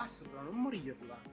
basta, però non morirla.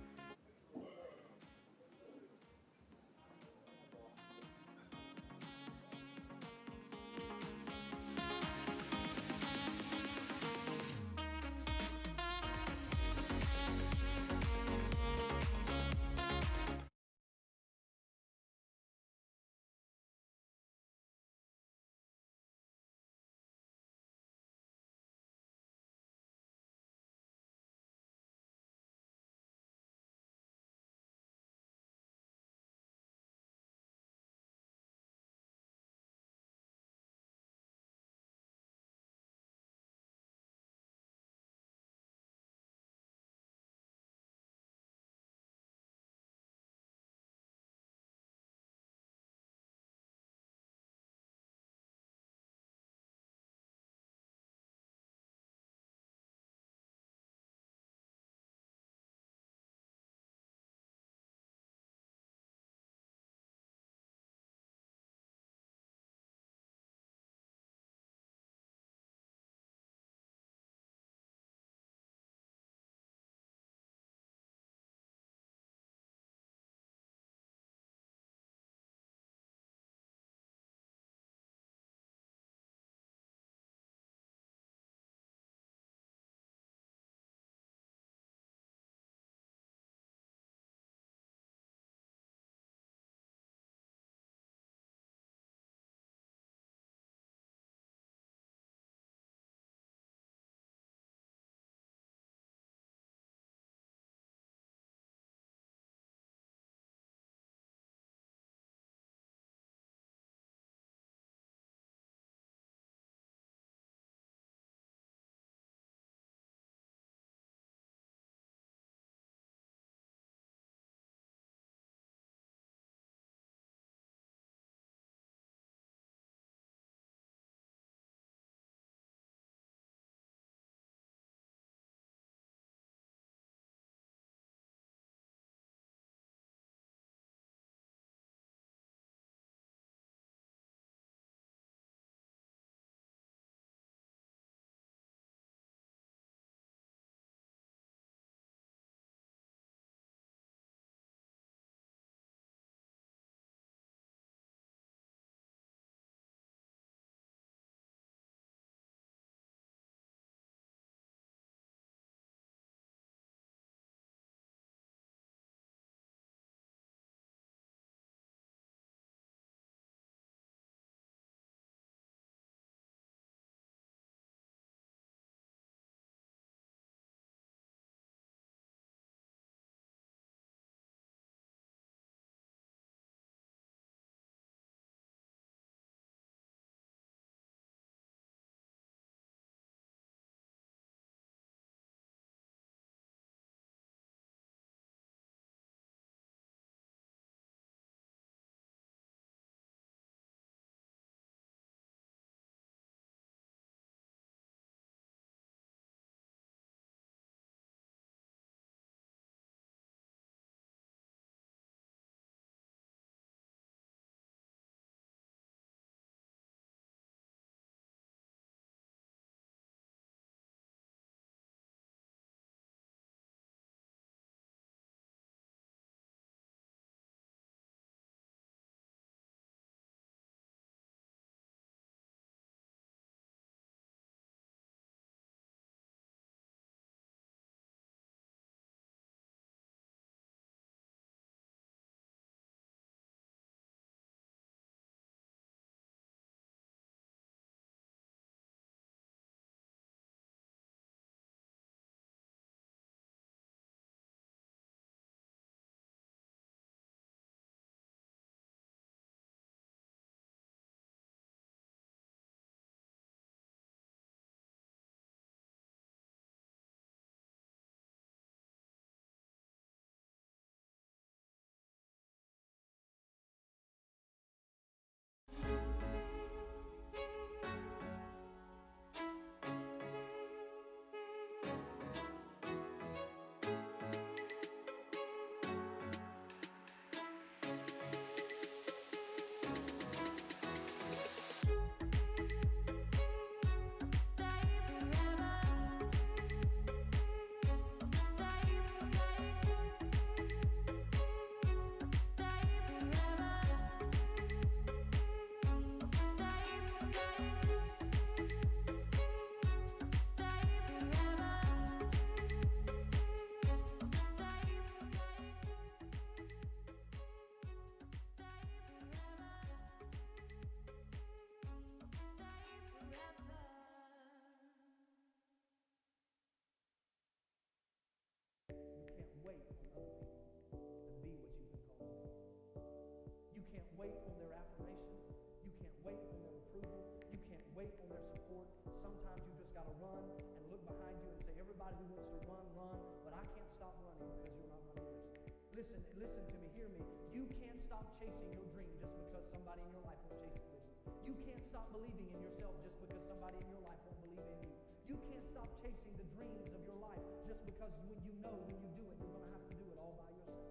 wait on their affirmation. You can't wait on their approval. You can't wait on their support. Sometimes you just got to run and look behind you and say, everybody who wants to run, run, but I can't stop running because you're not running with me. Listen to me, hear me. You can't stop chasing your dream just because somebody in your life won't chase it with you. You can't stop believing in yourself just because somebody in your life won't believe in you. You can't stop chasing the dreams of your life just because when you know when you do it, you're going to have to do it all by yourself.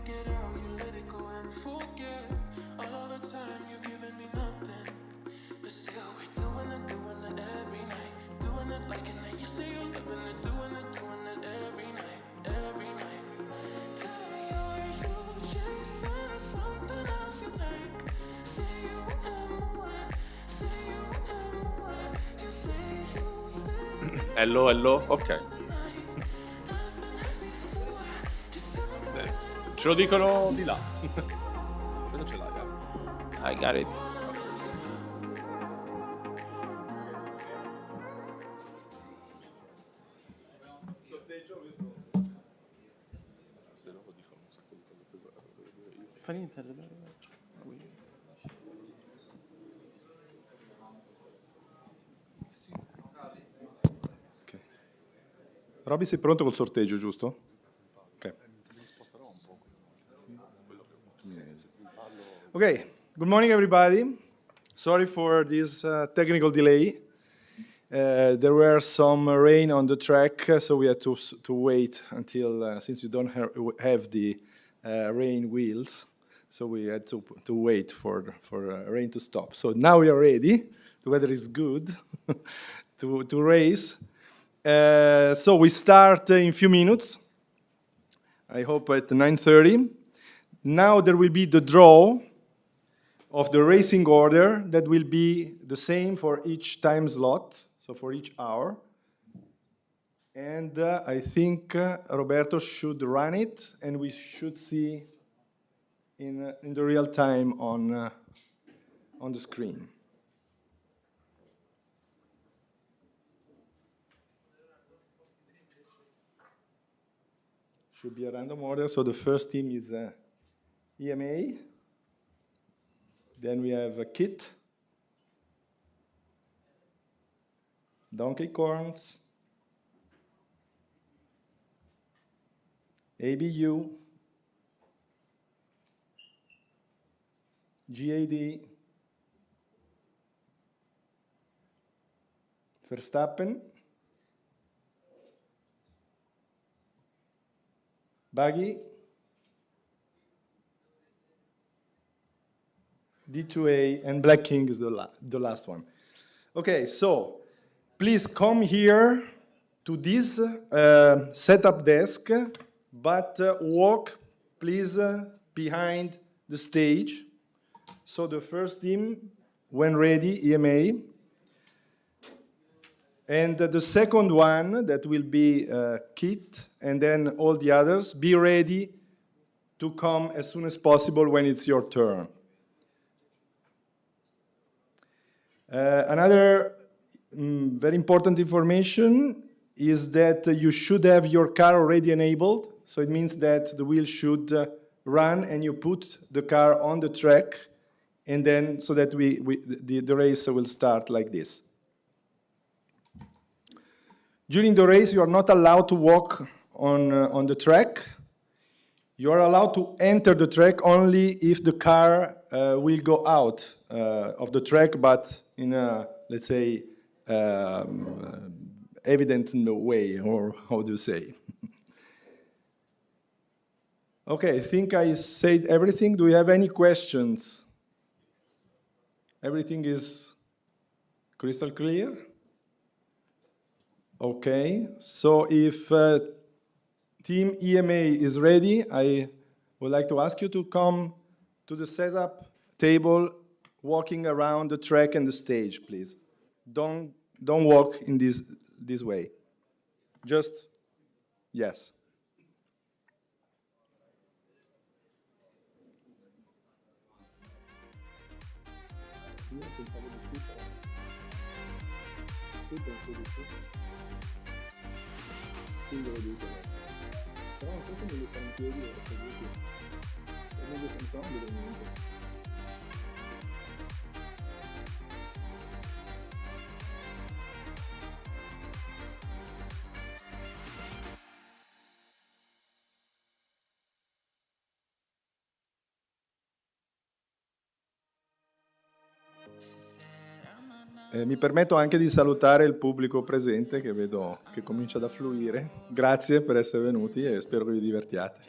get out, you let it go and forget. All of the time you've given me nothing, but still we're doing it every night. Doing it like a night. You say you're living it, doing it every night, every night. Tell me, are you chasing something else you like? Say you am what? Say you am what? Just say you stay. Hello, hello, ok. Ce lo dicono di là. Cosa ce l'hai? I got it. Fa niente, okay. Robby, sei pronto col sorteggio, giusto? Ok. Okay, good morning everybody. Sorry for this technical delay. There were some rain on the track, so we had to wait until, since you don't have the rain wheels, so we had to wait for rain to stop. So now we are ready. The weather is good to race. So we start in a few minutes. I hope at 9:30. Now there will be the draw of the racing order that will be the same for each time slot, so for each hour. And I think Roberto should run it, and we should see in the real time on the screen. Should be a random order, so the first team is EMA. Then we have KIT, Donkey Corns, ABU, GAD, Verstappen, Buggy, D2A, and Black King is the last one. Okay, so please come here to this setup desk, but walk, please, behind the stage. So the first team, when ready, EMA. And the second one, that will be KIT, and then all the others, be ready to come as soon as possible when it's your turn. Another very important information is that you should have your car already enabled. So it means that the wheel should run and you put the car on the track, and then so that the race will start like this. During the race, you are not allowed to walk on the track. You are allowed to enter the track only if the car will go out of the track, but in a, let's say, evident way, or how do you say? Okay, I think I said everything. Do you have any questions? Everything is crystal clear? Okay, so if Team EMA is ready, I would like to ask you to come to the setup table, walking around the track and the stage, please. Don't walk in this way. Just, yes. Però non so se meglio stare in piedi o seduti. È meglio pensare del momento. Mi permetto anche di salutare il pubblico presente, che vedo che comincia ad affluire. Grazie per essere venuti e spero che vi divertiate.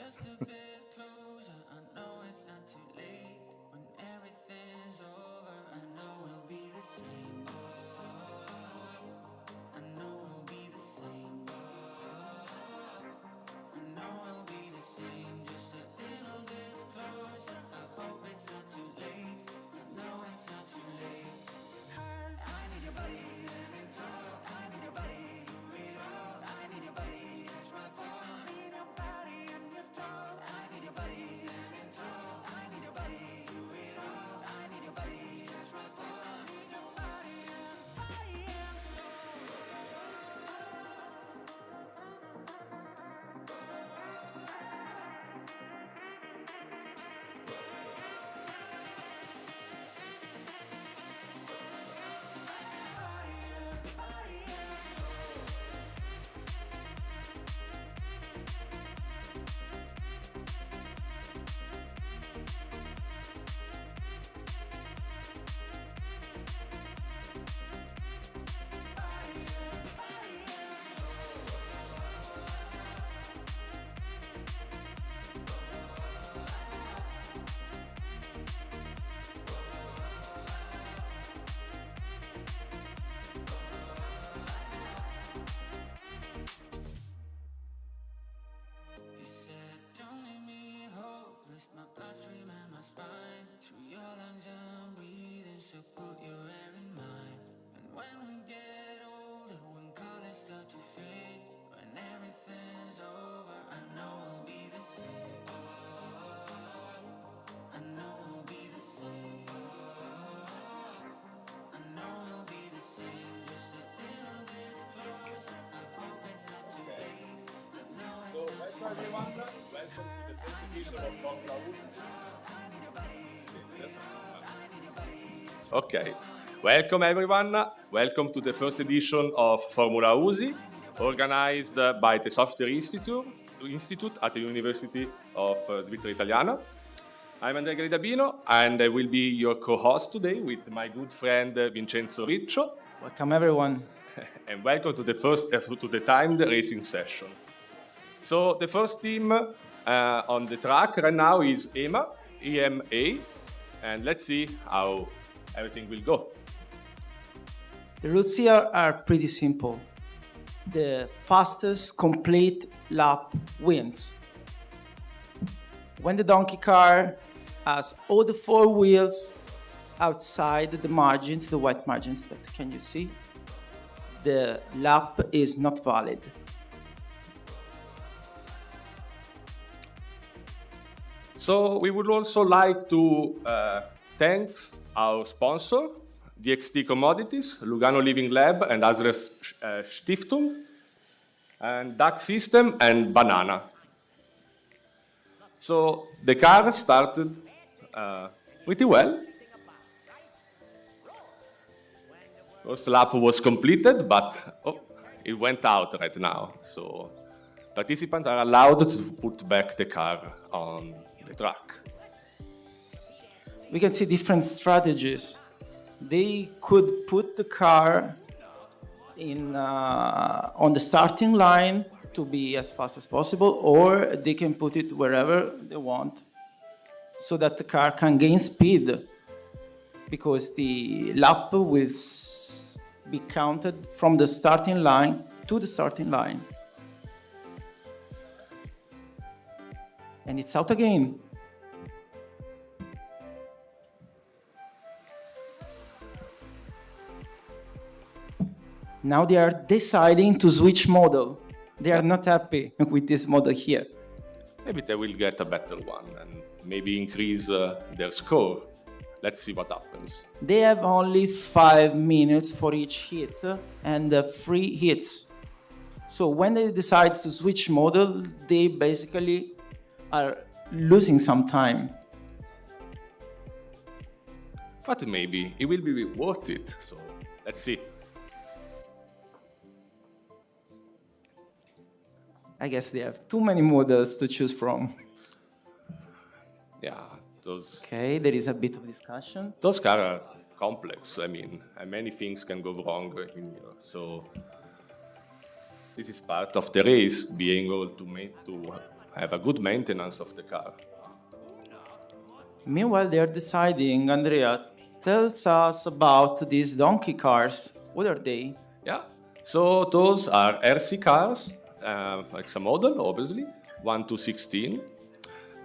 Okay, welcome everyone. Welcome to the first edition of Formula Usi, organized by the Software Institute at the University of Svizzera Italiana. I'm Andrea Gridabino, and I will be your co-host today with my good friend Vincenzo Riccio. Welcome everyone. And welcome to the timed racing session. So the first team on the track right now is EMA, and let's see how everything will go. The rules here are pretty simple. The fastest complete lap wins. When the donkey car has all the four wheels outside the margins, the white margins that can you see, the lap is not valid. So we would also like to thank our sponsor, DXT Commodities, Lugano Living Lab, and Azres Stiftung, and DAC System, and Banana. So the car started pretty well. First lap was completed, but it went out right now. So participants are allowed to put back the car on the track. We can see different strategies. They could put the car in on the starting line to be as fast as possible, or they can put it wherever they want so that the car can gain speed, because the lap will be counted from the starting line to the starting line. And it's out again. Now they are deciding to switch model. They are not happy with this model here. Maybe they will get a better one and maybe increase their score. Let's see what happens. They have only 5 minutes for each hit and 3 hits. So when they decide to switch model, they basically are losing some time. But maybe it will be worth it. So let's see. I guess they have too many models to choose from. Yeah, those Okay, there is a bit of discussion. cars are complex. I mean, and many things can go wrong. So this is part of the race, being able to have a good maintenance of the car. Meanwhile, they are deciding. Andrea, tells us about these donkey cars. What are they? Yeah. So those are RC cars. It's a model, obviously, 1 to 16.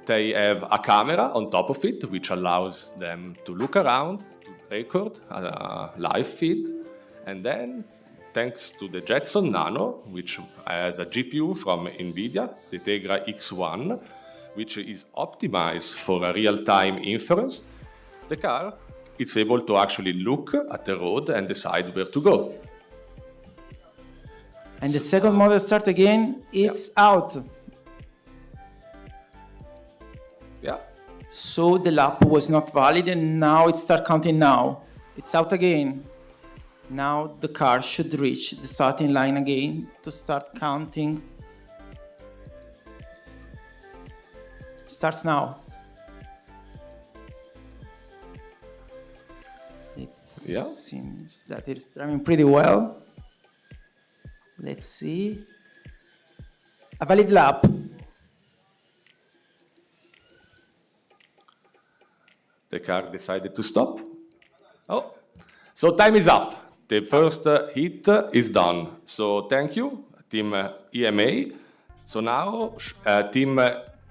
They have a camera on top of it, which allows them to look around, to record a live feed. And then, thanks to the Jetson Nano, which has a GPU from NVIDIA, the Tegra X1, which is optimized for a real-time inference, the car is able to actually look at the road and decide where to go. And the second model start again, it's out. Yeah. So the lap was not valid and now it start counting now. It's out again. Now the car should reach the starting line again to start counting. Starts now. It seems that it's driving pretty well. Let's see. A valid lap. The car decided to stop. Oh, so time is up. The first hit is done. So thank you, Team EMA. So now Team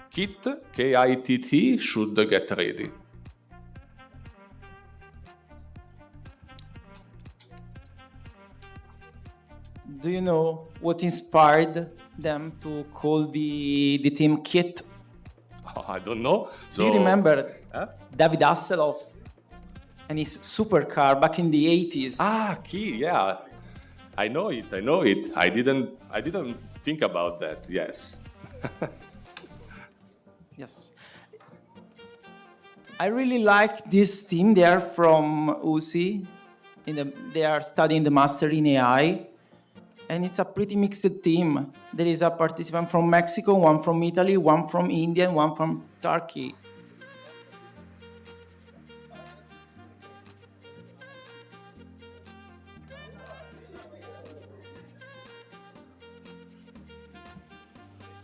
KITT, KITT, should get ready. Do you know what inspired them to call the team KITT? Oh, I don't know. So, Do you remember David Hasselhoff and his supercar back in the 80s? Key, yeah. I know it. I didn't think about that. Yes. Yes. I really like this team. They are from UCI. They are studying the master in AI. And it's a pretty mixed team. There is a participant from Mexico, one from Italy, one from India, and one from Turkey.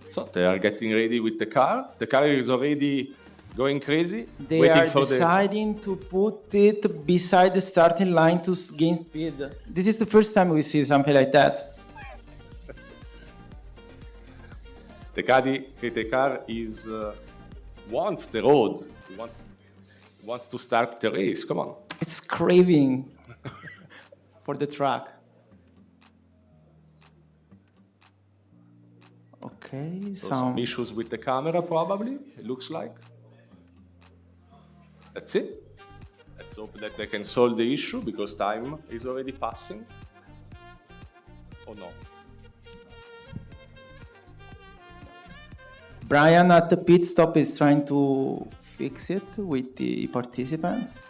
So they are getting ready with the car. The car is already going crazy. They waiting are for deciding to put it beside the starting line to gain speed. This is the first time we see something like that. The car is wants the road. He wants to start the race. Come on. It's craving for the track. Okay, So some issues with the camera, probably. It looks like. That's it. Let's hope that they can solve the issue because time is already passing. Oh no. Brian at the pit stop is trying to fix it with the participants.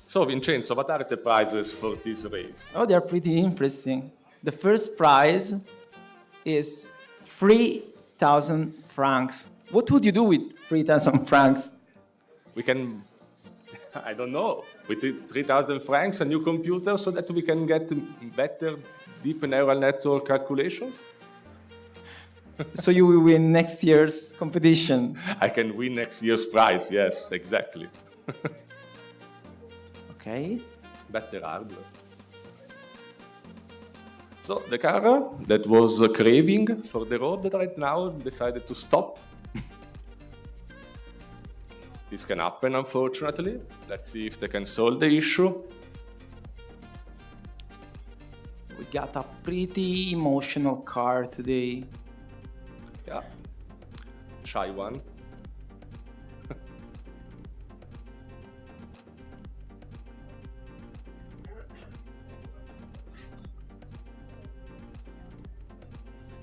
So Vincenzo, what are the prizes for this race? Oh, they're pretty interesting. The first prize is 3,000 francs. What would you do with 3,000 francs? We can, I don't know, with 3,000 francs, a new computer so that we can get better deep neural network calculations? So you will win next year's competition. I can win next year's prize, yes, exactly. Okay. Better hardware. So the car that was craving for the road right now decided to stop. This can happen, unfortunately. Let's see if they can solve the issue. We got a pretty emotional car today. Yeah, shy one.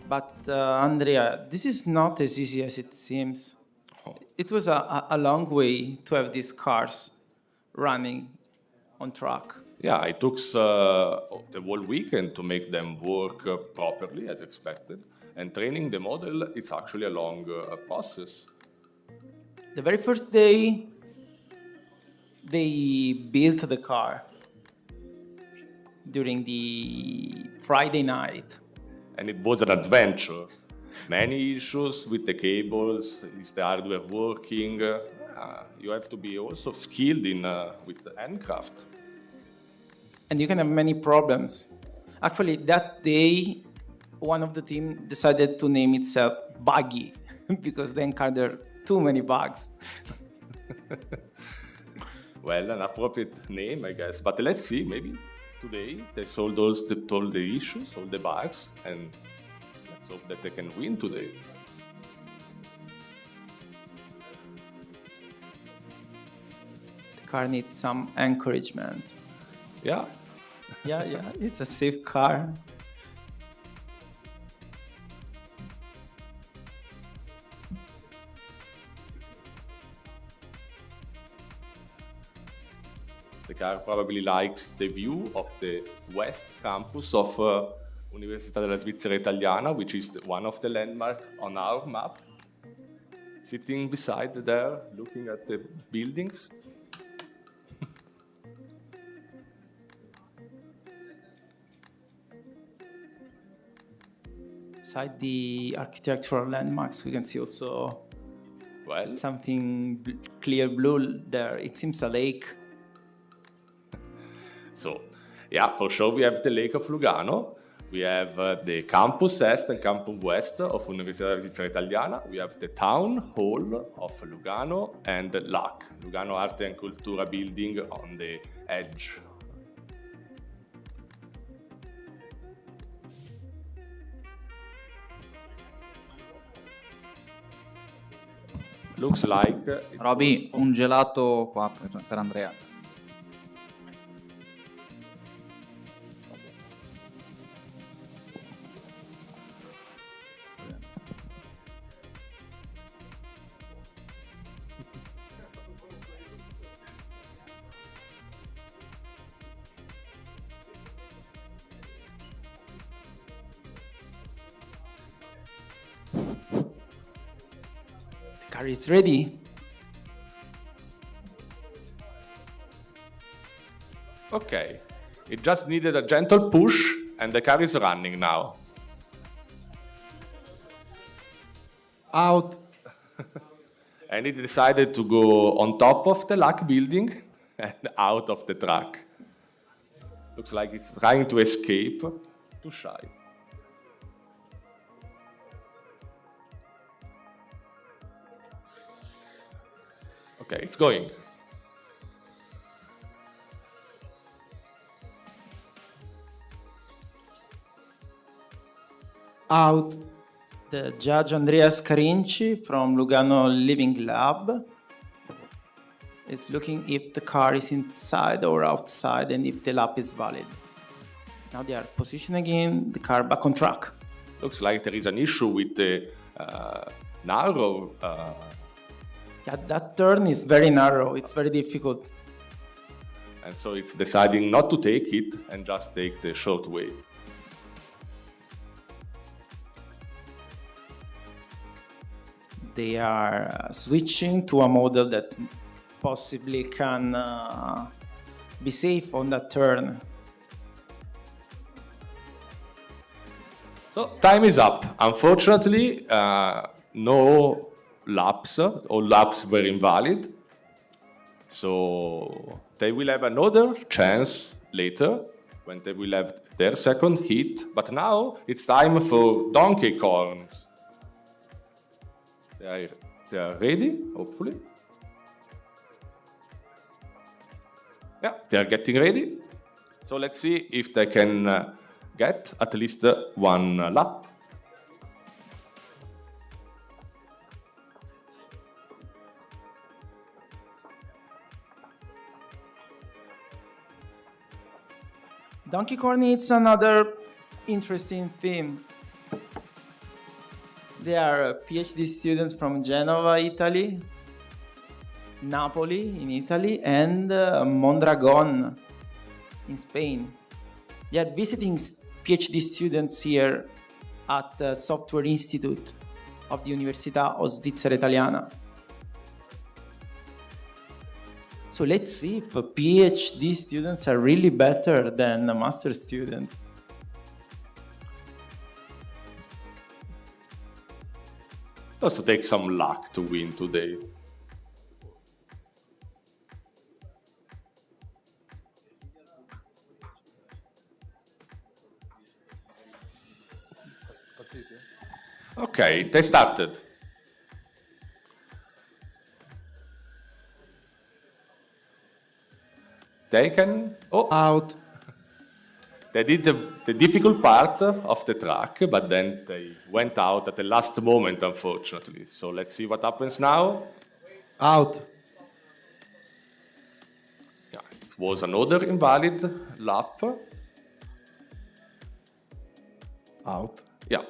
But Andrea, this is not as easy as it seems. Oh. It was a long way to have these cars running on track. Yeah, it took the whole weekend to make them work properly as expected. And training the model, it's actually a long process. The very first day, they built the car during the Friday night. And it was an adventure. Many issues with the cables, is the hardware working? You have to be also skilled in with the handcraft. And you can have many problems. Actually, that day, one of the team decided to name itself Buggy because they encountered too many bugs. Well, an appropriate name, I guess. But let's see, maybe today they solved all the issues, all the bugs, and let's hope that they can win today. The car needs some encouragement. Yeah. Yeah, it's a safe car. The car probably likes the view of the west campus of Università della Svizzera Italiana, which is one of the landmarks on our map. Sitting beside there, looking at the buildings. Beside the architectural landmarks, we can see also Well, something clear blue there. It seems a lake. so, yeah, for sure we have the Lake of Lugano. We have the Campus Est and Campus West of Università della Svizzera Italiana. We have the Town Hall of Lugano and the LAC, Lugano Arte and Cultura building on the edge. Looks like it Roby, un gelato qua per Andrea. The car is ready. okay. It just needed a gentle push, and the car is running now. Out. And it decided to go on top of the LAC building and out of the track. Looks like it's trying to escape. Too shy. Okay, it's going. Out. The judge Andrea Scarinci from Lugano Living Lab is looking if the car is inside or outside and if the lap is valid. Now they are positioning the car back on track. Looks like there is an issue with the narrow. Yeah, that turn is very narrow. It's very difficult. And so it's deciding not to take it and just take the short way. They are switching to a model that possibly can be safe on that turn. So time is up. Unfortunately, no laps. All laps were invalid. So they will have another chance later when they will have their second hit. But now it's time for Donkey Corns. They are ready, hopefully. Yeah, they are getting ready. So let's see if they can get at least one lap. Donkey Kong needs another interesting theme. They are PhD students from Genova, Italy, Napoli in Italy, and Mondragon in Spain. They are visiting PhD students here at the Software Institute of the Università of Svizzera Italiana. So let's see if PhD students are really better than master students. Also take some luck to win today. Okay, they started. They can... Oh, Out. they did the difficult part of the track, but then they went out at the last moment, unfortunately. So let's see what happens now. Out. Yeah, it was another invalid lap. Out. Yeah.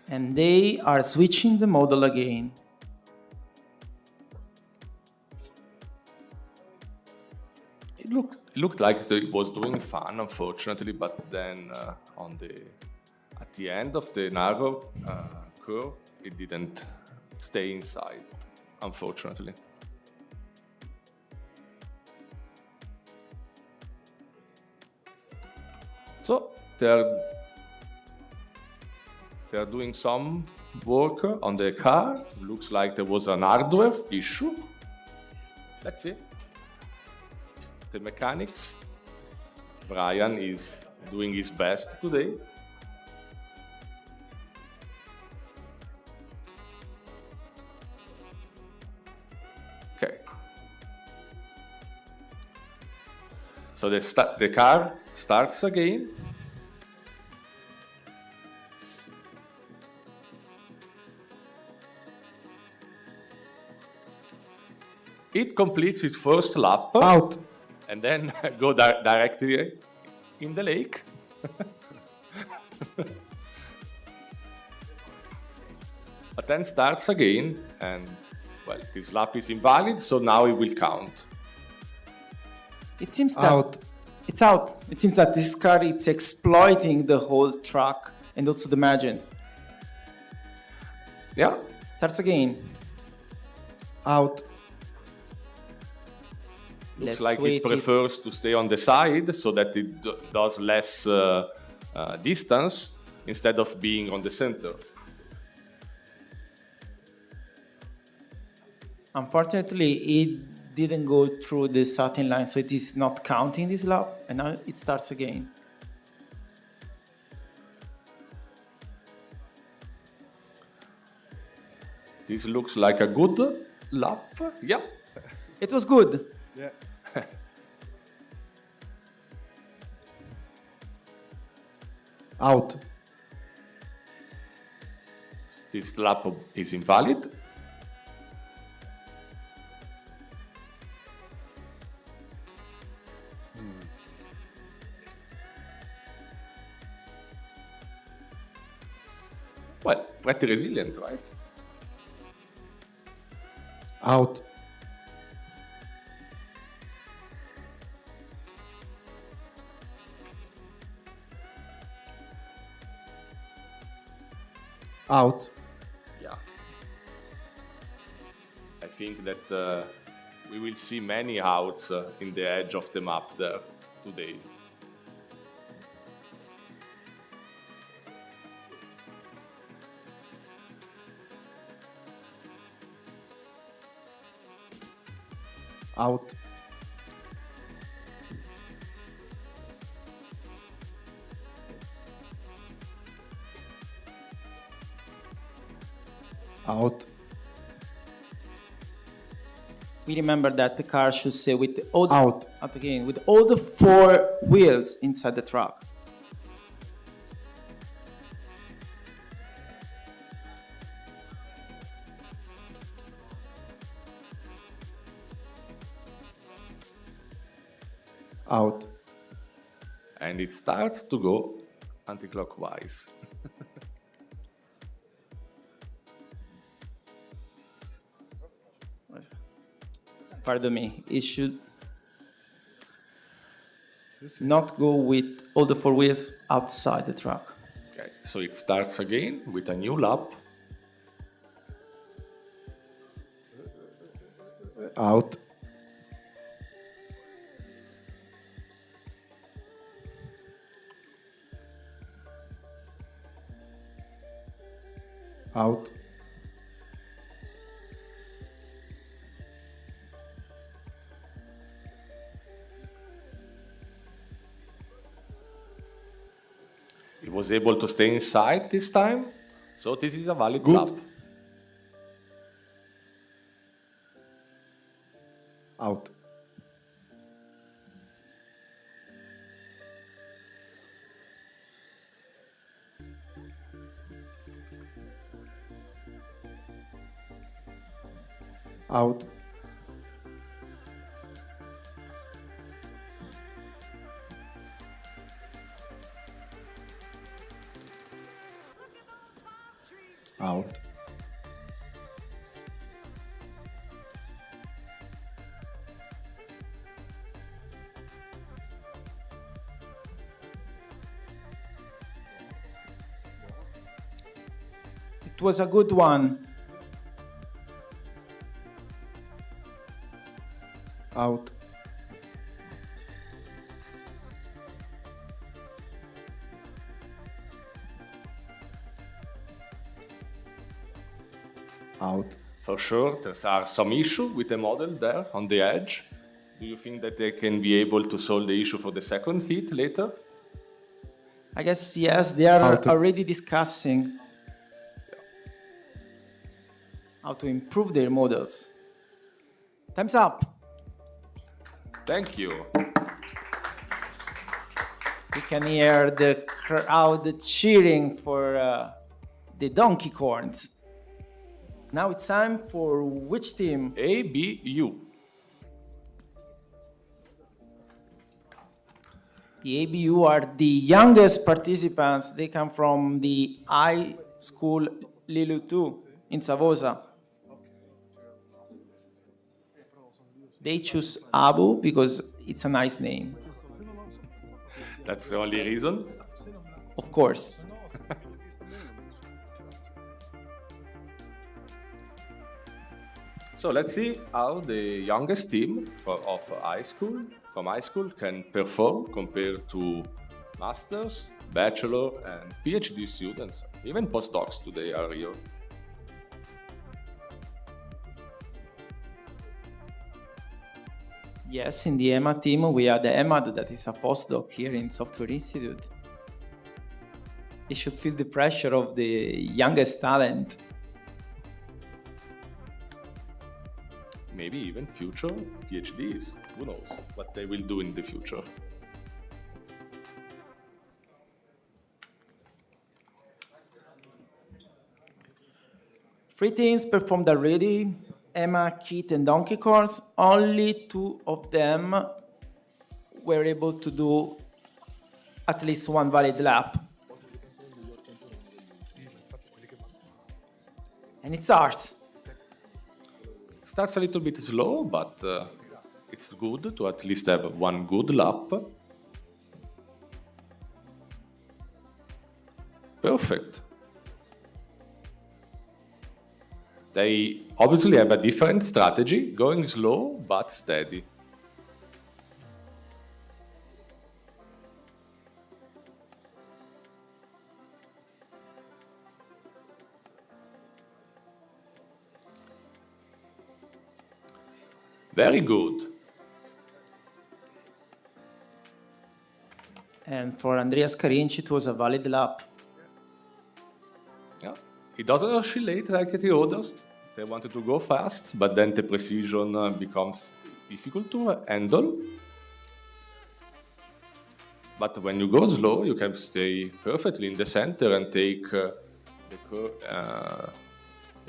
And they are switching the model again. It looked like it was doing fun, unfortunately, but then at the end of the narrow curve, it didn't stay inside, unfortunately. So they're doing some work on the car. Looks like there was an hardware issue. Let's see. The mechanics. Brian is doing his best today. Okay. So the car starts again. It completes its first lap Out. and then go directly in the lake. But then starts again, and well, this lap is invalid, so now it will count. It seems that Out. it's out. It seems that this car is exploiting the whole track and also the margins. Yeah, Starts again. Out. looks Let's like wait it prefers to stay on the side so that it does less distance instead of being on the center. Unfortunately, it didn't go through the starting line, so it is not counting this lap, and now it starts again. This looks like a good lap. Yeah. It was good. Yeah. Out. This lap is invalid. Well, pretty resilient, right? Out. Out. Yeah. I think that we will see many outs in the edge of the map there today. Out. Out. We remember that the car should stay with all the, Out. again with all the four wheels inside the truck. Out. And it starts to go anti-clockwise. Pardon me. It should not go with all the four wheels outside the truck. Okay, so it starts again with a new lap. Out. Out. It was able to stay inside this time, so this is a valid Good. lap. Out. Out. Out. It was a good one. Out. Out. For sure, there are some issues with the model there on the edge. Do you think that they can be able to solve the issue for the second hit later? I guess yes, they are Out. already discussing how to improve their models. Time's up. Thank you. You can hear the crowd cheering for the donkey corns. Now it's time for which team? ABU. The ABU are the youngest participants. They come from the high school Lilu 2 in Savosa. They choose Abu because it's a nice name, That's the only reason. of course. So let's see how the youngest team from high school can perform compared to masters, bachelor, and PhD students. Even postdocs today are here. Yes, in the EMA team, we had Emad, that is a postdoc here in Software Institute. He should feel the pressure of the youngest talent. Maybe even future PhDs. Who knows what they will do in the future. Three teams performed already, Emma, Kit, and Donkey Course. Only two of them were able to do at least one valid lap. And it starts. Starts a little bit slow, but it's good to at least have one good lap. Perfect. They obviously have a different strategy, going slow but steady. Very good. And for Andreas Carinci, it was a valid lap. Yeah. It doesn't oscillate like the others. They wanted to go fast, but then the precision becomes difficult to handle. But when you go slow, you can stay perfectly in the center and take the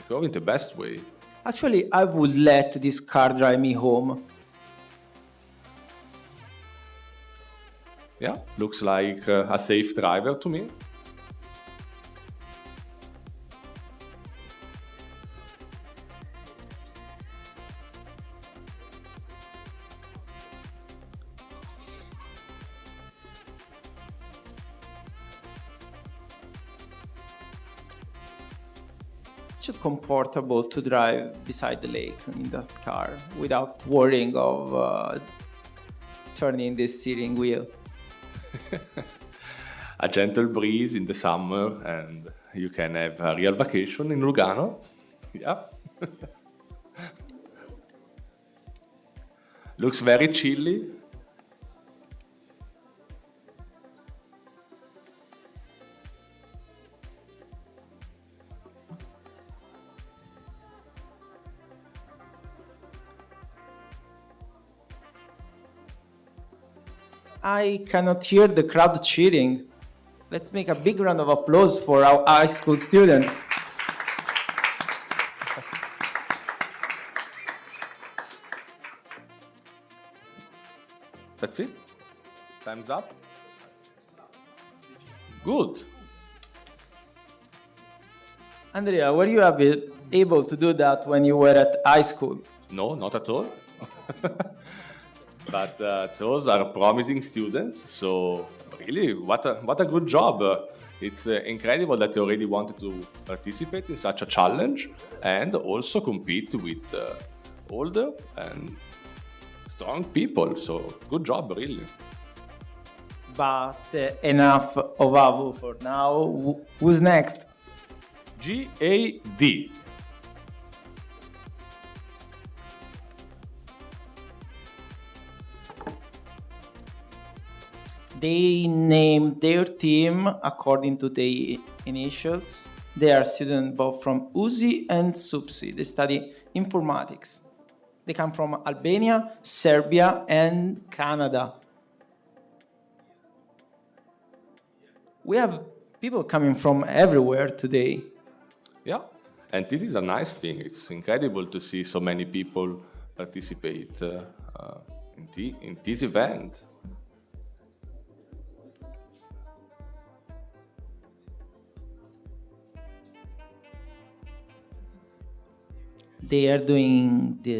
curve in the best way. Actually, I would let this car drive me home. Yeah, looks like a safe driver to me. It's just comfortable to drive beside the lake in that car without worrying of turning the steering wheel. A gentle breeze in the summer, and you can have a real vacation in Lugano. Yeah. Looks very chilly. I cannot hear the crowd cheering. Let's make a big round of applause for our high school students. That's it. Time's up. Good. Andrea, were you able to do that when you were at high school? No, not at all. But those are promising students, so really, what a good job. It's incredible that you already wanted to participate in such a challenge and also compete with older and strong people, so good job, really. But enough of Abu for now. Who's next? GAD. They named their team according to the initials. They are students both from USI and SUPSI. They study informatics. They come from Albania, Serbia, and Canada. We have people coming from everywhere today. Yeah, and this is a nice thing. It's incredible to see so many people participate in this event. they are doing the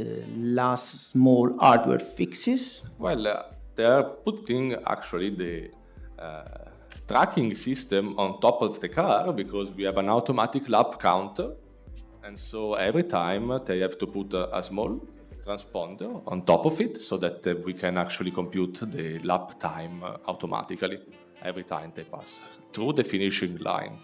last small hardware fixes. Well, they are putting actually the tracking system on top of the car because we have an automatic lap counter. And so every time they have to put a small transponder on top of it so that we can actually compute the lap time automatically every time they pass through the finishing line.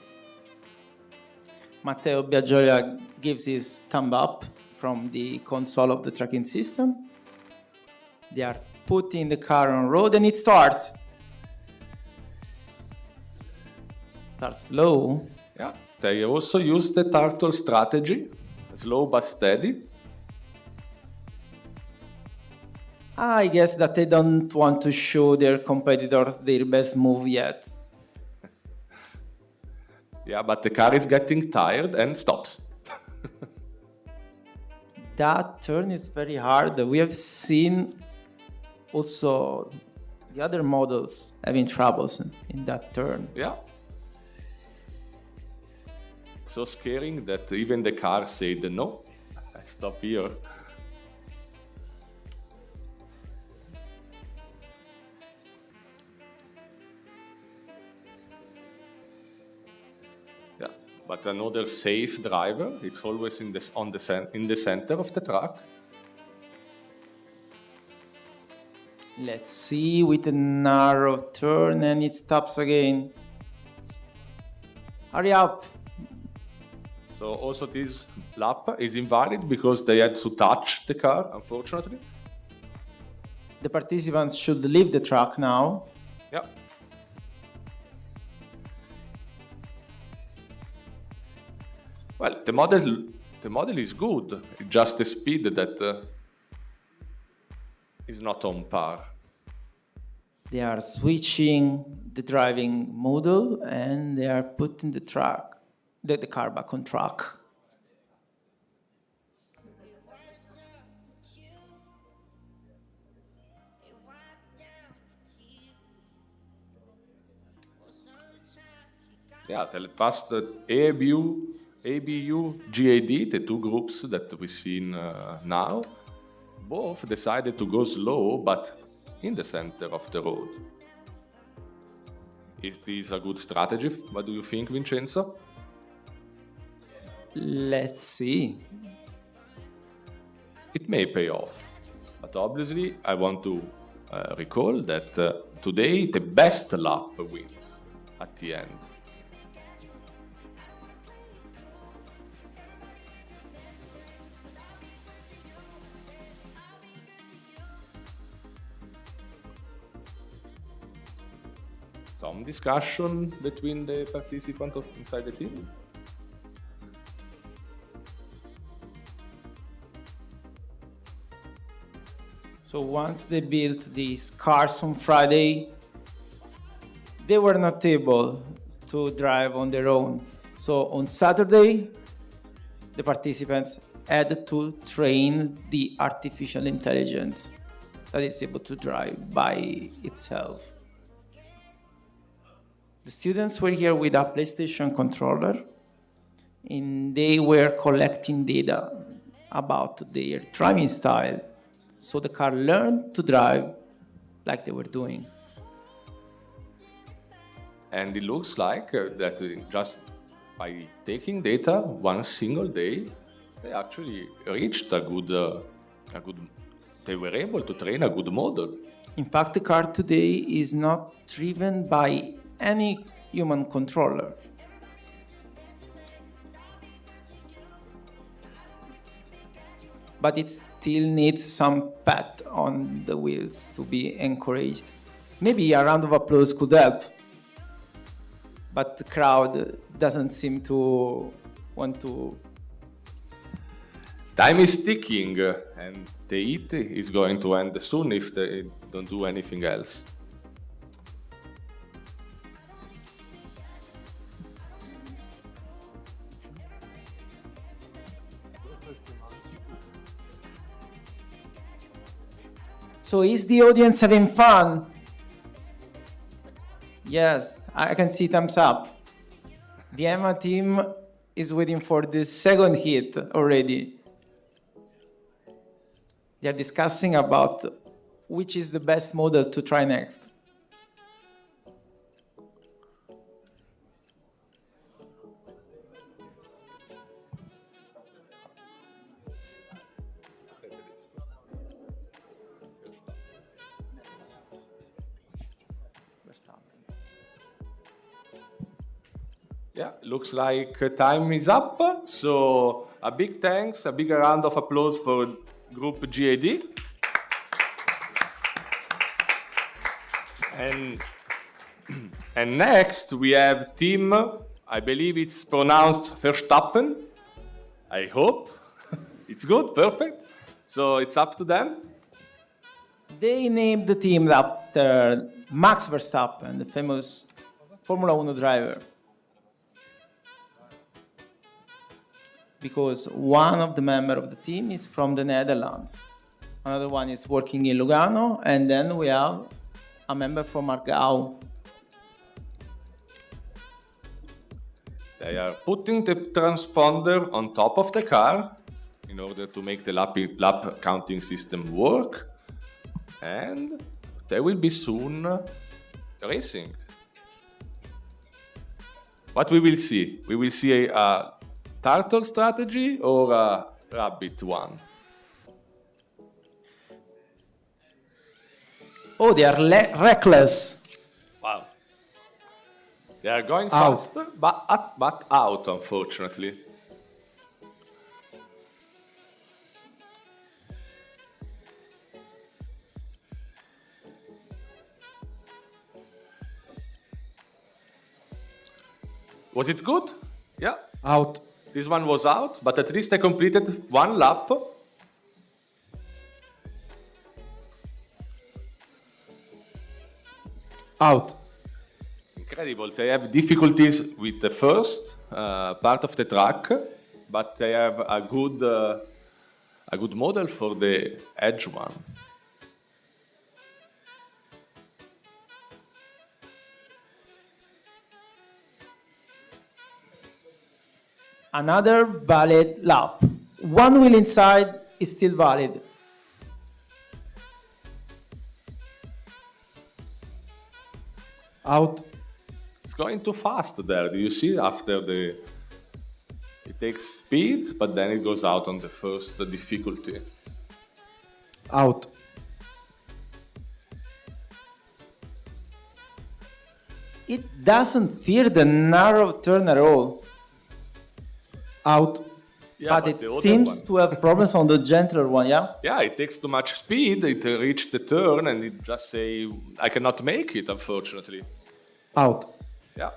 Matteo Biagioia gives his thumb up from the console of the tracking system. They are putting the car on road and it starts. Starts slow. Yeah, they also use the turtle strategy, slow but steady. I guess that they don't want to show their competitors their best move yet. Yeah, but the car is getting tired and stops. That turn is very hard. We have seen also the other models having troubles in that turn. Yeah. So scaring that even the car said no, I stop here. Yeah, but another safe driver. It's always in the center of the track. Let's see, with a narrow turn and it stops again. Hurry up. So also this lap is invalid because they had to touch the car, unfortunately. The participants should leave the track now. Yeah. Well, the model is good. It's just the speed that is not on par. They are switching the driving model and they are putting the car back on track. Yeah, the past ABU, GAD, the two groups that we see now, both decided to go slow, but in the center of the road. Is this a good strategy? What do you think, Vincenzo? Let's see. It may pay off, but obviously I want to recall that today the best lap wins at the end. Some discussion between the participants inside the team. So once they built these cars on Friday, they were not able to drive on their own. So on Saturday, the participants had to train the artificial intelligence that is able to drive by itself. The students were here with a PlayStation controller and they were collecting data about their driving style. So the car learned to drive like they were doing. And it looks like that just by taking data one single day, they actually reached a good, they were able to train a good model. In fact, the car today is not driven by any human controller. But it still needs some pat on the wheels to be encouraged. Maybe a round of applause could help. But the crowd doesn't seem to want to. Time is ticking, and the heat is going to end soon if they don't do anything else. So is the audience having fun? Yes, I can see thumbs up. The EMA team is waiting for the second hit already. They are discussing about which is the best model to try next. Yeah, looks like time is up. So a big thanks, a big round of applause for Group GAD. And next we have team, I believe it's pronounced Verstappen. I hope. It's good, perfect. So it's up to them. They named the team after Max Verstappen, the famous Formula 1 driver. Because one of the members of the team is from the Netherlands. Another one is working in Lugano, and then we have a member from Argao. They are putting the transponder on top of the car in order to make the lap counting system work. And they will be soon racing. What we will see? We will see a turtle strategy or a rabbit one? Oh, they are reckless. Wow. They are going faster, but out, unfortunately. Was it good? Yeah. Out. This one was out, but at least I completed one lap. Out. Incredible. They have difficulties with the first part of the track, but they have a good model for the edge one. Another valid lap. One wheel inside is still valid. Out. It's going too fast there. Do you see? It takes speed, but then it goes out on the first difficulty. Out. It doesn't fear the narrow turn at all. Out. Yeah, but it the other seems one- to have problems on the gentler one, yeah? Yeah, it takes too much speed. It reached the turn and it just say, I cannot make it, unfortunately. Out. Yeah.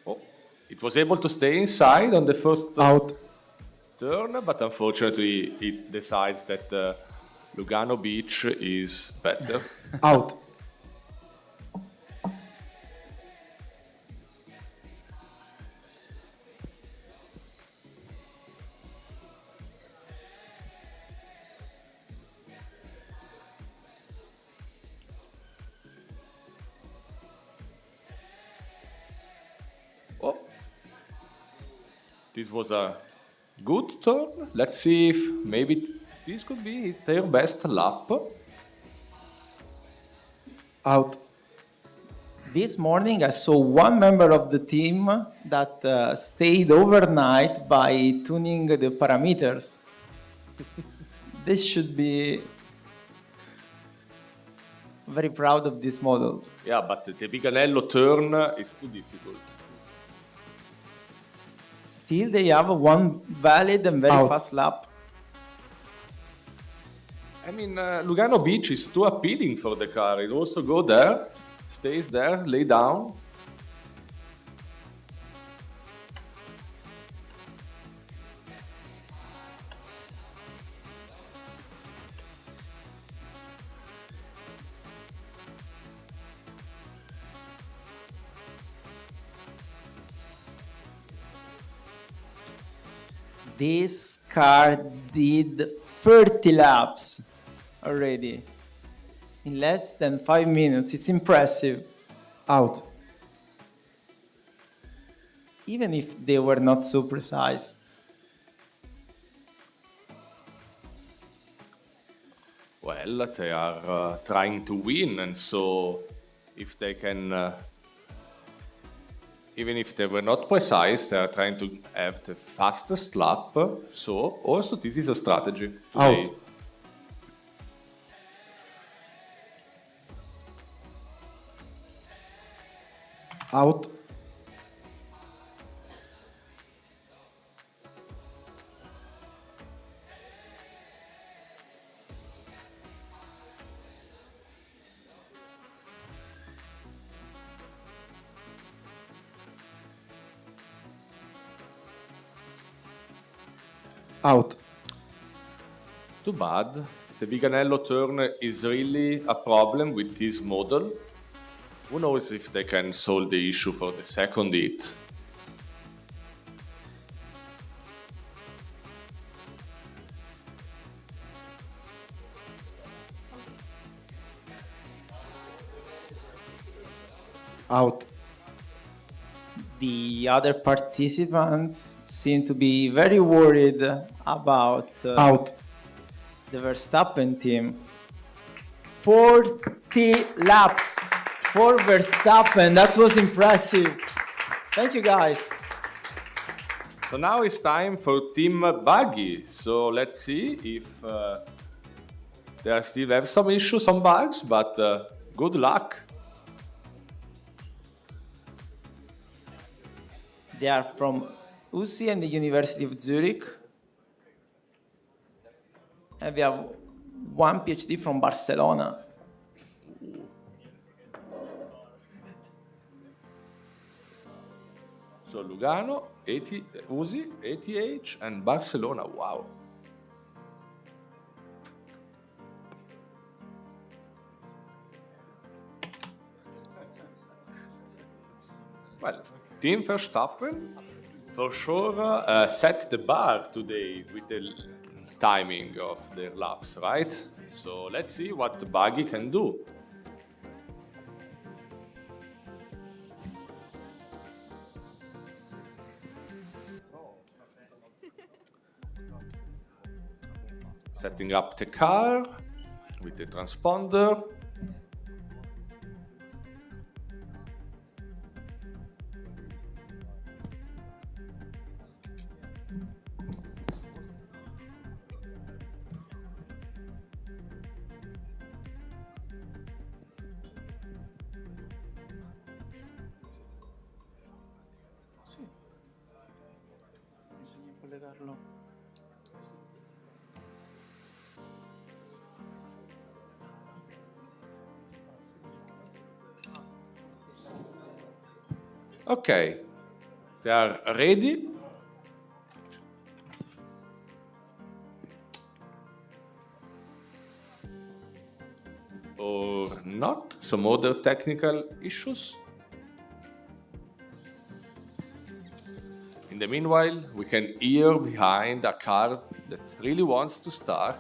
Oh, it was able to stay inside on the first Out. turn, but unfortunately it decides that Lugano Beach is better. Out. Oh, this was a good turn. Let's see if maybe this could be their best lap. Out. This morning I saw one member of the team that stayed overnight by tuning the parameters. This should be very proud of this model. Yeah, but the Viganello turn is too difficult. Still, they have one valid and very Out. fast lap. I mean, Lugano Beach is too appealing for the car. It also go there, stays there, lay down. This car did 30 laps already in less than 5 minutes. It's impressive. Out. even if they were not so precise. Well, they are trying to win, and so if they can, even if they were not precise, they are trying to have the fastest lap. So also this is a strategy. Today. Out. Out. Out. Too bad. The Viganello turn is really a problem with this model. Who knows if they can solve the issue for the second hit? Out. The other participants seem to be very worried about Out. the Verstappen team. 40 laps for Verstappen. That was impressive. Thank you, guys. So now it's time for Team Buggy. So let's see if they still have some issues, some bugs, but good luck. They are from UCI and the University of Zurich. And we have one PhD from Barcelona. So Lugano, USI, ATH, and Barcelona. Wow. Well, Team Verstappen for sure set the bar today with the timing of their laps, right? So let's see what the Buggy can do. Setting up the car with the transponder. Okay, they are ready. Or not, some other technical issues. In the meanwhile, we can hear behind a car that really wants to start.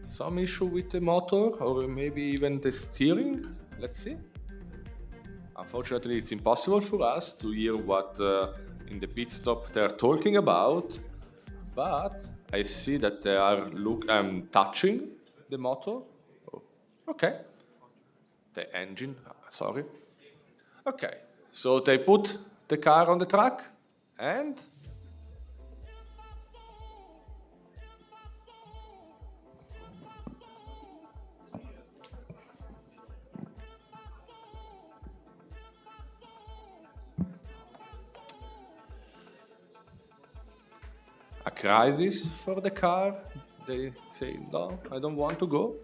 Some issue with the motor or maybe even the steering. Let's see. Unfortunately, it's impossible for us to hear what in the pit stop they're talking about, but I see that they are touching the motor. Oh, okay. The engine, sorry. Okay, so they put the car on the track and a crisis for the car. They say, no, I don't want to go.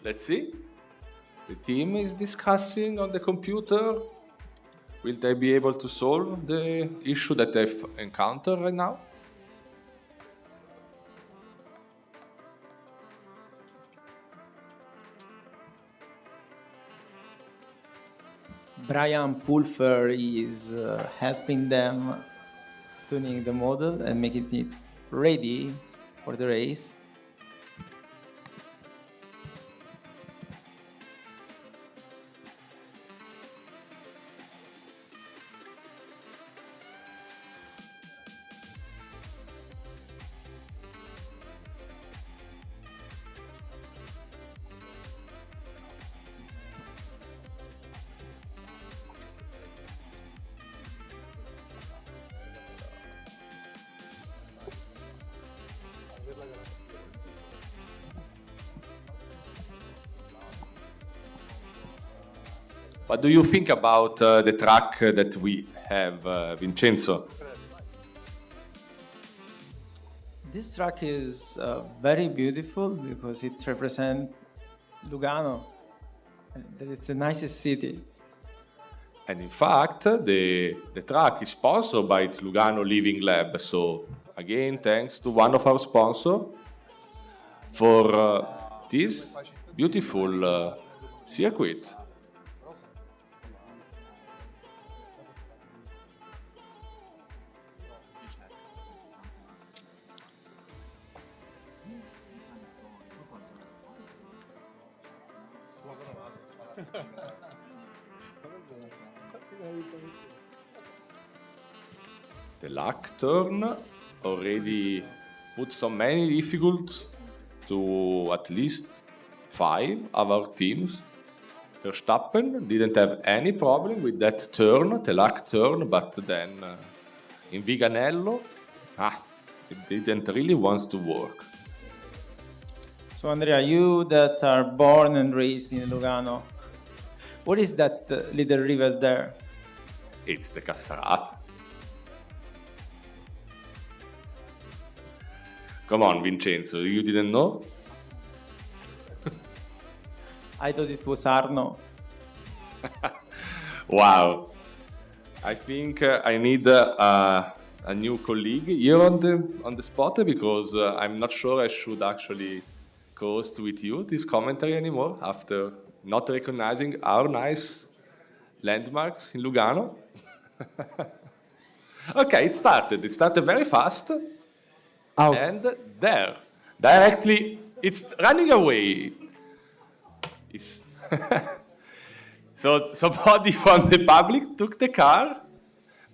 Let's see. The team is discussing on the computer. Will they be able to solve the issue that they've encountered right now? Brian Pulfer is helping them tuning the model and making it ready for the race. What do you think about the track that we have, Vincenzo? This track is very beautiful because it represents Lugano. It's the nicest city. And in fact, the track is sponsored by Lugano Living Lab. So again, thanks to one of our sponsors for this beautiful circuit. The luck turn already put so many difficulties to at least 5 of our teams. Verstappen didn't have any problem with that turn, the luck turn, but then in Viganello, it didn't really want to work. So Andrea, you that are born and raised in Lugano, what is that little river there? It's the Cassarate. Come on, Vincenzo, you didn't know? I thought it was Arno. Wow. I think I need a new colleague here on the spot because I'm not sure I should actually co-host with you this commentary anymore after not recognizing our nice landmarks in Lugano. Okay, it started. It started very fast. Out. And there, directly, it's running away. It's so somebody from the public took the car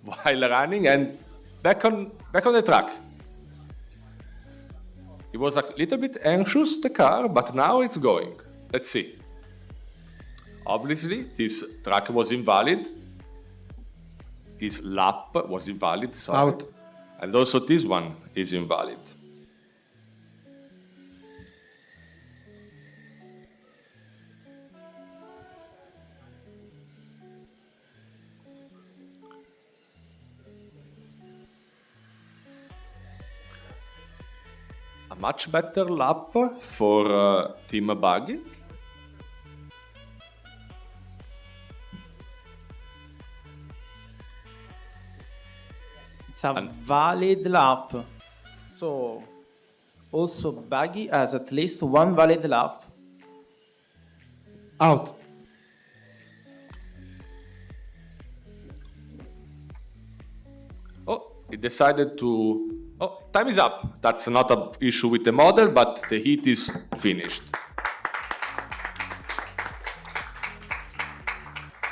while running and back on the track. He was a little bit anxious, the car, but now it's going. Let's see. Obviously, this track was invalid. This lap was invalid, sorry. Out. And also this one is invalid. A much better lap for Team Buggy. It's a valid lap. So also Buggy has at least one valid lap. Out. Oh, it decided to... Oh, time is up. That's not an issue with the model, but the heat is finished.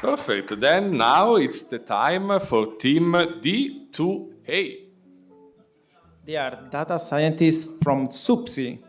Perfect. Then now it's the time for Team D2A. They are data scientists from SUPSI.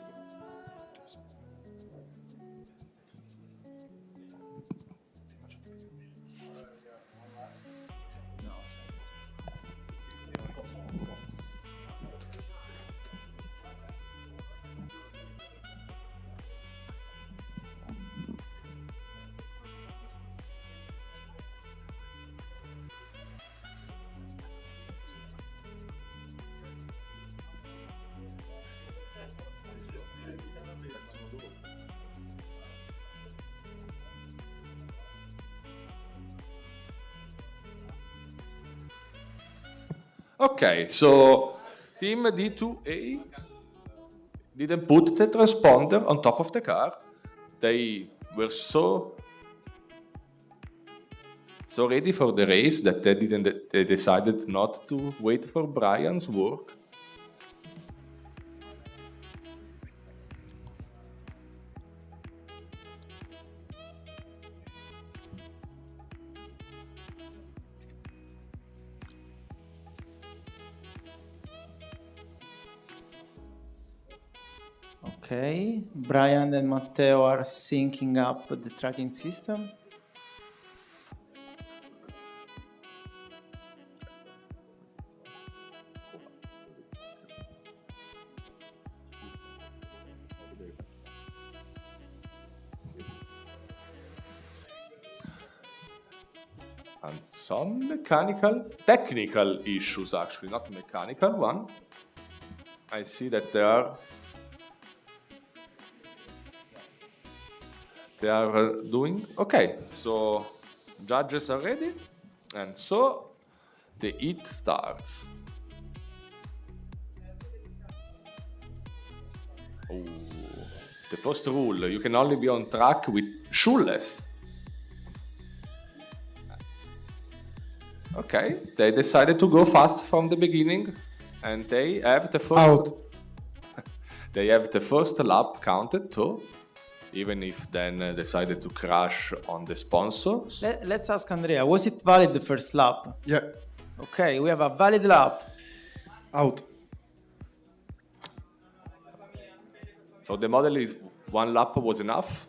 Okay, so Team D2A didn't put the transponder on top of the car. They were so So ready for the race that they decided not to wait for Brian's work. Okay, Brian and Matteo are syncing up the tracking system. And some technical issues actually, not mechanical one. I see that they are doing okay. So judges are ready, and so the heat starts. Oh, the first rule: you can only be on track with shoeless. Okay, they decided to go fast from the beginning, and they have the first. Out. They have the first lap counted too, even if then decided to crash on the sponsors. Let's ask Andrea, was it valid the first lap? Yeah. Okay, we have a valid lap. Out. For the model, if one lap was enough.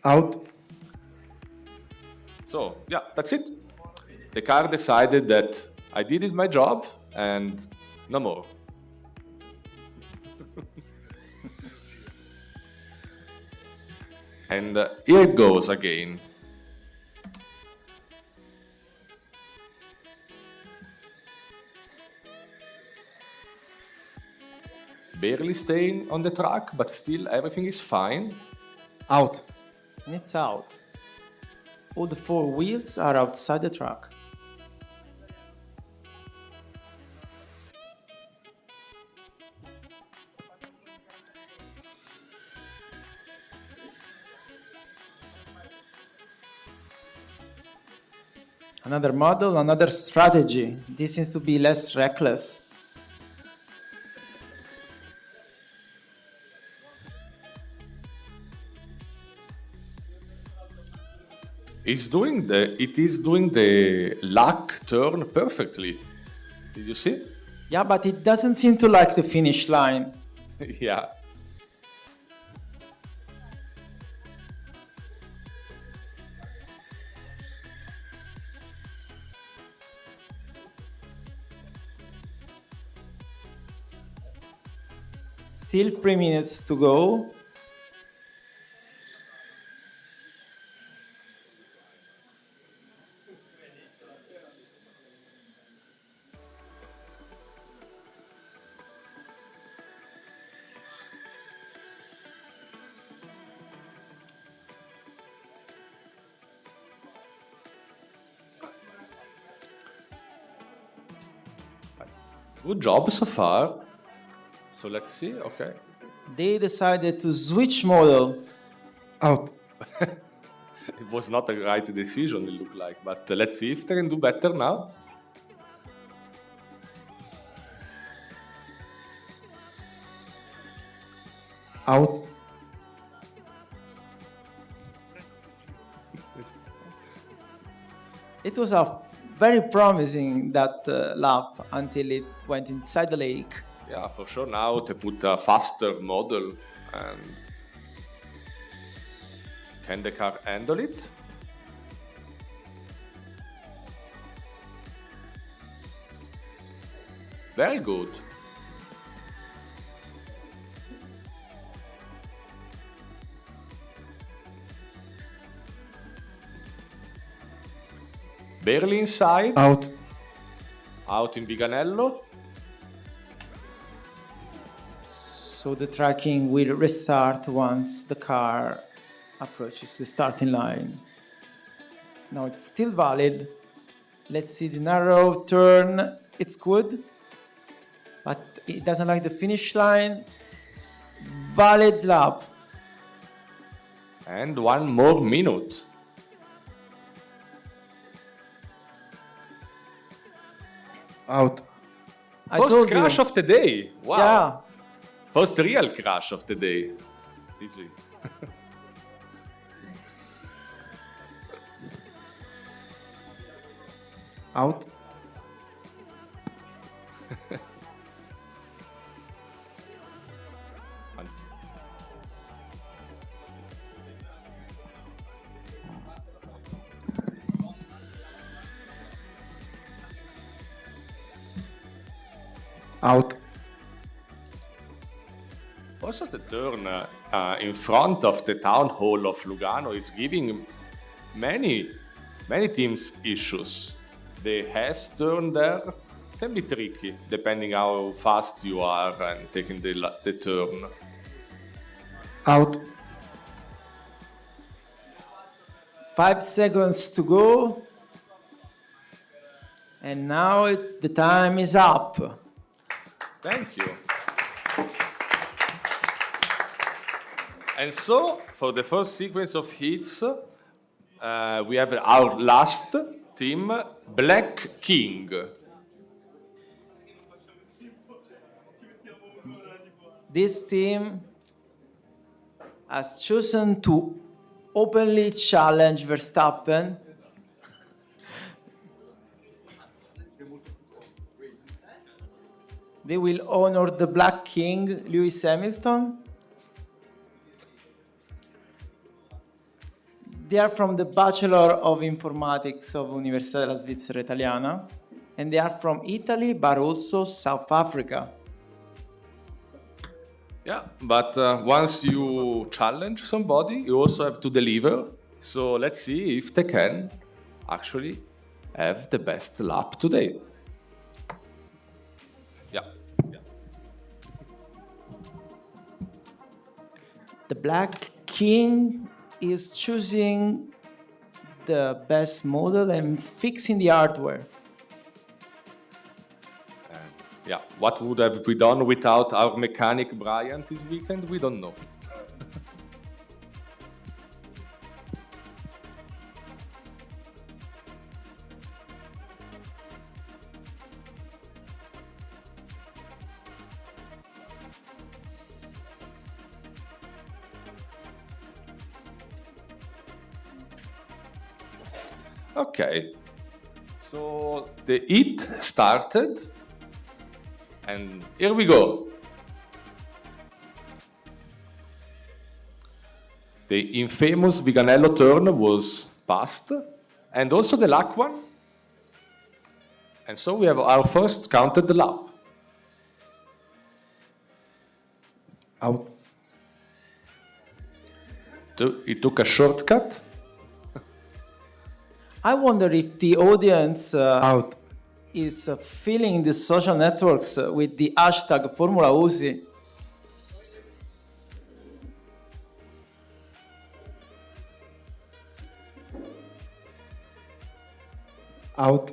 Out. So yeah, that's it. The car decided that I did my job and no more. And here it goes again. Barely staying on the track, but still everything is fine. Out. And it's out. All the four wheels are outside the track. Another model, another strategy. This seems to be less reckless. It is doing the luck turn perfectly. Did you see? Yeah, but it doesn't seem to like the finish line. Yeah. Still 3 minutes to go. Good job so far. So let's see. Okay. They decided to switch model. Out. It was not a right decision, it looked like, but let's see if they can do better now. Out. It was a very promising that lap until it went inside the lake. Yeah, for sure now they put a faster model, and can the car handle it? Very good. Barely inside, Out. out in Viganello. So the tracking will restart once the car approaches the starting line. Now it's still valid. Let's see the narrow turn. It's good, but it doesn't like the finish line. valid lap. And 1 more minute. Out. I First told crash you. of the day. Wow. Yeah. First real crash of the day. This week. Out. Out. Also, the turn in front of the town hall of Lugano is giving many teams issues. The Hess turn there can be tricky, depending how fast you are and taking the turn. Out. 5 seconds to go. And now the time is up. Thank you. And so, for the first sequence of hits, we have our last team, Black King. This team has chosen to openly challenge Verstappen. They will honor the Black King, Lewis Hamilton. They are from the Bachelor of Informatics of Università della Svizzera Italiana, and they are from Italy, but also South Africa. Yeah, but once you challenge somebody, you also have to deliver. So let's see if they can actually have the best lap today. Yeah. The Black King is choosing the best model and fixing the hardware. Yeah, what would have we done without our mechanic Brian this weekend? We don't know. Okay, so the heat started, and here we go. The infamous Viganello turn was passed, and also the luck one. And so we have our first counted lap. Out. It took a shortcut. I wonder if the audience Out. is filling the social networks with the hashtag Formula Uzi. Out.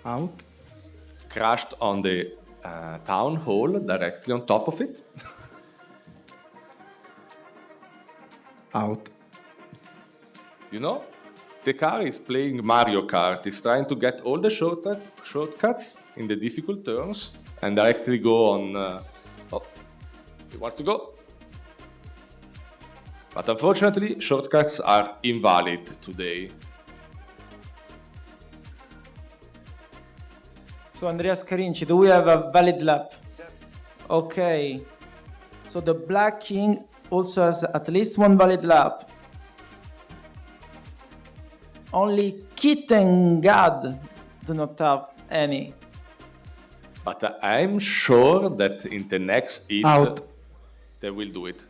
Out. Crashed on the town hall directly on top of it. Out. You know, the car is playing Mario Kart. It's trying to get all the shortcuts in the difficult turns and directly go on. Oh, he wants to go. But unfortunately, shortcuts are invalid today. So Andreas Carinci, do we have a valid lap? Okay. So the Black King also has at least one valid lap. Only Kit and Gad do not have any. But I'm sure that in the next heat, Out. they will do it.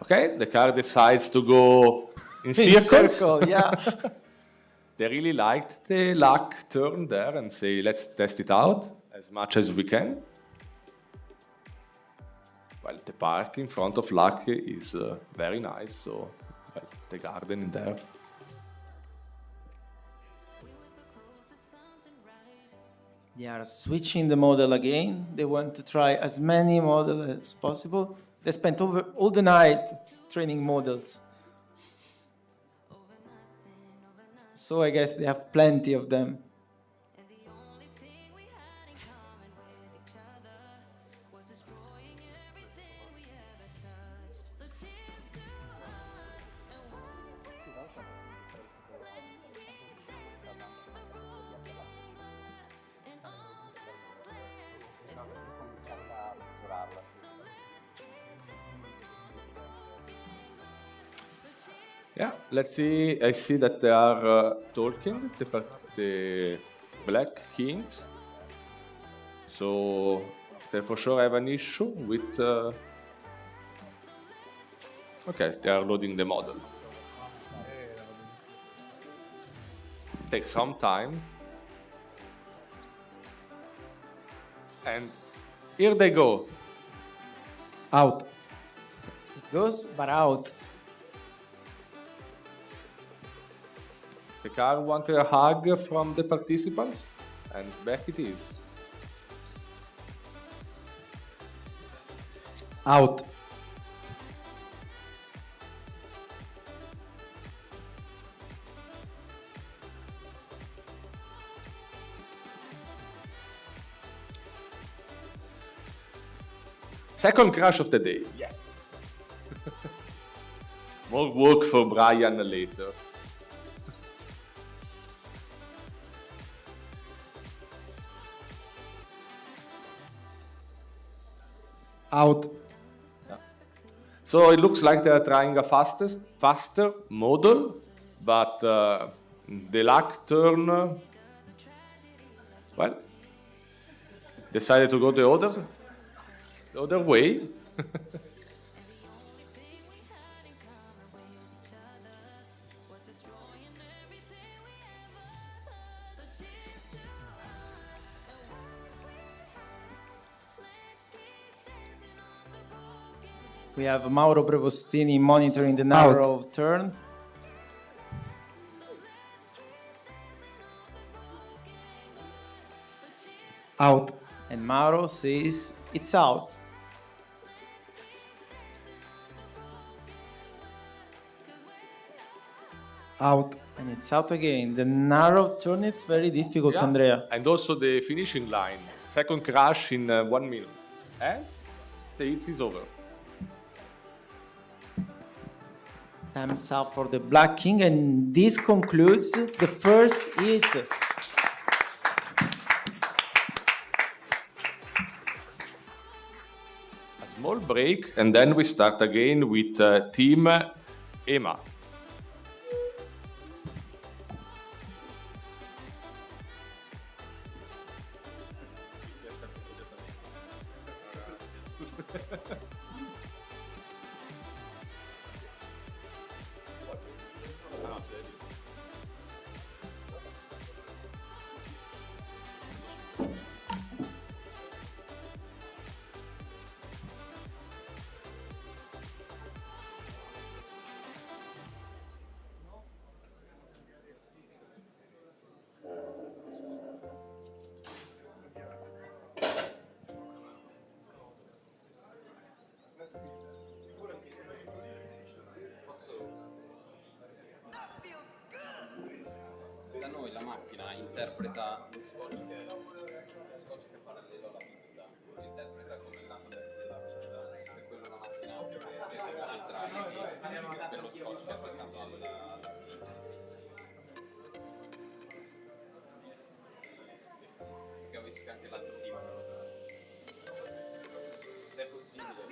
Okay, the car decides to go in In circles. circle, yeah. They really liked the luck turn there and say, let's test it out as much as we can. Well, the park in front of luck is very nice, so well, the garden in there. They are switching the model again. They want to try as many models as possible. They spent all the night training models. So I guess they have plenty of them. Yeah, let's see. I see that they are talking, the Black Kings. So they for sure have an issue with. Okay, they are loading the model. Takes some time. And here they go. Out. It goes, but out. The car wanted a hug from the participants, and back it is. Out. Second crash of the day. Yes. More work for Brian later. Out. So it looks like they are trying a faster model, but the luck turn, well, decided to go the other way. We have Mauro Prevostini monitoring the number of turn. Out. And Mauro says it's out. Out. And it's out again. The narrow turn, it's very difficult, Yeah. Andrea. And also the finishing line. Second crash in 1 minute. And the hit is over. Time's up for the Black King, and this concludes the first hit. A small break, and then we start again with Team EMA. Da noi la macchina interpreta lo scotch che parallelo alla pista, lo interpreta come lato destro della pista, per quello la macchina che centrale per lo scotch che è attaccato alla pista. Perché ho visto che anche l'altro team non lo sa. Se è possibile.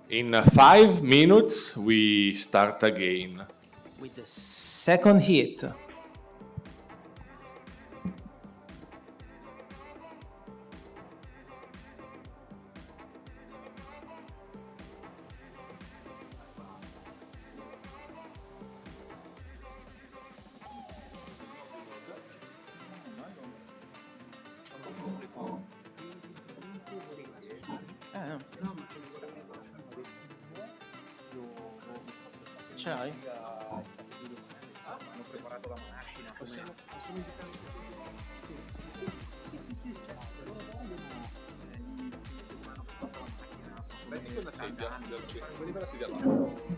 In 5 minutes, we start again. with the second hit. Ce l'hai? Metti una sedia, quelli per la sedia là.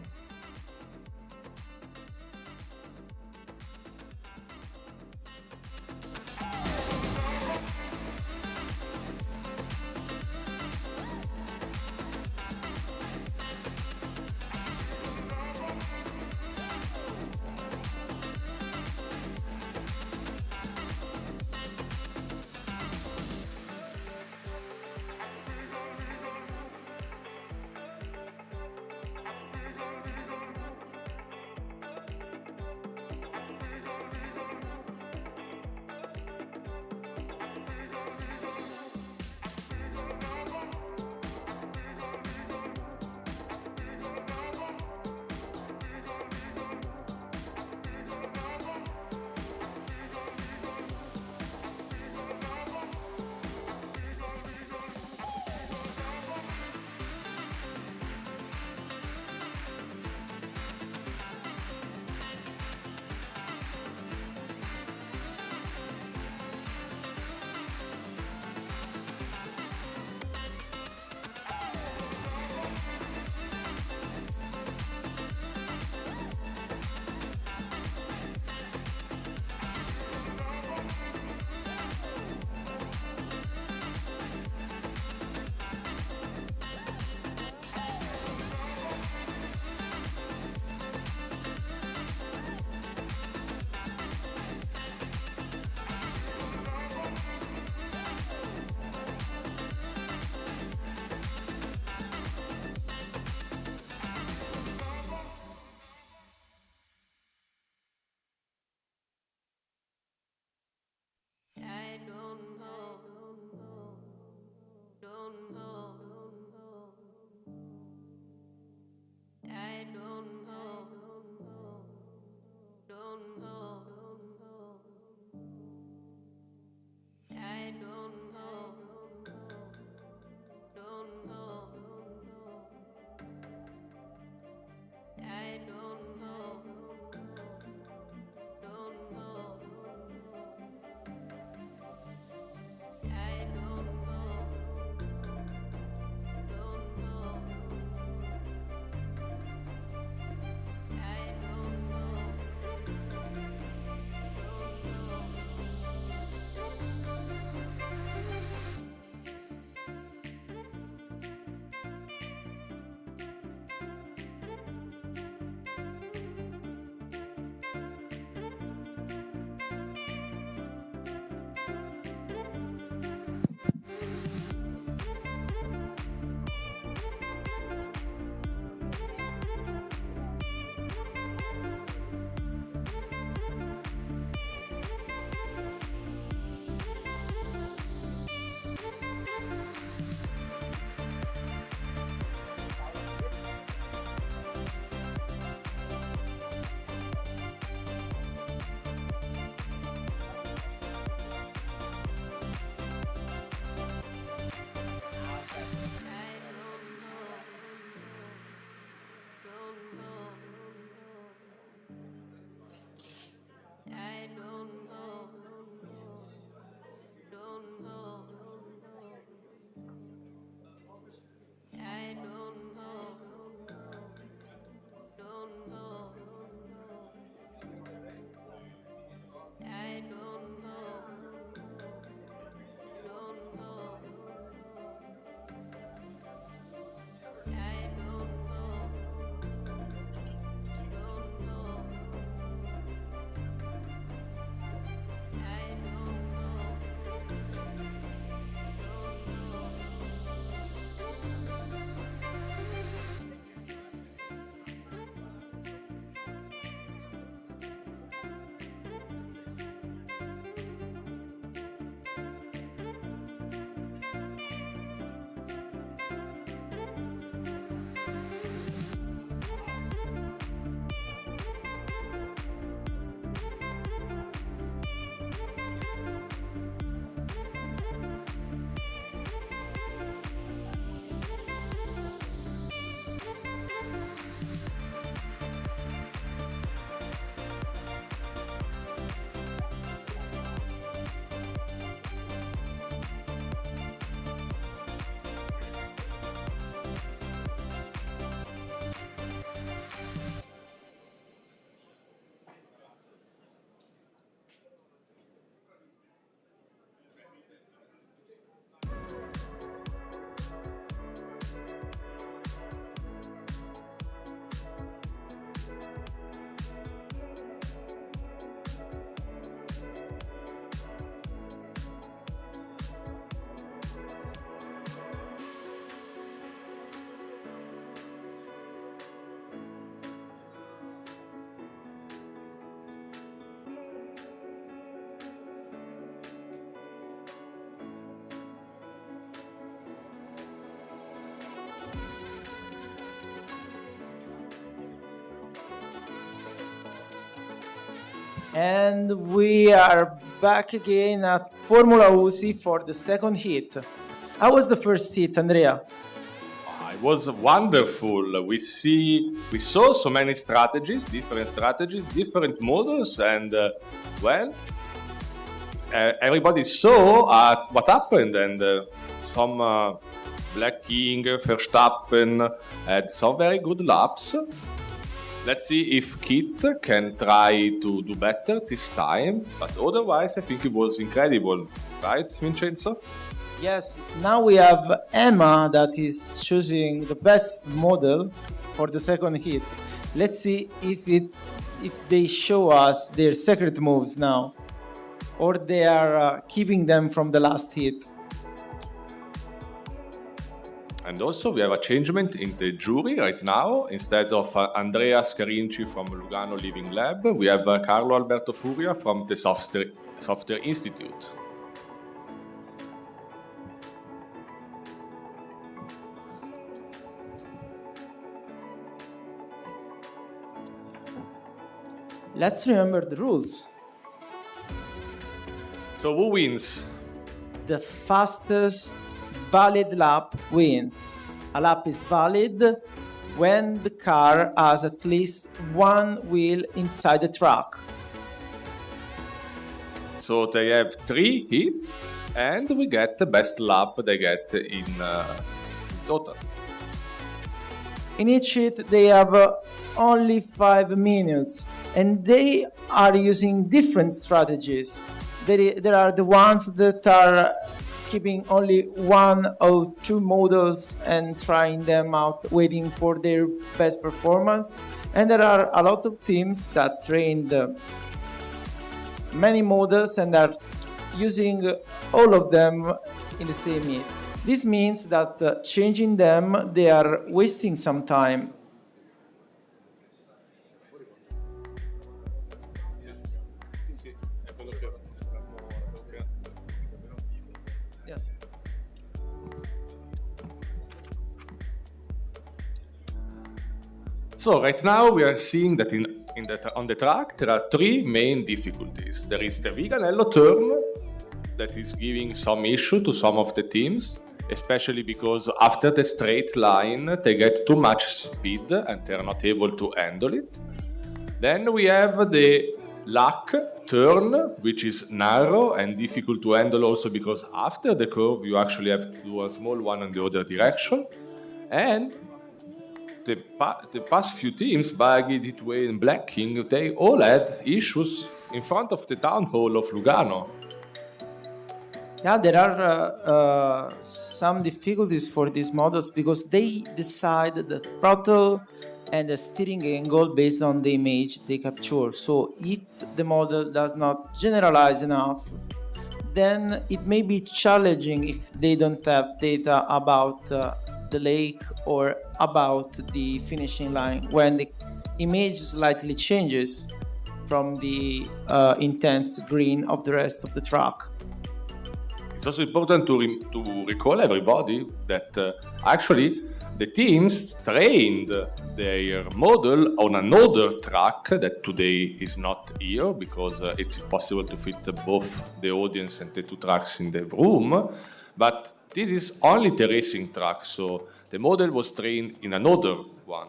And we are back again at Formula Uzi for the second hit. How was the first hit, Andrea? It was wonderful. We saw so many strategies, different models, and everybody saw what happened, and some Black King, Verstappen had some very good laps. Let's see if Kit can try to do better this time, but otherwise I think it was incredible, right, Vincenzo? Yes, now we have Emma that is choosing the best model for the second hit. Let's see if they show us their secret moves now, or they are keeping them from the last hit. And also we have a changement in the jury right now. Instead of Andrea Scarinci from Lugano Living Lab, we have Carlo Alberto Furia from the Software Institute. Let's remember the rules. So who wins? The fastest valid lap wins. A lap is valid when the car has at least one wheel inside the track. So they have 3 hits, and we get the best lap they get in total. In each hit, they have only 5 minutes, and they are using different strategies. There are the ones that are keeping only 1 or 2 models and trying them out, waiting for their best performance. And there are a lot of teams that trained many models and are using all of them in the same hit. This means that changing them, they are wasting some time. Yes. So right now we are seeing that on the track there are 3 main difficulties. There is the Viganello turn that is giving some issue to some of the teams, especially because after the straight line they get too much speed and they're not able to handle it. Then we have the Luck turn, which is narrow and difficult to handle also because after the curve you actually have to do a small one in the other direction. And the past few teams, Baggy, D2A and Black King, they all had issues in front of the town hall of Lugano. Yeah, there are some difficulties for these models because they decide the throttle and the steering angle based on the image they capture. So if the model does not generalize enough, then it may be challenging if they don't have data about the lake or about the finishing line when the image slightly changes from the intense green of the rest of the track. It's also important to recall everybody that actually the teams trained their model on another track that today is not here because it's impossible to fit both the audience and the 2 tracks in the room. But this is only the racing track, so the model was trained in another one.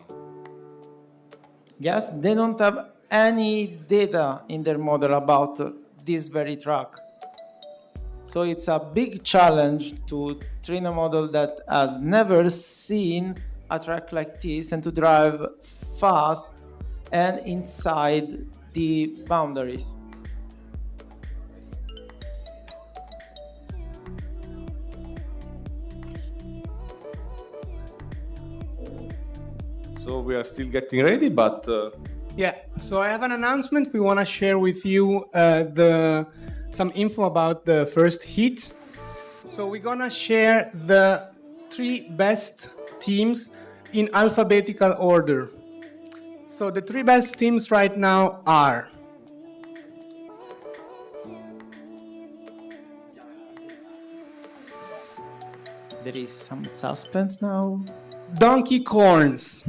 Yes, they don't have any data in their model about this very track. So it's a big challenge to train a model that has never seen a track like this and to drive fast and inside the boundaries. So we are still getting ready, but Yeah, so I have an announcement. We want to share with you some info about the first heat. So we're gonna share the 3 best teams in alphabetical order. So the 3 best teams right now are There is some suspense now. Donkey Corns,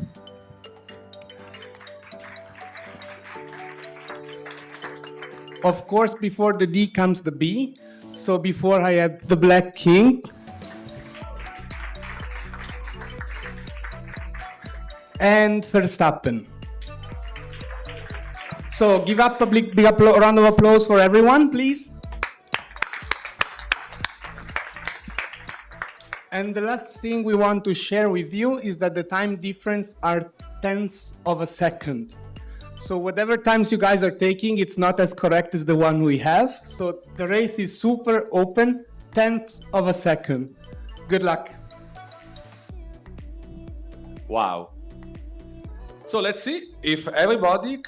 of course, before the D comes the B. So before I had the Black King. And Verstappen. So give up a big round of applause for everyone, please. And the last thing we want to share with you is that the time difference are tenths of a second. So whatever times you guys are taking, it's not as correct as the one we have. So the race is super open, tenths of a second. Good luck. Wow. So let's see if everybody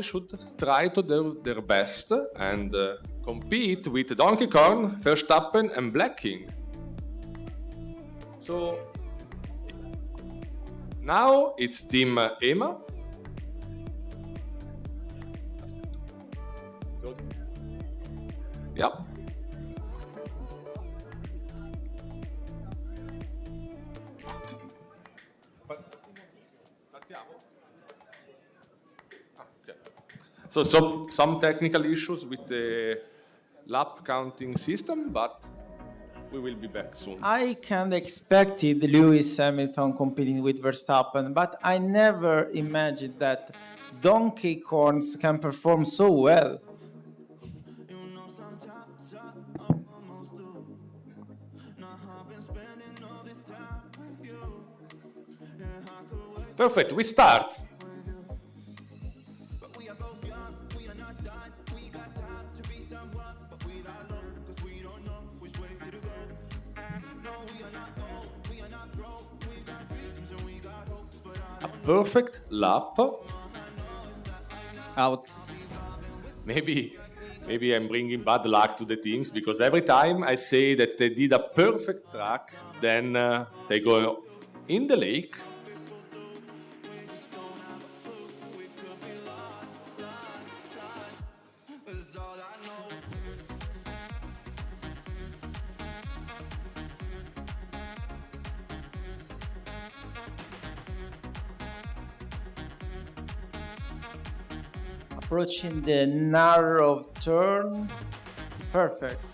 should try to do their best and compete with Donkey Kong, Verstappen and Black King. So now it's Team Ema. Yep. Okay. So some technical issues with the lap counting system, but we will be back soon. I kind of expected Lewis Hamilton competing with Verstappen, but I never imagined that Donkey Kongs can perform so well. Perfect, we start. A perfect lap. Out. Maybe I'm bringing bad luck to the teams because every time I say that they did a perfect track, then they go in the lake. Approaching the narrow turn. Perfect.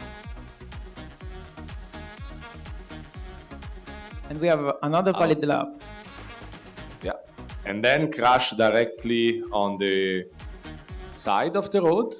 And we have another valid lap. Yeah. And then crash directly on the side of the road.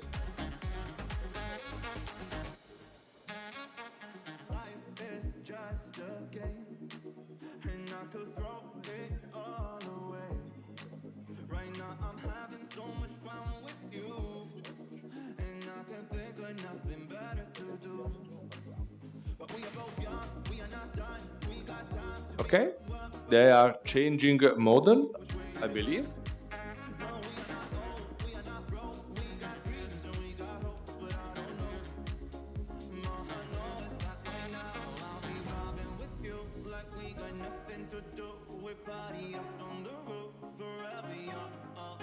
Okay, they are changing model, I believe.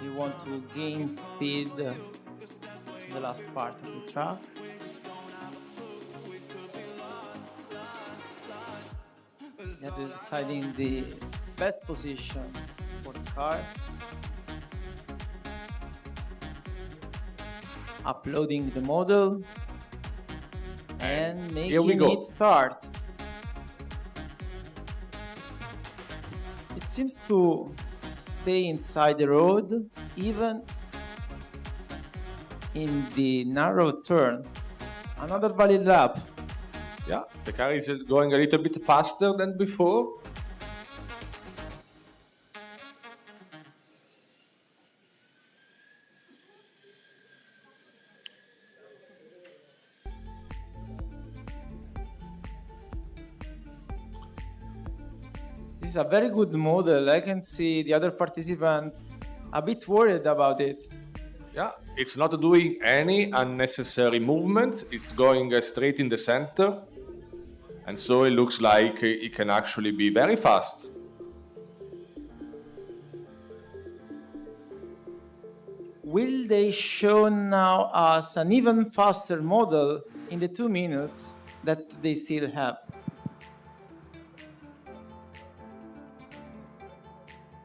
You want to gain speed the last part of the track. You're deciding the best position for the car. Uploading the model and here we making go. it start. It seems to stay inside the road even in the narrow turn. Another valid lap. Yeah, the car is going a little bit faster than before. This is a very good model. I can see the other participant a bit worried about it. Yeah, it's not doing any unnecessary movements. It's going straight in the center. And so it looks like it can actually be very fast. Will they show now us an even faster model in the 2 minutes that they still have?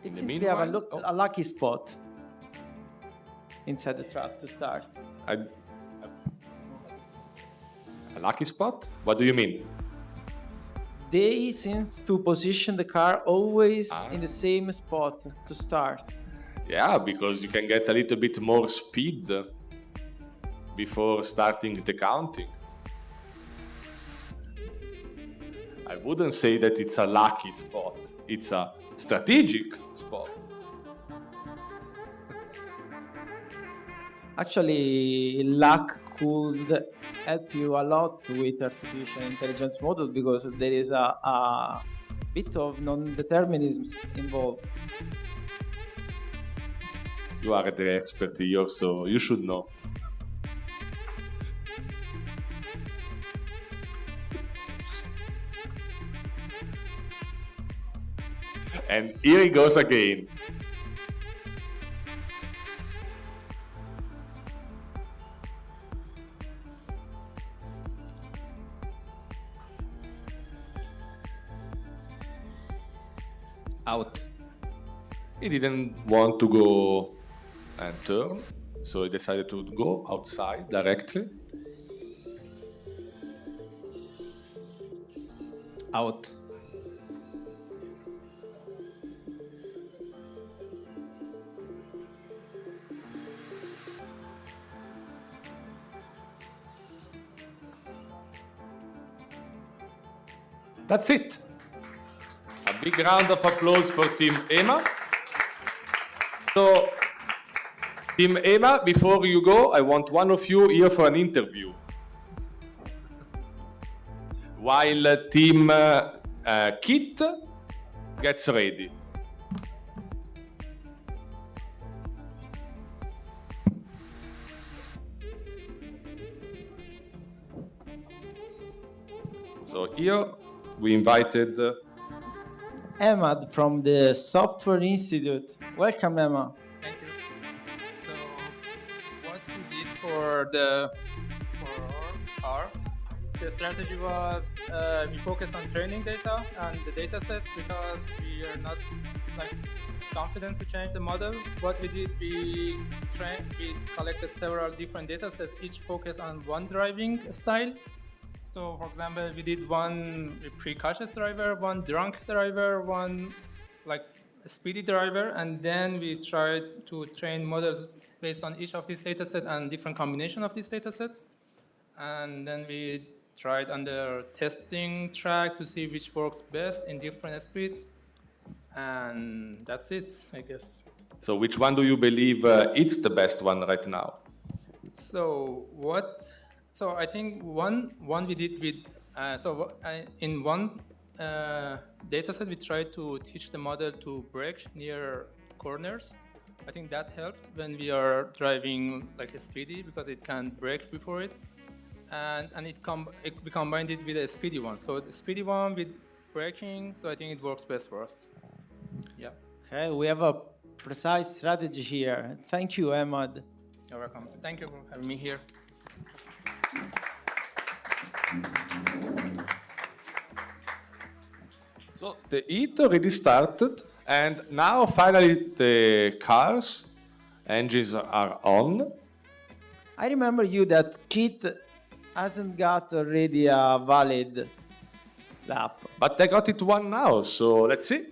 It In the seems they have meanwhile- a lucky spot inside the truck to start. A lucky spot? What do you mean? They seem to position the car always in the same spot to start. Yeah, because you can get a little bit more speed before starting the counting. I wouldn't say that it's a lucky spot. It's a strategic spot. Actually, luck could help you a lot with artificial intelligence model because there is a bit of non-determinism involved. You are the expert here, so you should know. And here he goes again. Out. He didn't want to go and turn, so he decided to go outside directly. Out. That's it. A big round of applause for Team EMA. So, Team EMA, before you go, I want one of you here for an interview. While Team Kit gets ready. So here we invited Emma from the Software Institute. Welcome, Emma. Thank you. So, what we did for our the strategy was we focused on training data and the data sets because we are not confident to change the model. What we did, we collected several different data sets, each focused on one driving style. So, for example, we did one precocious driver, one drunk driver, one speedy driver, and then we tried to train models based on each of these datasets and different combination of these datasets. And then we tried on the testing track to see which works best in different speeds. And that's it, I guess. So which one do you believe is the best one right now? So I think one we did with in one data set we tried to teach the model to brake near corners. I think that helped when we are driving like a speedy because it can brake before it, and we combined it with a speedy one. So the speedy one with braking, so I think it works best for us. Yeah. Okay, we have a precise strategy here. Thank you, Ahmad. You're welcome. Thank you for having me here. So the heat already started, and now finally the cars engines are on. I remember you that Kit hasn't got already a valid lap. But they got it one now, so let's see.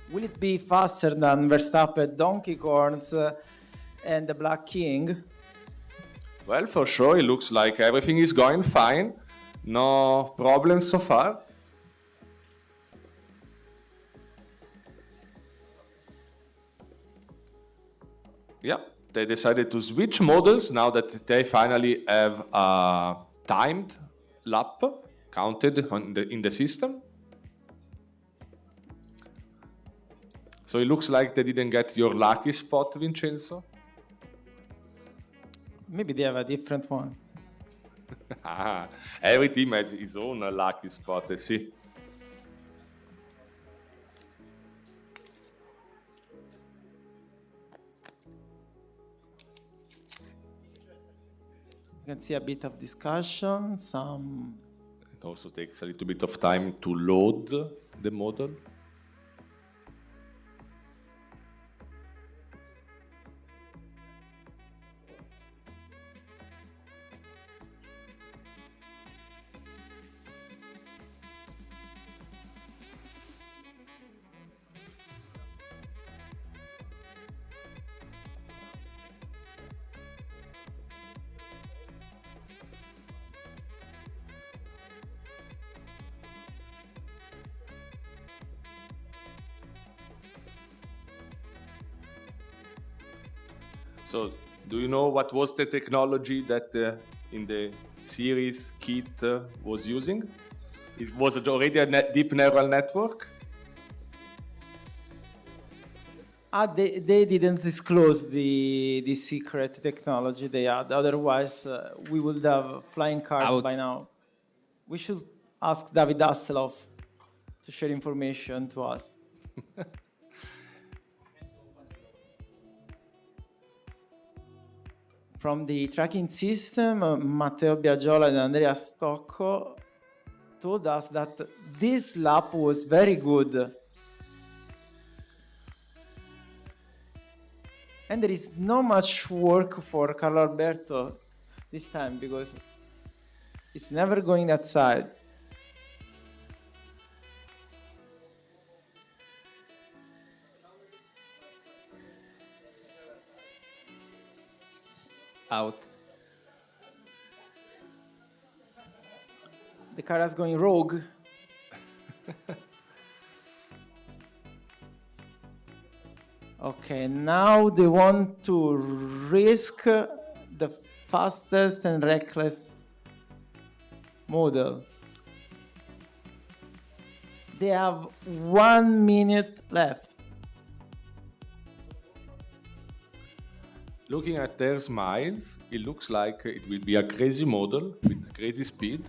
Will it be faster than Verstappen, Donkey Corns, and the Black King? Well, for sure, it looks like everything is going fine. No problems so far. Yeah, they decided to switch models now that they finally have a timed lap counted in the system. So it looks like they didn't get your lucky spot, Vincenzo. Maybe they have a different one. Every team has his own lucky spot, I see. You can see a bit of discussion, It also takes a little bit of time to load the model. So, do you know what was the technology that in the series Kit was using? Was it already a deep neural network? They didn't disclose the secret technology they had. Otherwise, we would have flying cars by now. We should ask David Hasselhoff to share information to us. From the tracking system, Matteo Biagiola and Andrea Stocco told us that this lap was very good. And there is not much work for Carlo Alberto this time because it's never going that side. Out. The car is going rogue. Okay, now they want to risk the fastest and reckless model. They have 1 minute left. Looking at their smiles, it looks like it will be a crazy model with crazy speed.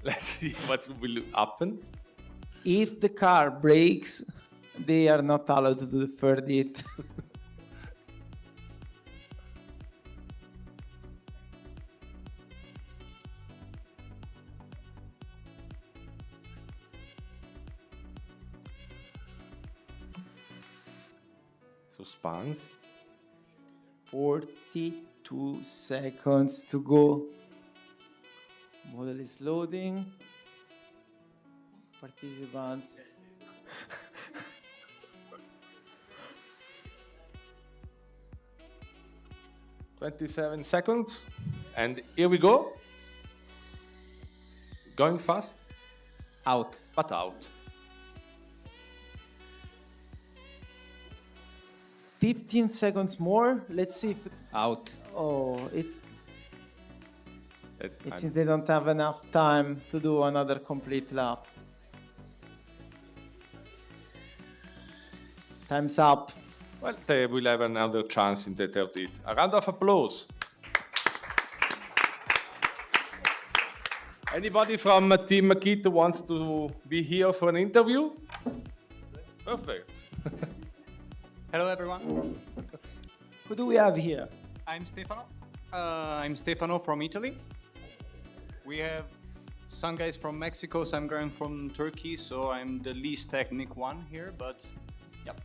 Let's see what will happen. If the car breaks, they are not allowed to do the third hit. Suspense. 42 seconds to go. Model is loading. Participants. "27 seconds, and here we go. Going fast, Out. but out. 15 seconds more. Let's see if. Out. Oh, it And- seems they don't have enough time to do another complete lap. Time's up. Well, they will have another chance in the third hit. A round of applause. Anybody from Team Makita wants to be here for an interview? Perfect. Hello, everyone. Who do we have here? I'm Stefano. I'm Stefano from Italy. We have some guys from Mexico, some guys from Turkey, so I'm the least technical one here, but yep.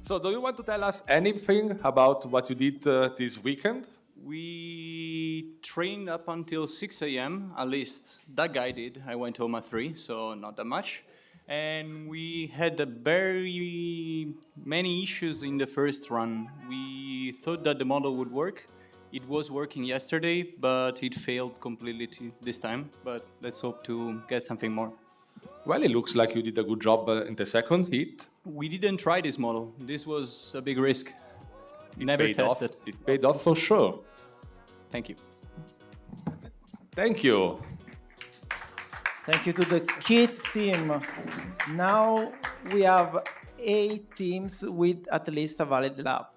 So, do you want to tell us anything about what you did this weekend? We trained up until 6 a.m., at least that guy did. I went home at 3, so not that much. And we had a very many issues in the first run. We thought that the model would work. It was working yesterday, but it failed completely this time. But let's hope to get something more. Well, it looks like you did a good job in the second hit. We didn't try this model. This was a big risk. Never Paid off. tested. It paid off for sure. Thank you. Thank you. Thank you to the KIT team. Now we have 8 teams with at least a valid lap.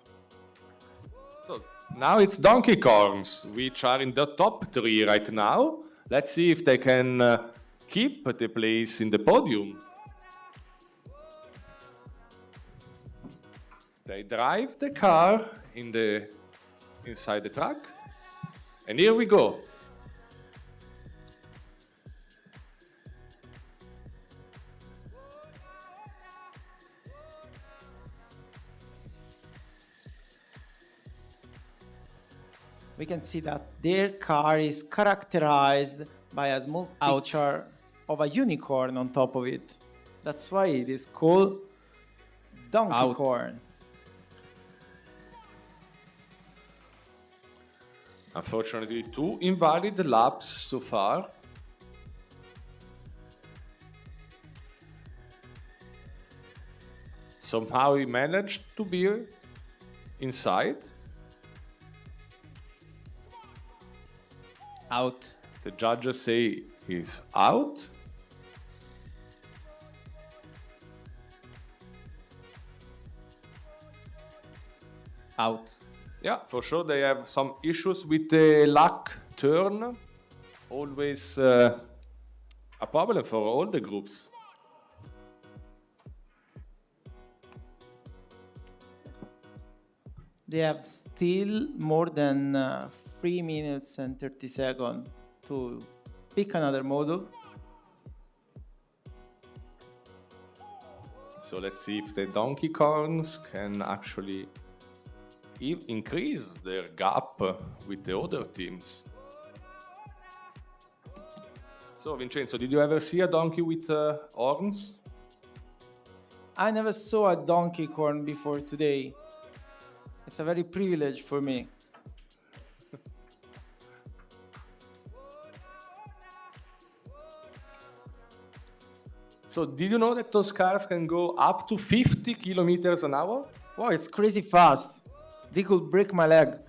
So now it's Donkey Kongs, which are in the top 3 right now. Let's see if they can keep the place in the podium. They drive the car inside the track. And here we go. We can see that their car is characterized by a small Out. picture of a unicorn on top of it. That's why it is called Donkey Out. Corn. Unfortunately, 2 invalid laps so far. Somehow he managed to be inside. Out. The judges say is out. Out. Yeah, for sure they have some issues with the luck turn. Always a problem for all the groups. They have still more than 3 minutes and 30 seconds to pick another model. So let's see if the Donkey Kongs can actually increase their gap with the other teams. So Vincenzo, did you ever see a donkey with horns? I never saw a donkey corn before today. It's a very privilege for me. So did you know that those cars can go up to 50 kilometers an hour? Wow, it's crazy fast. They could break my leg.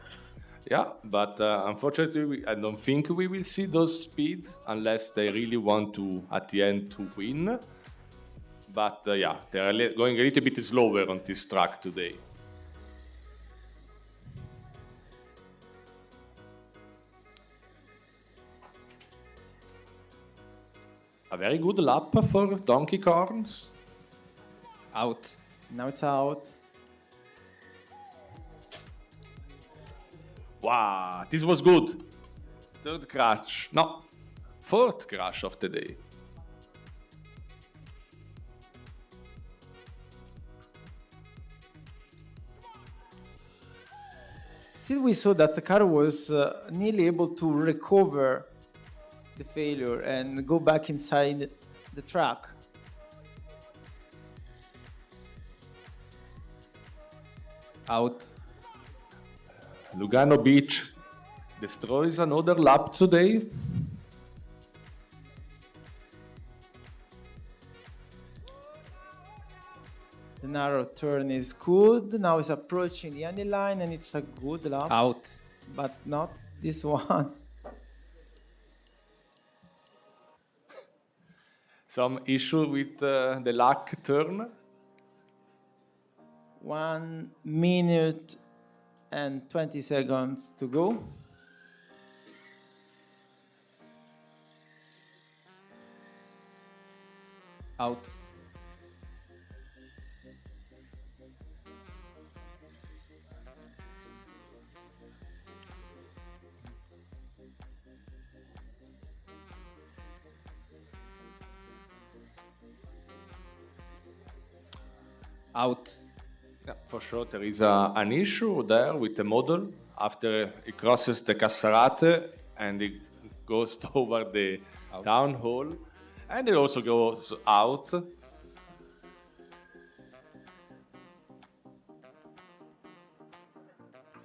Yeah, but unfortunately, I don't think we will see those speeds unless they really want to, at the end, to win. But yeah, they're going a little bit slower on this track today. A very good lap for Donkey Kongs. Out. Now it's out. Wow, this was good. Third crash. No, fourth crash of the day. Still, we saw that the car was nearly able to recover the failure and go back inside the track. Out. Lugano Beach destroys another lap today. The narrow turn is good. Now it's approaching the ending line and it's a good lap. Out. But not this one. Some issue with the luck turn. 1 minute and 20 seconds to go. Out. Out. Yeah, for sure, there is an issue there with the model. After it crosses the Cassarate and it goes toward the downhole, and it also goes out.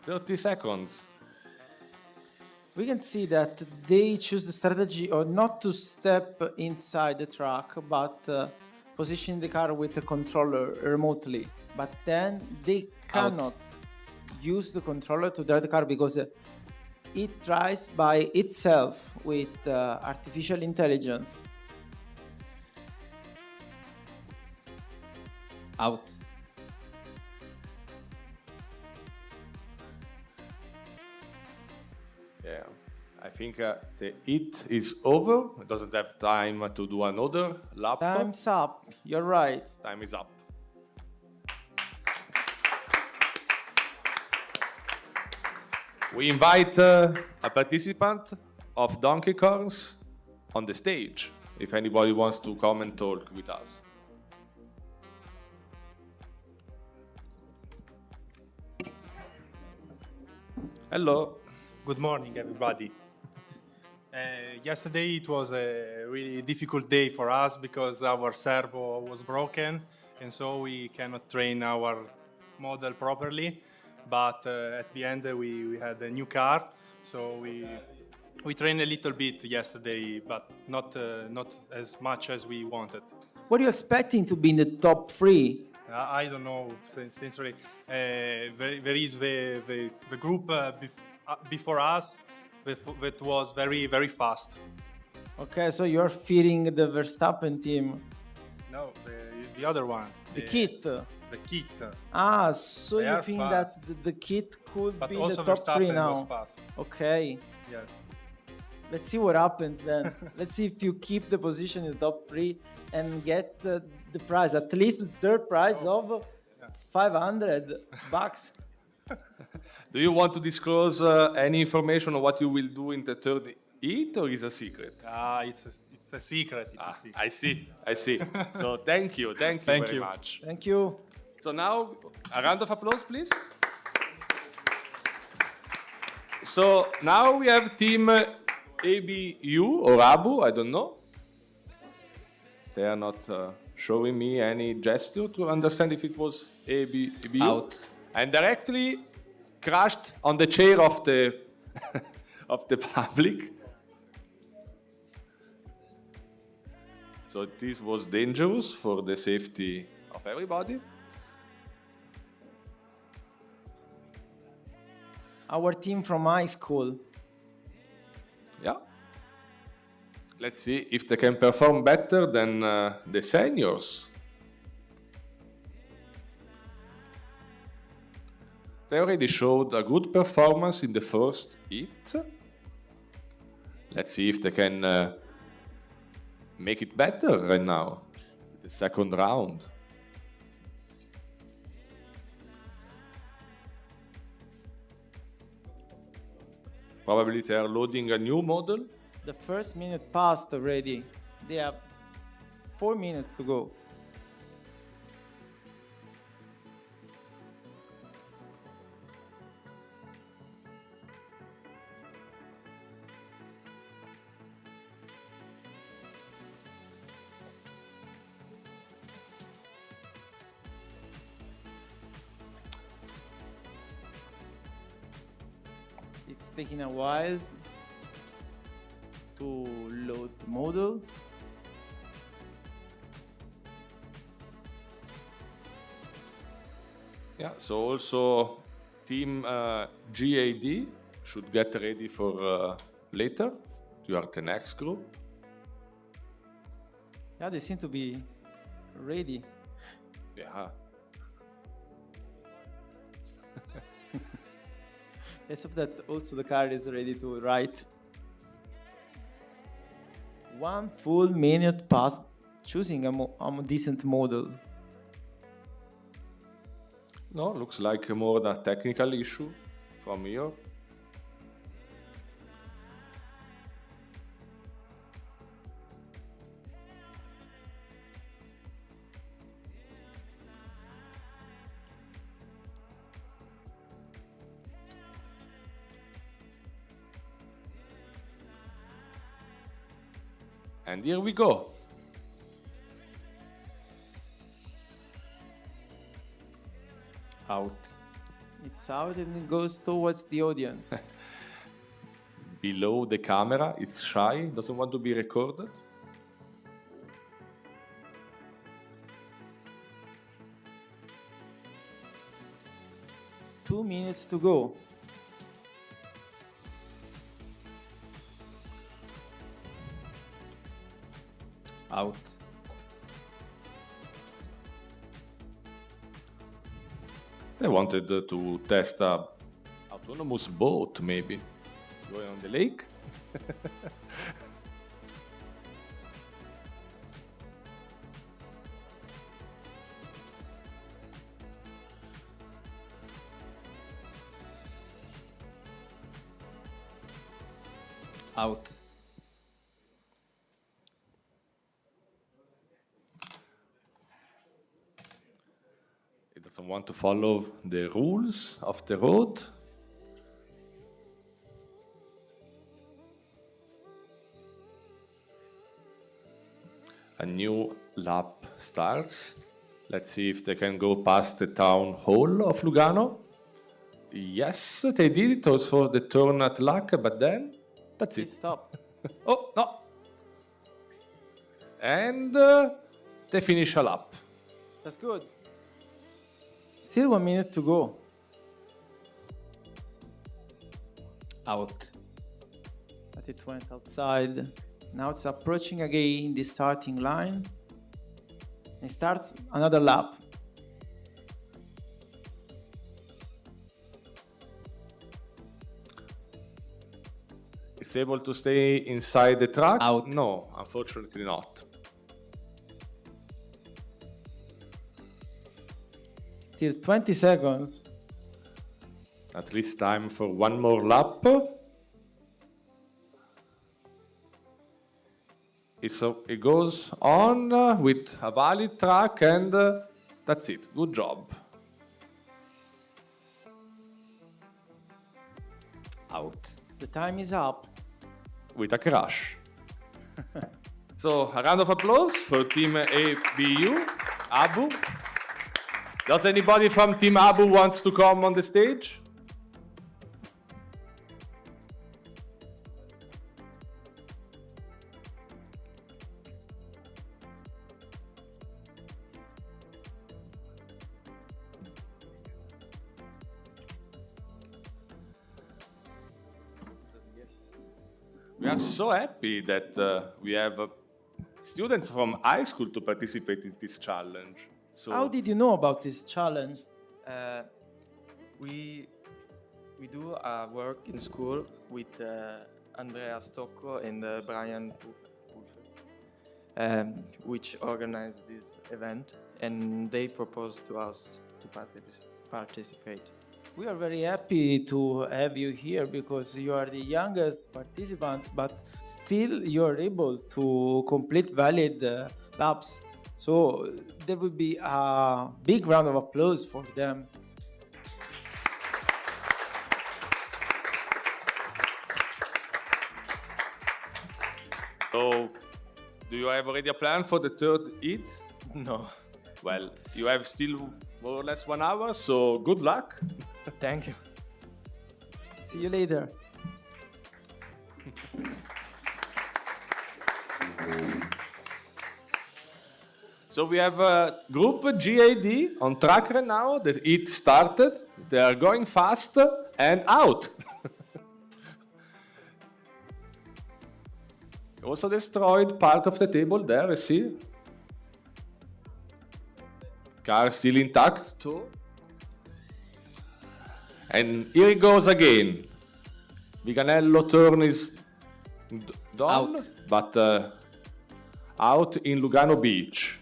"30 seconds. We can see that they choose the strategy of not to step inside the track, but position the car with the controller remotely. But then they cannot use the controller to drive the car because it tries by itself with artificial intelligence. Out. Yeah, I think the hit is over. It doesn't have time to do another lap. Time's up. You're right. Time is up. We invite a participant of Donkey Kongs on the stage, if anybody wants to come and talk with us. Hello. Good morning, everybody. Yesterday it was a really difficult day for us because our servo was broken and so we cannot train our model properly. But at the end we had a new car, so we trained a little bit yesterday, but not as much as we wanted. What are you expecting to be in the top 3? I don't know, sincerely. There is the group before us. that was very, very fast. Okay, so you're feeding the Verstappen team. No, the other one. The kit. The kit. Ah, so They you are think fast. that the kit could But be also the top three Verstappen now? was fast. Okay. Yes. Let's see what happens then. Let's see if you keep the position in the top three and get the prize, at least the third prize of $500. Do you want to disclose any information on what you will do in the third heat, or is a secret? It's a secret. It's a secret. I see. So thank you Thank very you. much. Thank you. So now, a round of applause, please. So now we have team ABU or ABU, I don't know. They are not showing me any gesture to understand if it was ABU. Out. And directly crashed on the chair of the of the public. So this was dangerous for the safety of everybody. Our team from high school. Yeah. Let's see if they can perform better than the seniors. They already showed a good performance in the first heat. Let's see if they can make it better right now, the second round. Probably they are loading a new model. The first minute passed already. They have 4 minutes to go. It's taking a while to load the model. Yeah, so also team GAD should get ready for later. You are the next group. Yeah, they seem to be ready. Yeah. Let's hope that also the car is ready to ride. 1 full minute past choosing a decent model. No, looks like more a technical issue from here. And here we go. Out. It's out and it goes towards the audience. Below the camera, it's shy, doesn't want to be recorded. Two minutes to go. Out. They wanted to test a autonomous boat, maybe, going on the lake. Out. It doesn't want to follow the rules of the road. A new lap starts. Let's see if they can go past the town hall of Lugano. Yes, they did it also the turn at Luck, but then that's it. Stop. Oh, no. And they finish a lap. That's good. Still 1 minute to go. Out. but it went outside. Now it's approaching again the starting line and starts another lap. It's able to stay inside the track? Out. No, unfortunately not. Still 20 seconds. At least time for one more lap. It goes on with a valid track, and that's it. Good job. Out. The time is up. With a crash. So, a round of applause for Team ABU, Abu. Does anybody from Team Abu wants to come on the stage? We are so happy that we have students from high school to participate in this challenge. So How did you know about this challenge? We do work in school with Andrea Stocco and Brian Pulfer, which organized this event, and they proposed to us to participate. We are very happy to have you here because you are the youngest participants, but still you are able to complete valid laps. So there will be a big round of applause for them. So, do you have already a plan for the third heat? No. Well, you have still more or less 1 hour, so good luck. Thank you. See you later. So we have group GAD on track right now. The heat started. They are going fast and out. Also destroyed part of the table there, you see. Car still intact too. And here it goes again. Viganello turn is done, Out. but out in Lugano Beach.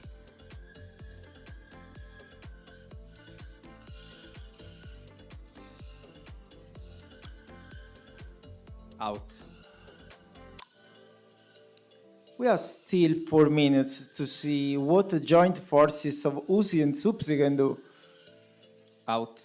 Out. We have still 4 minutes to see what the joint forces of Uzi and Supsi can do. Out.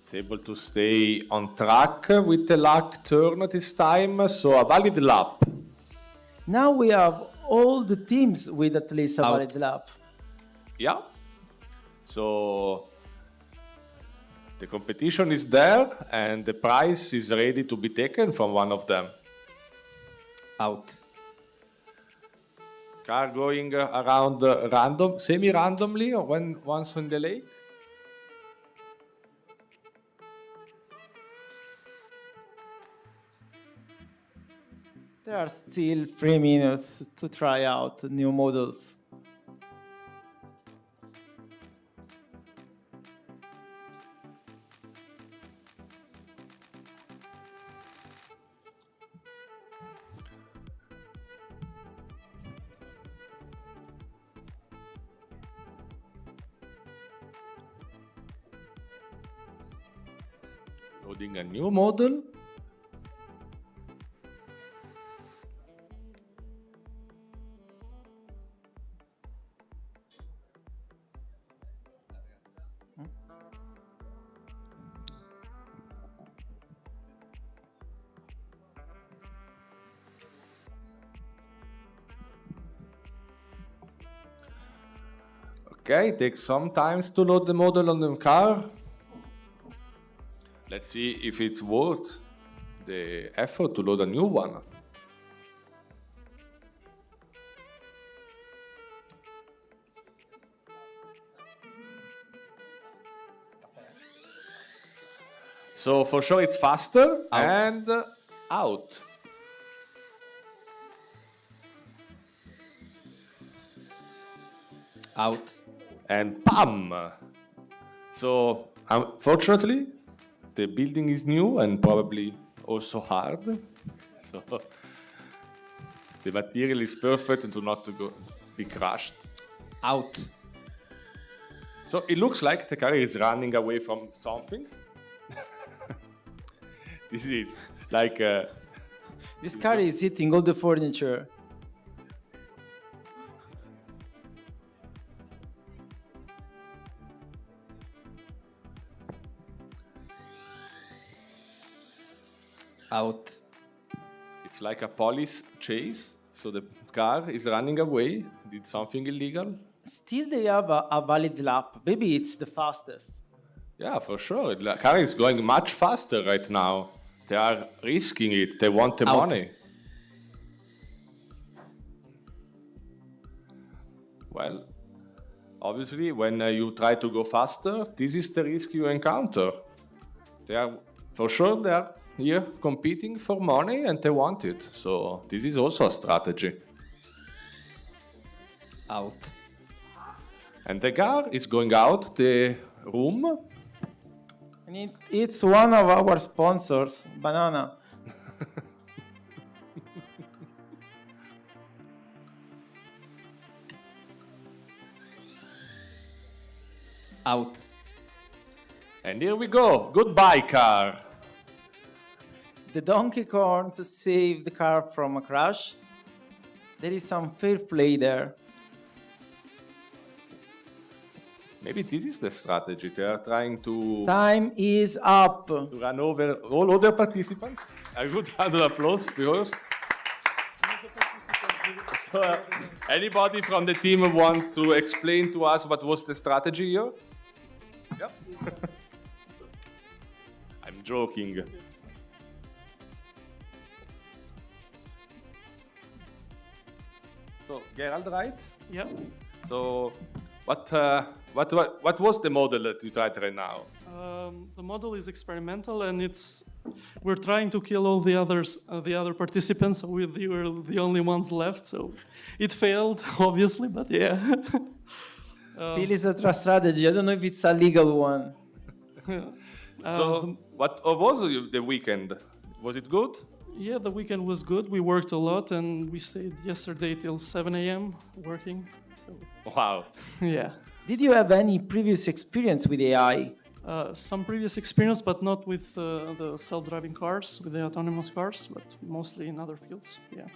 It's able to stay on track with the luck turn this time, so a valid lap. Now we have all the teams with at least a Out. valid lap. Yeah. So the competition is there and the prize is ready to be taken from one of them. Out. Car going around semi-randomly or once on the lake. There are still 3 minutes to try out new models. Loading a new model. Okay, takes some time to load the model on the car. Let's see if it's worth the effort to load a new one. So for sure it's faster and out. Out. And PAM! So unfortunately, the building is new and probably also hard. So the material is perfect to not to be crushed. Out. So it looks like the car is running away from something. This is like This car is hitting all the furniture. Out. it's like a police chase. So the car is running away, did something illegal. Still, they have a valid lap. Maybe it's the fastest. Yeah, for sure. The car is going much faster right now. They are risking it. They want the Out. money. Well, obviously, when you try to go faster, this is the risk you encounter. They are, for sure, they are here competing for money and they want it. So this is also a strategy. Out. And the car is going out the room. And it's one of our sponsors, Banana. Out. And here we go. Goodbye, car. The Donkey Kongs saved the car from a crash. There is some fair play there. Maybe this is the strategy. They are trying to Time is up. run over all other participants. A good round of applause first. So, anybody from the team want to explain to us what was the strategy here? Yep. I'm joking. So, Gerald, right? Yeah. So, what was the model that you tried right now? The model is experimental, and we're trying to kill all the other participants. So we were the only ones left. So it failed, obviously, but yeah. Still is a strategy. I don't know if it's a legal one. So, what was the weekend? Was it good? Yeah, the weekend was good. We worked a lot, and we stayed yesterday till 7 a.m. working. So, Wow. yeah. Did you have any previous experience with AI? Some previous experience, but not with the self-driving cars, with the autonomous cars, but mostly in other fields. Yeah.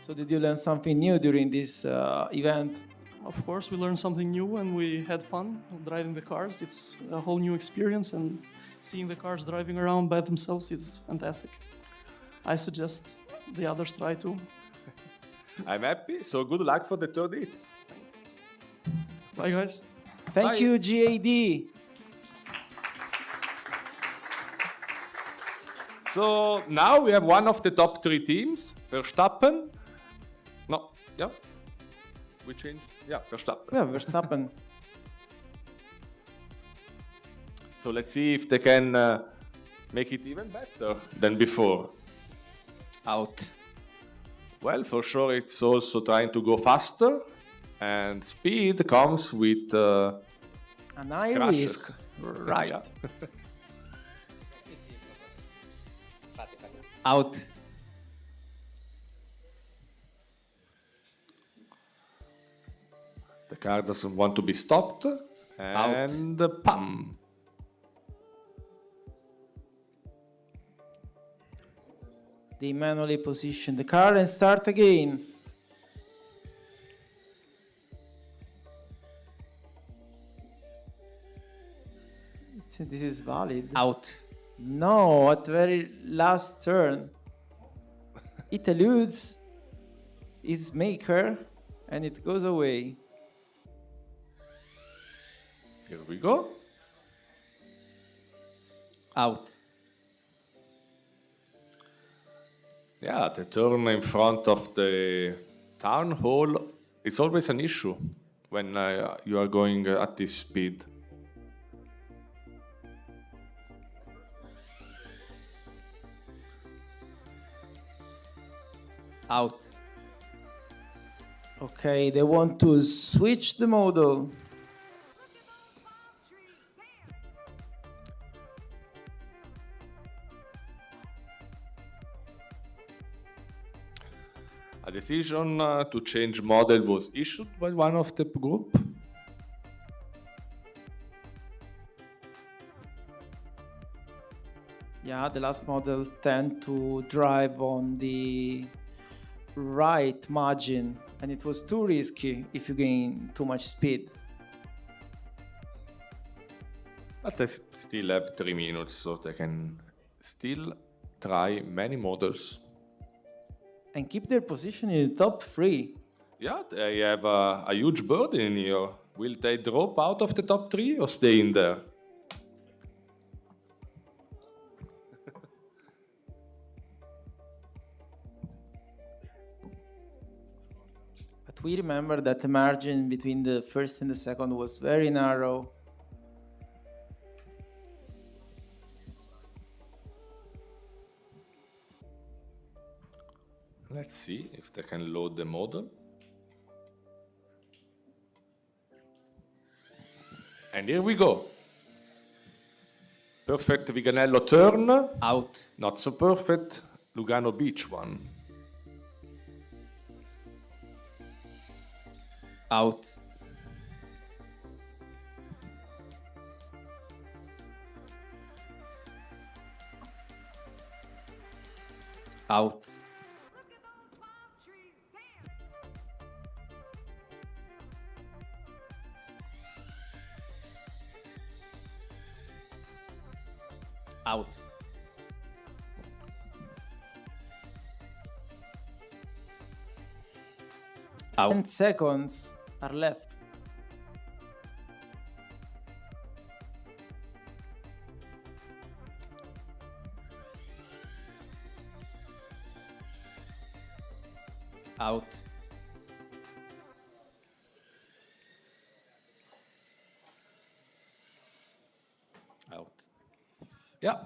So did you learn something new during this event? Of course, we learned something new and we had fun driving the cars. It's a whole new experience, and seeing the cars driving around by themselves is fantastic. I suggest the others try too. I'm happy. So good luck for the third hit. Bye, guys. Thank Bye. you, GAD. So now we have one of the top three teams. Verstappen. No, yeah. We changed. Yeah, Verstappen. Yeah, Verstappen. So let's see if they can make it even better than before. Out. Well, for sure, it's also trying to go faster, and speed comes with An high crashes. risk. Right. Yeah. Out. The car doesn't want to be stopped, and pam. They manually position the car and start again. This is valid. Out. No, at very last turn. It eludes his maker and it goes away. Here we go. Out. Yeah, the turn in front of the town hall, it's always an issue when you are going at this speed. Out. Okay, they want to switch the model. A decision to change model was issued by one of the group. Yeah, the last model tend to drive on the right margin, and it was too risky if you gain too much speed. But they still have 3 minutes, so they can still try many models. And keep their position in the top 3. Yeah, they have a huge burden in here. Will they drop out of the top 3 or stay in there? But we remember that the margin between the first and the second was very narrow. Let's see if they can load the model. And here we go. Perfect Viganello turn. Out. Not so perfect Lugano Beach one. Out. Out. Out. Out. 10 seconds are left. Out. Out. Yeah,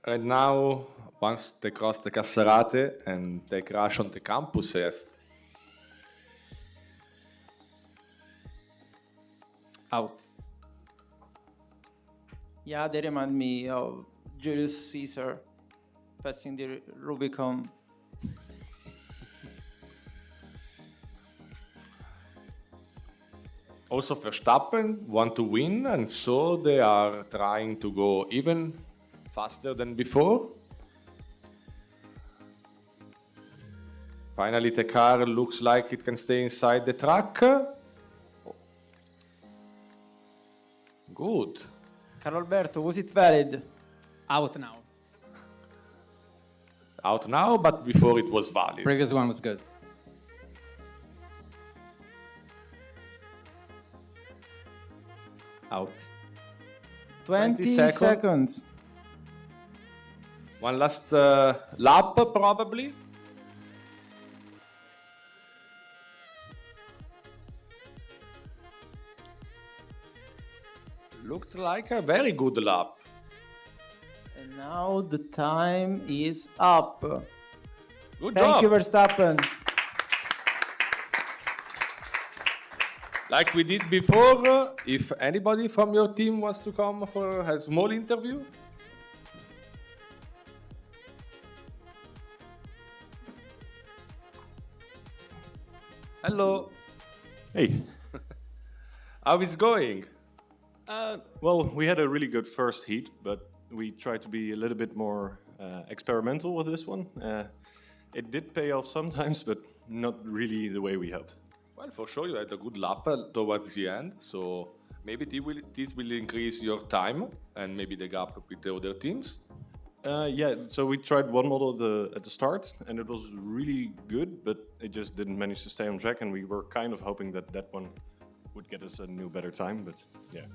and now once they cross the Cassarate and they crash on the Campus Est. Out. Yeah, they remind me of Julius Caesar passing the Rubicon. Also Verstappen want to win, and so they are trying to go even faster than before. Finally, the car looks like it can stay inside the track. Good. Carlo Alberto, was it valid? Out now. Out now, but before it was valid. Previous one was good. Out. 20 seconds. One last lap, probably. Looked like a very good lap. And now the time is up. Good Thank job. you, Verstappen. Like we did before, if anybody from your team wants to come for a small interview. Hello. Hey. How is going? Well, we had a really good first heat, but we tried to be a little bit more experimental with this one. It did pay off sometimes, but not really the way we hoped. Well, for sure, you had a good lap towards the end, so maybe this will increase your time and maybe the gap with the other teams. Yeah, so we tried one model at the start, and it was really good, but it just didn't manage to stay on track, and we were kind of hoping that that one would get us a new, better time, but yeah.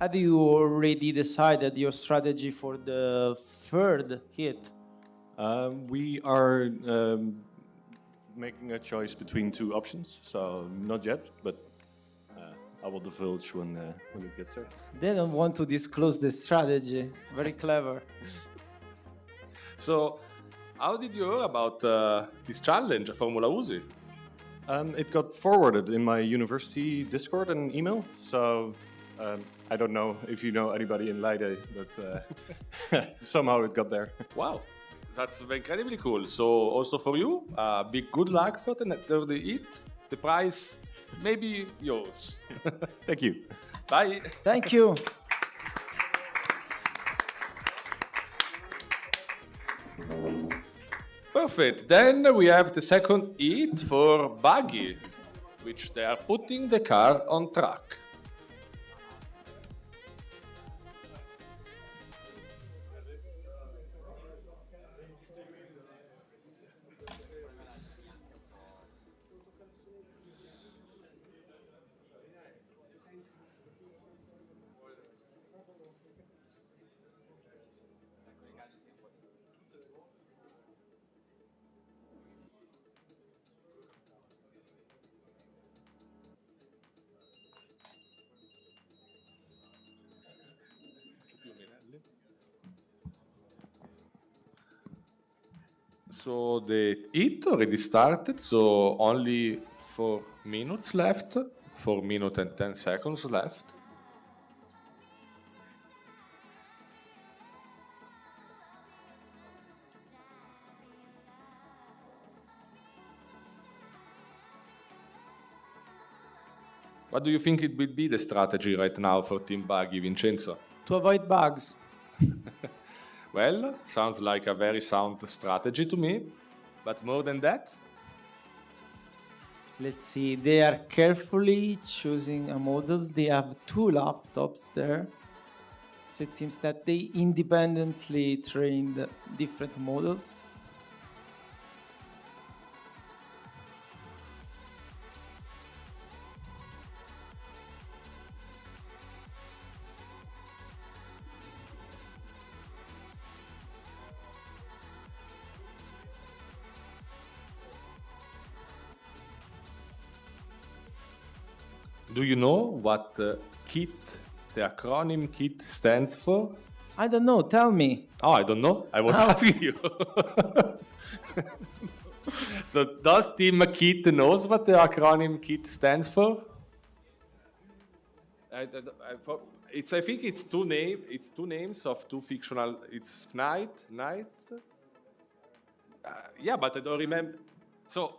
Have you already decided your strategy for the third hit? We are making a choice between two options, so not yet, but I will divulge when it gets there. They don't want to disclose the strategy. Very clever. So, how did you hear about this challenge, Formula Uzi? It got forwarded in my university Discord and email, so I don't know if you know anybody in Leiden, but somehow it got there. Wow, that's incredibly cool. So, also for you, big good luck for the heat. The prize may be yours. Thank you. Bye. Thank you. Perfect. Then we have the second heat for buggy, which they are putting the car on track. So the heat already started, so only 4 minutes left, 4 minutes and 10 seconds left. What do you think it will be the strategy right now for Team Buggy, Vincenzo? To avoid bugs. Well, sounds like a very sound strategy to me, but more than that? Let's see, they are carefully choosing a model. They have 2 laptops there. So it seems that they independently trained different models. Do you know what KIT, the acronym KIT, stands for? I don't know, tell me. Oh, I don't know. I was asking you. So does Team KIT knows what the acronym KIT stands for? I think it's two names of 2 fictional. It's Knight. Yeah, but I don't remember. So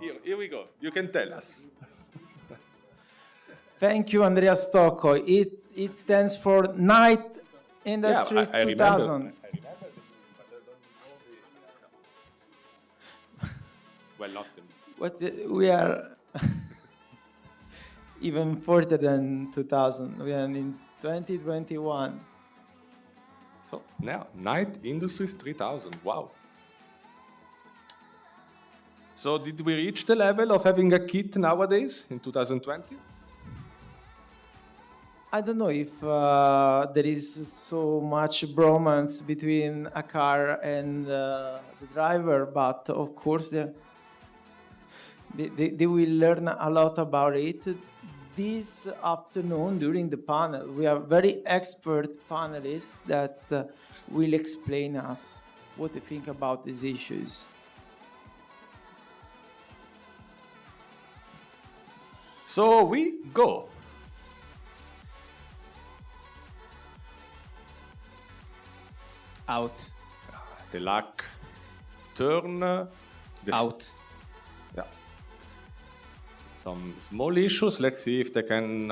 here we go. You can tell us. Thank you, Andrea Stocco. It stands for Knight Industries 2000. Well, not them. What we are even further than 2000. We are in 2021. So now, Knight Industries 3000. Wow. So did we reach the level of having a kit nowadays in 2020? I don't know if there is so much bromance between a car and the driver, but of course they will learn a lot about it. This afternoon during the panel, we have very expert panelists that will explain us what they think about these issues. So we go. Out. The luck turn. Out. Yeah. Some small issues. Let's see if they can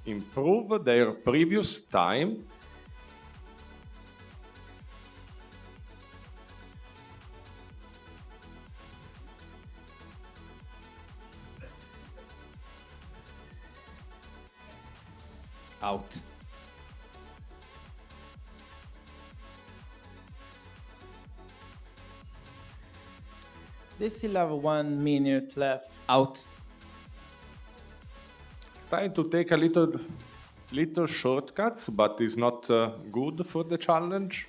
improve their previous time. Out. They still have 1 minute left. Out. It's trying to take a little shortcuts, but is not good for the challenge.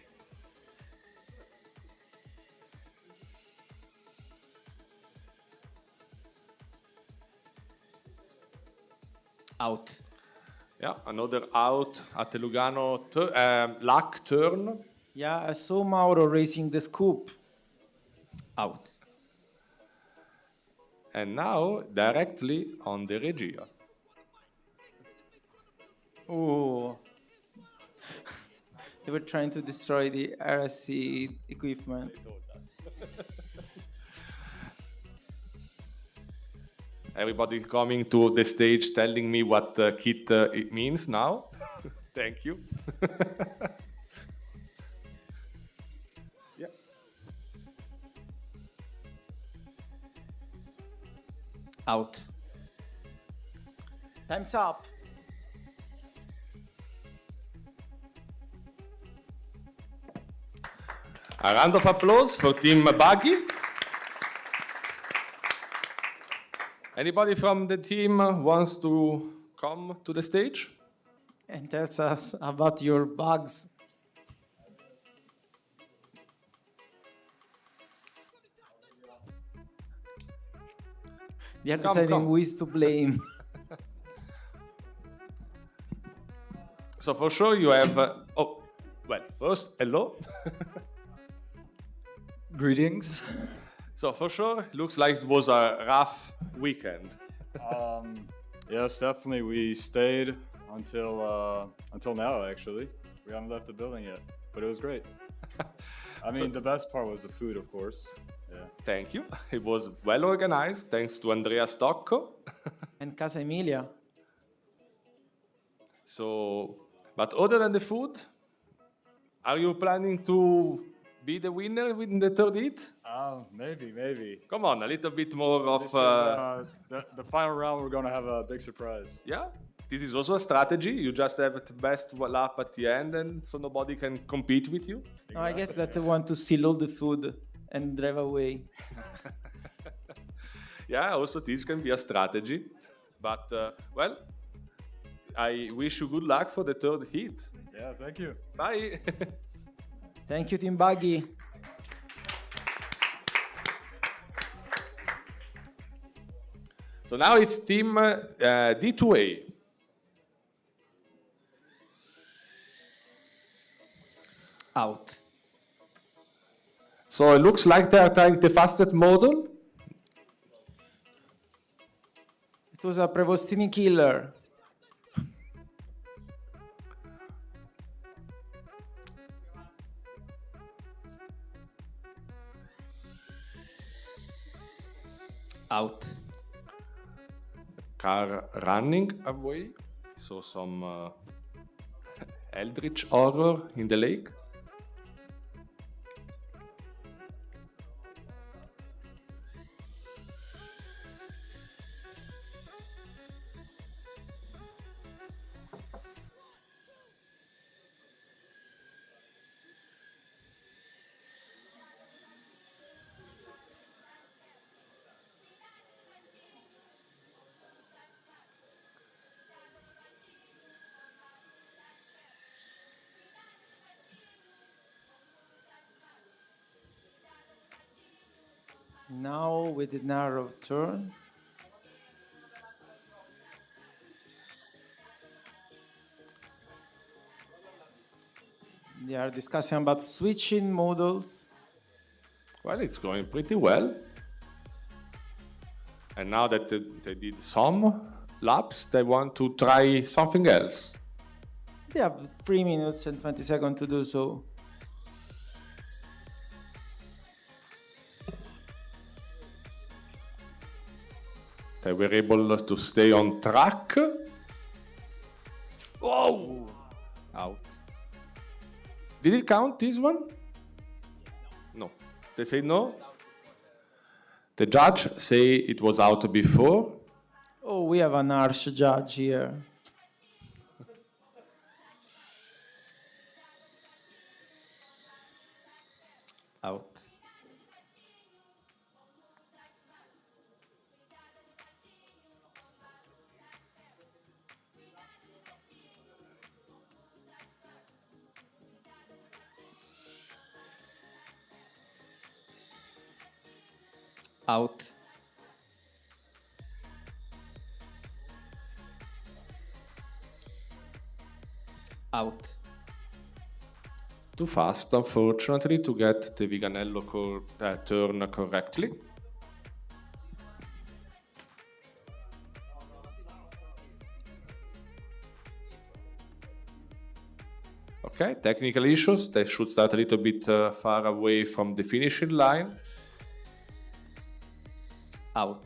Out. Yeah, another out at the Lugano luck turn. Yeah, I saw Mauro racing the scoop. Out. And now directly on the Regia. Oh. They were trying to destroy the RSC equipment. Everybody coming to the stage telling me what kit it means now. Thank you. Yeah. Out. Time's up. A round of applause for Team Buggy. Anybody from the team wants to come to the stage? And tells us about your bugs. They are Come, deciding come. who is to blame. So for sure you have, first, hello. Greetings. So for sure, looks like it was a rough weekend. Yes, definitely. We stayed until now. Actually, we haven't left the building yet, but it was great. I mean, the best part was the food, of course. Yeah. Thank you. It was well organized, thanks to Andrea Stocco. And Casa Emilia. So, but other than the food, are you planning to be the winner in the third heat? Maybe. Come on, a little bit more of... This is, the final round, we're going to have a big surprise. Yeah, this is also a strategy. You just have the best lap at the end, and so nobody can compete with you. No, I guess that they want to steal all the food and drive away. Yeah, also this can be a strategy. But, well, I wish you good luck for the third heat. Yeah, thank you. Bye. Thank you, Team Buggy. So now it's Team D2A. Out. So it looks like they are trying the fastest model. It was a Prevostini killer. Out. Car running away. So some eldritch horror in the lake. Now with the narrow turn. They are discussing about switching models. Well, it's going pretty well. And now that they did some laps, they want to try something else. They have 3 minutes and 20 seconds to do so. They were able to stay on track. Oh! Out. Did it count, this one? No. They say no? The judge say it was out before. Oh, we have an harsh judge here. Out. Out. Out. Too fast, unfortunately, to get the Viganello turn correctly. Okay, technical issues. They should start a little bit far away from the finishing line. Out.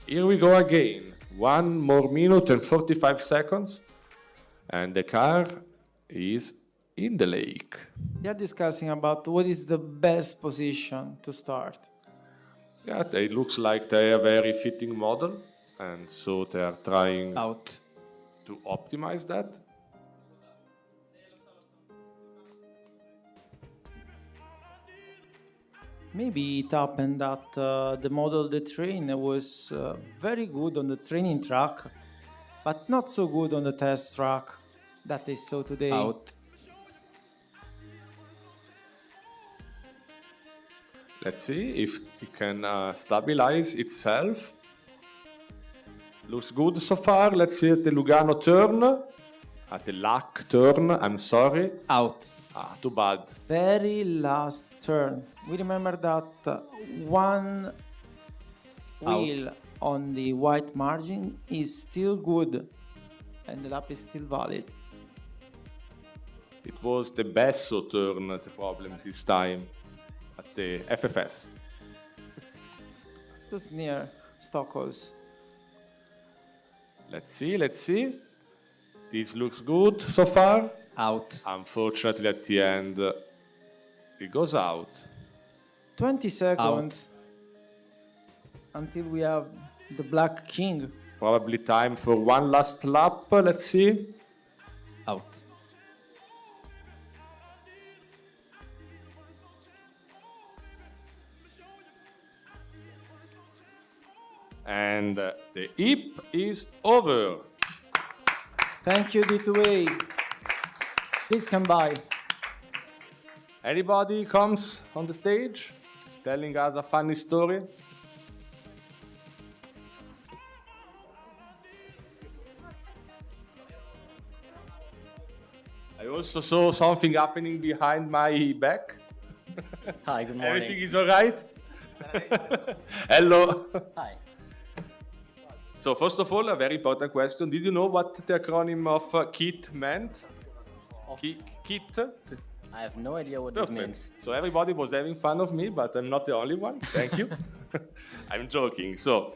Here we go again. 1 more minute and 45 seconds. And the car is in the lake. They are discussing about what is the best position to start. Yeah, it looks like they are a very fitting model. And so they are trying to optimize that. Maybe it happened that the model they trained was very good on the training track, but not so good on the test track that they saw today. Out. Let's see if it can stabilize itself. Looks good so far. Let's see at the Lugano turn. At the Lac turn, I'm sorry. Out. Ah, too bad. Very last turn. We remember that one wheel on the white margin is still good and the lap is still valid. It was the Besso turn the problem this time at the FFS. It was near Stockholz. Let's see, let's see. This looks good so far. Out. Unfortunately, at the end, it goes out. 20 seconds until we have the Black King. Probably time for one last lap. Let's see. Out. And the heap is over. Thank you, D2A. Please come by. Anybody comes on the stage telling us a funny story? I also saw something happening behind my back. Hi, good morning. Everything is all right? Hello. Hi. So first of all, a very important question. Did you know what the acronym of KIT meant? KIT? I have no idea what this means. So everybody was having fun of me, but I'm not the only one. Thank you. I'm joking. So,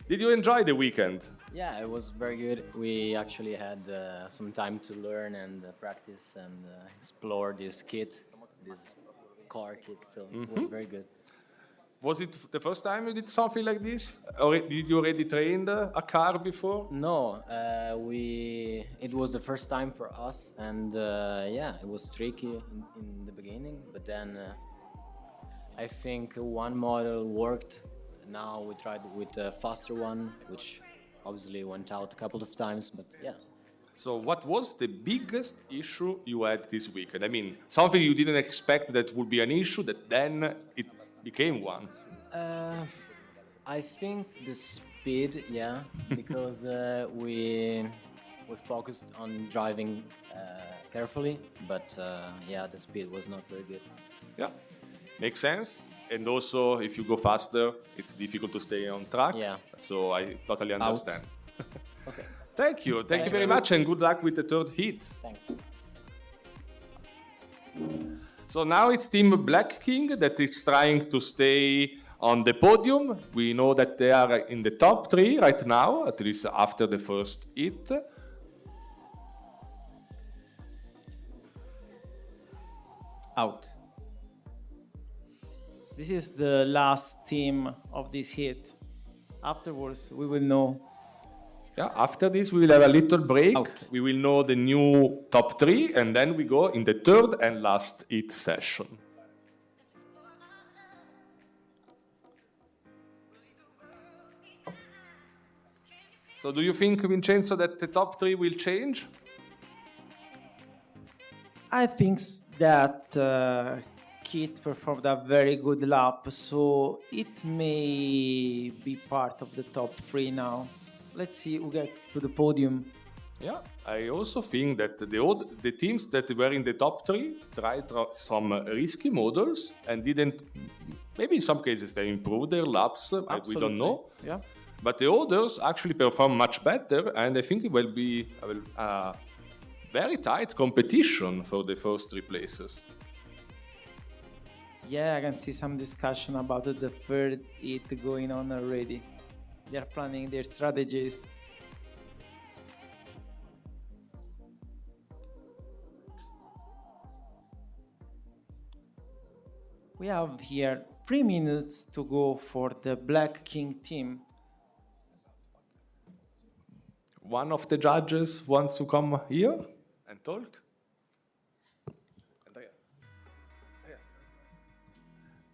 did you enjoy the weekend? Yeah, it was very good. We actually had some time to learn and practice and explore this kit, this car kit, so it was very good. Was it the first time you did something like this? Or did you already train a car before? No, it was the first time for us, and yeah, it was tricky in the beginning, but then I think one model worked. Now we tried with a faster one, which obviously went out a couple of times, but yeah. So what was the biggest issue you had this weekend? I mean, something you didn't expect that would be an issue, that then it became one. I think the speed, yeah, because we focused on driving carefully, but yeah, the speed was not very good. Yeah, makes sense. And also, if you go faster, it's difficult to stay on track. Yeah. So I totally understand. Okay. Thank you. Thank you very much, and good luck with the third heat. Thanks. So now it's Team Black King that is trying to stay on the podium. We know that they are in the top 3 right now, at least after the first hit. Out. This is the last team of this hit. Afterwards, we will know. Yeah, after this, we will have a little break. We will know the new top 3, and then we go in the third and last hit session. So do you think, Vincenzo, that the top 3 will change? I think that Kit performed a very good lap, so it may be part of the top 3 now. Let's see who gets to the podium. Yeah, I also think that the teams that were in the top 3 tried some risky models and didn't. Maybe in some cases they improved their laps. We don't know. Yeah. But the others actually perform much better, and I think it will be a very tight competition for the first 3 places. Yeah, I can see some discussion about the third heat going on already. They are planning their strategies. We have here 3 minutes to go for the Black King team. One of the judges wants to come here and talk.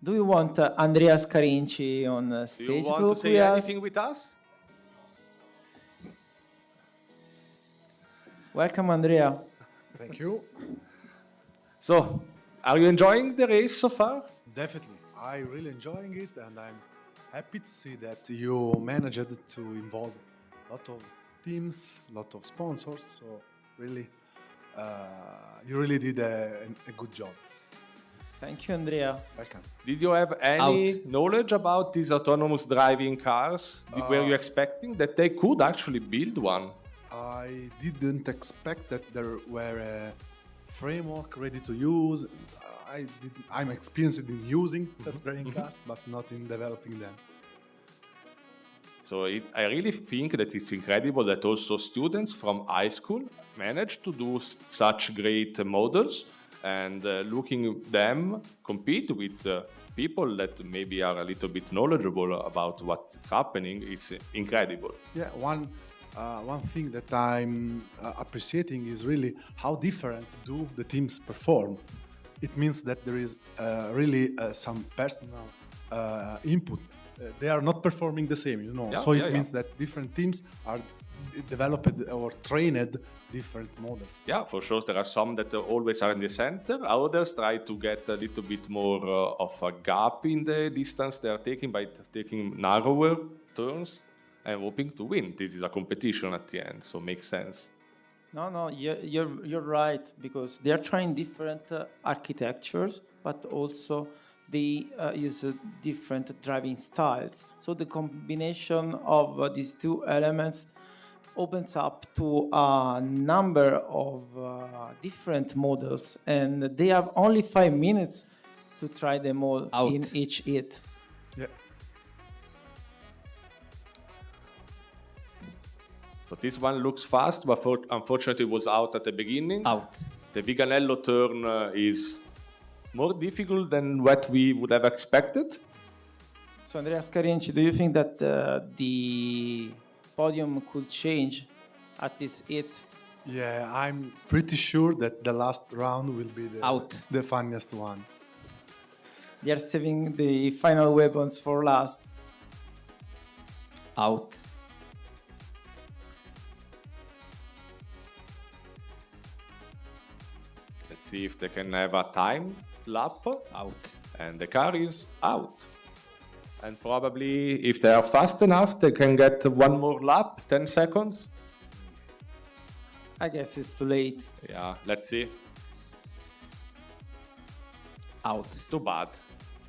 Do you want Andrea Scarinci on stage? Do you want to say with us? anything with us? Welcome, Andrea. Thank you. So, are you enjoying the race so far? Definitely. I'm really enjoying it, and I'm happy to see that you managed to involve a lot of teams, a lot of sponsors. So, really, you really did a good job. Thank you, Andrea. Welcome. Did you have any knowledge about these autonomous driving cars? Were you expecting that they could actually build one? I didn't expect that there were a framework ready to use. I'm experienced in using self-driving cars, but not in developing them. So I really think that it's incredible that also students from high school managed to do such great models, and looking them compete with people that maybe are a little bit knowledgeable about what's happening is incredible. Yeah, one thing that I'm appreciating is really how different do the teams perform. It means that there is really some personal input. They are not performing the same, you know. Yeah, so it means that different teams are developed or trained different models. Yeah, for sure. There are some that always are in the center. Others try to get a little bit more of a gap in the distance they are taking by taking narrower turns and hoping to win. This is a competition at the end, so makes sense. No, you're right, because they are trying different architectures, but also they use different driving styles. So the combination of these 2 elements opens up to a number of different models, and they have only 5 minutes to try them all in each hit. Yeah. So this one looks fast, but unfortunately it was out at the beginning. The Viganello turn is more difficult than what we would have expected. So Andrea Scarinci, do you think that the podium could change at this hit? Yeah, I'm pretty sure that the last round will be the funniest one. They are saving the final weapons for last. Out. Let's see if they can have a timed lap. Out. And the car is out. And probably if they are fast enough, they can get one more lap, 10 seconds. I guess it's too late. Yeah, let's see. Out. Too bad.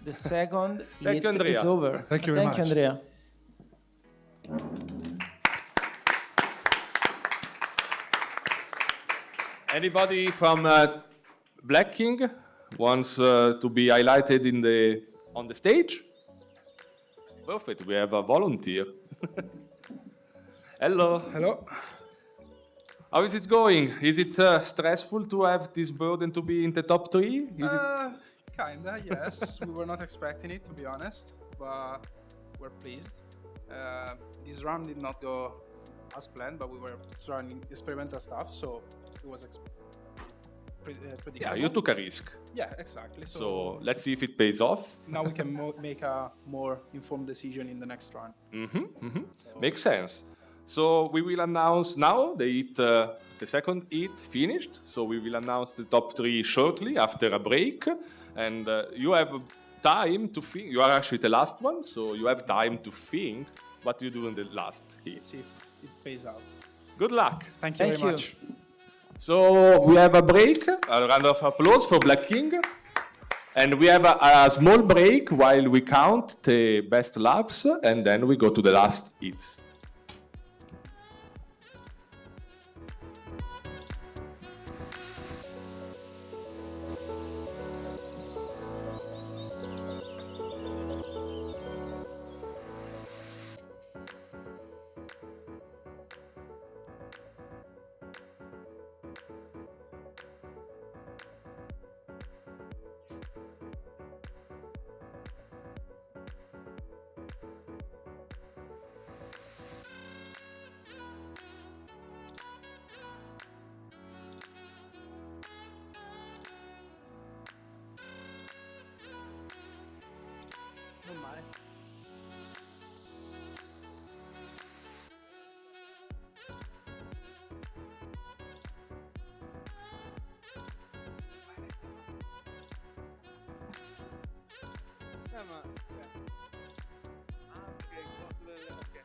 The second Thank hit you, Andrea. is over. Thank you very much. Thank you, Andrea. Anybody from Black King wants to be highlighted on the stage? Perfect, we have a volunteer. Hello. Hello. How is it going? Is it stressful to have this burden to be in the top 3? Kinda, yes. We were not expecting it, to be honest, but we're pleased. This round did not go as planned, but we were trying experimental stuff, so it was predictable. Yeah, you took a risk. Yeah, exactly. So let's see if it pays off. Now we can make a more informed decision in the next round. Makes sense. So we will announce now the second heat finished. So we will announce the top 3 shortly after a break. And you have time to think. You are actually the last one, so you have time to think what you do in the last heat. Let's see if it pays out. Good luck. Thank you very much. So we have a break. A round of applause for Black King. And we have a small break while we count the best laps, and then we go to the last heats. Non male. Ma... Ah, ok, il costo del... ok.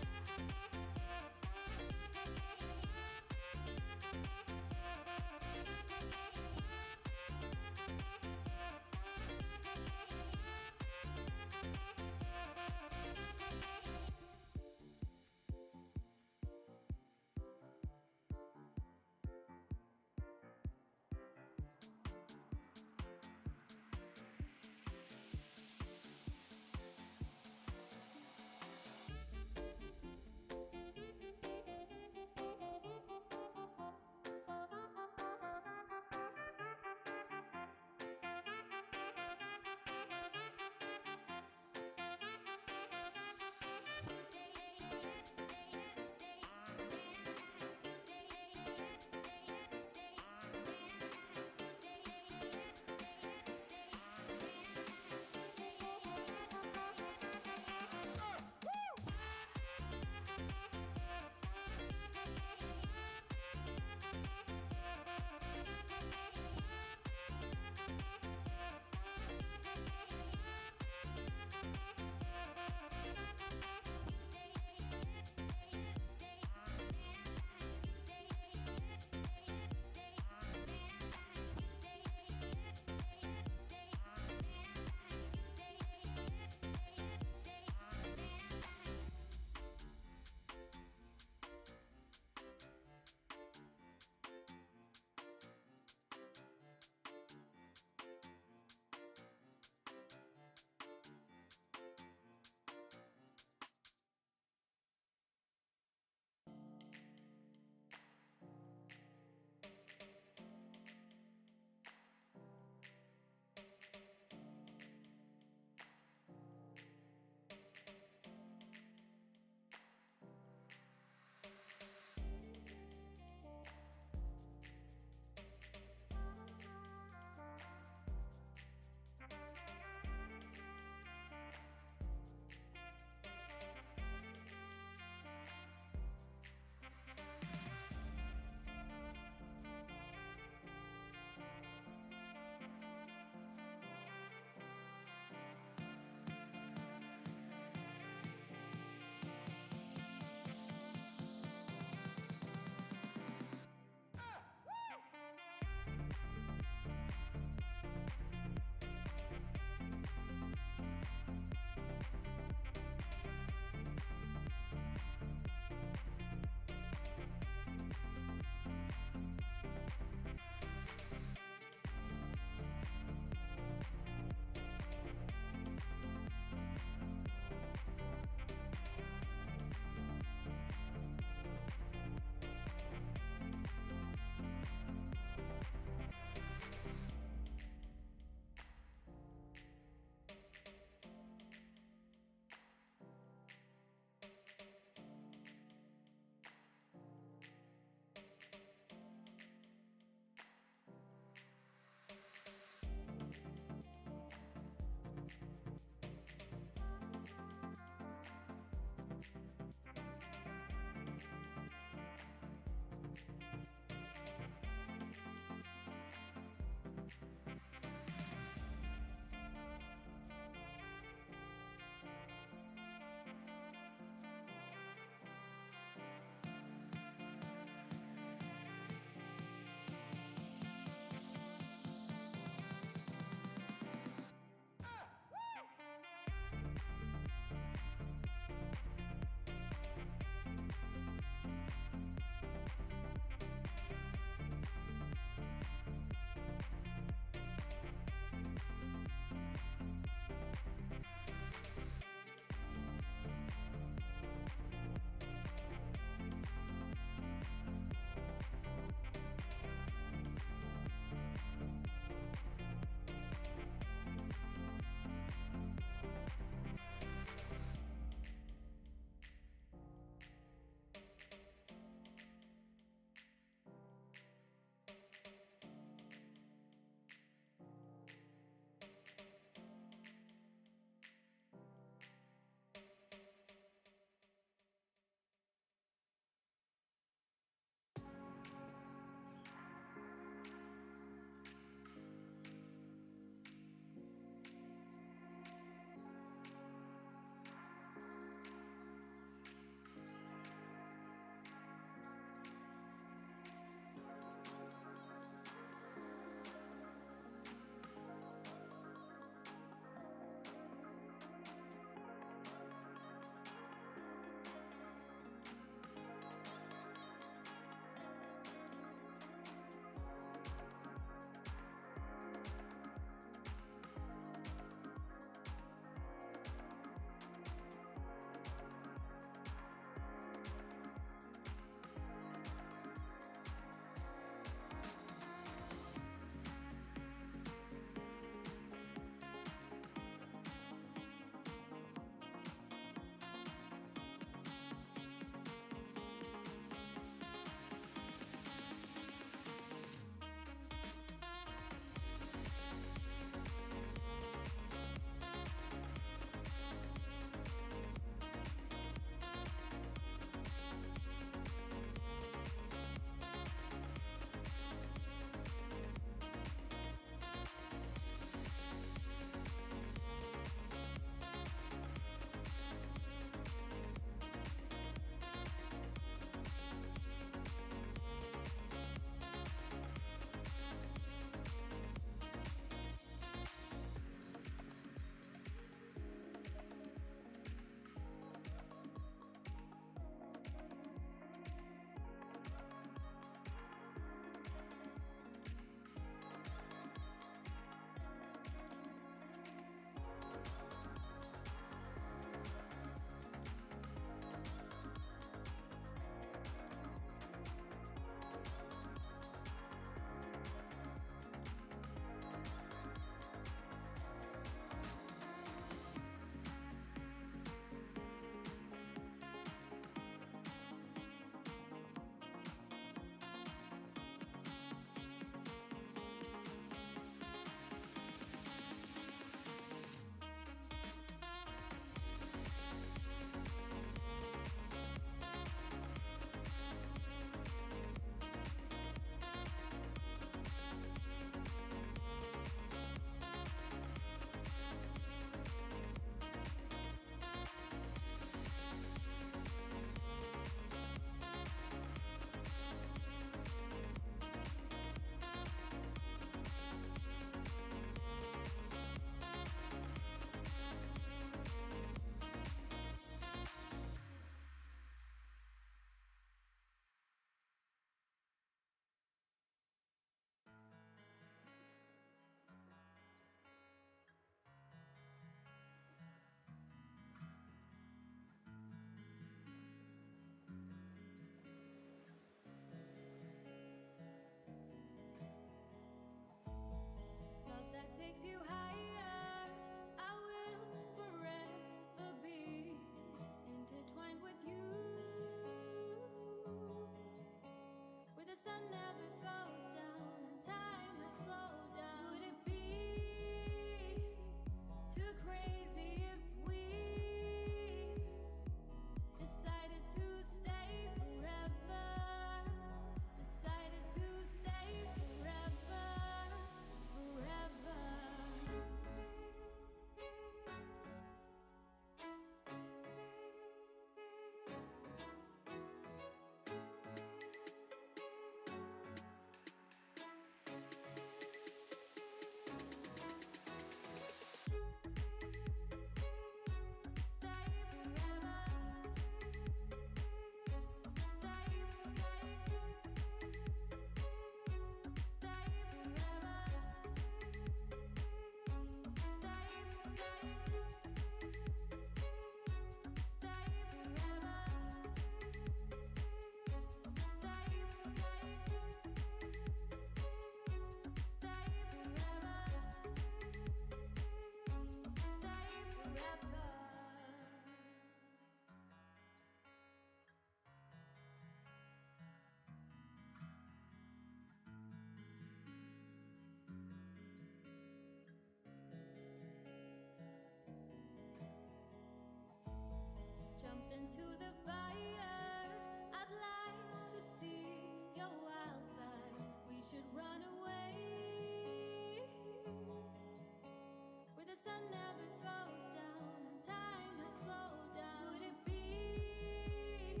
sun never goes down and time has slowed down. Would it be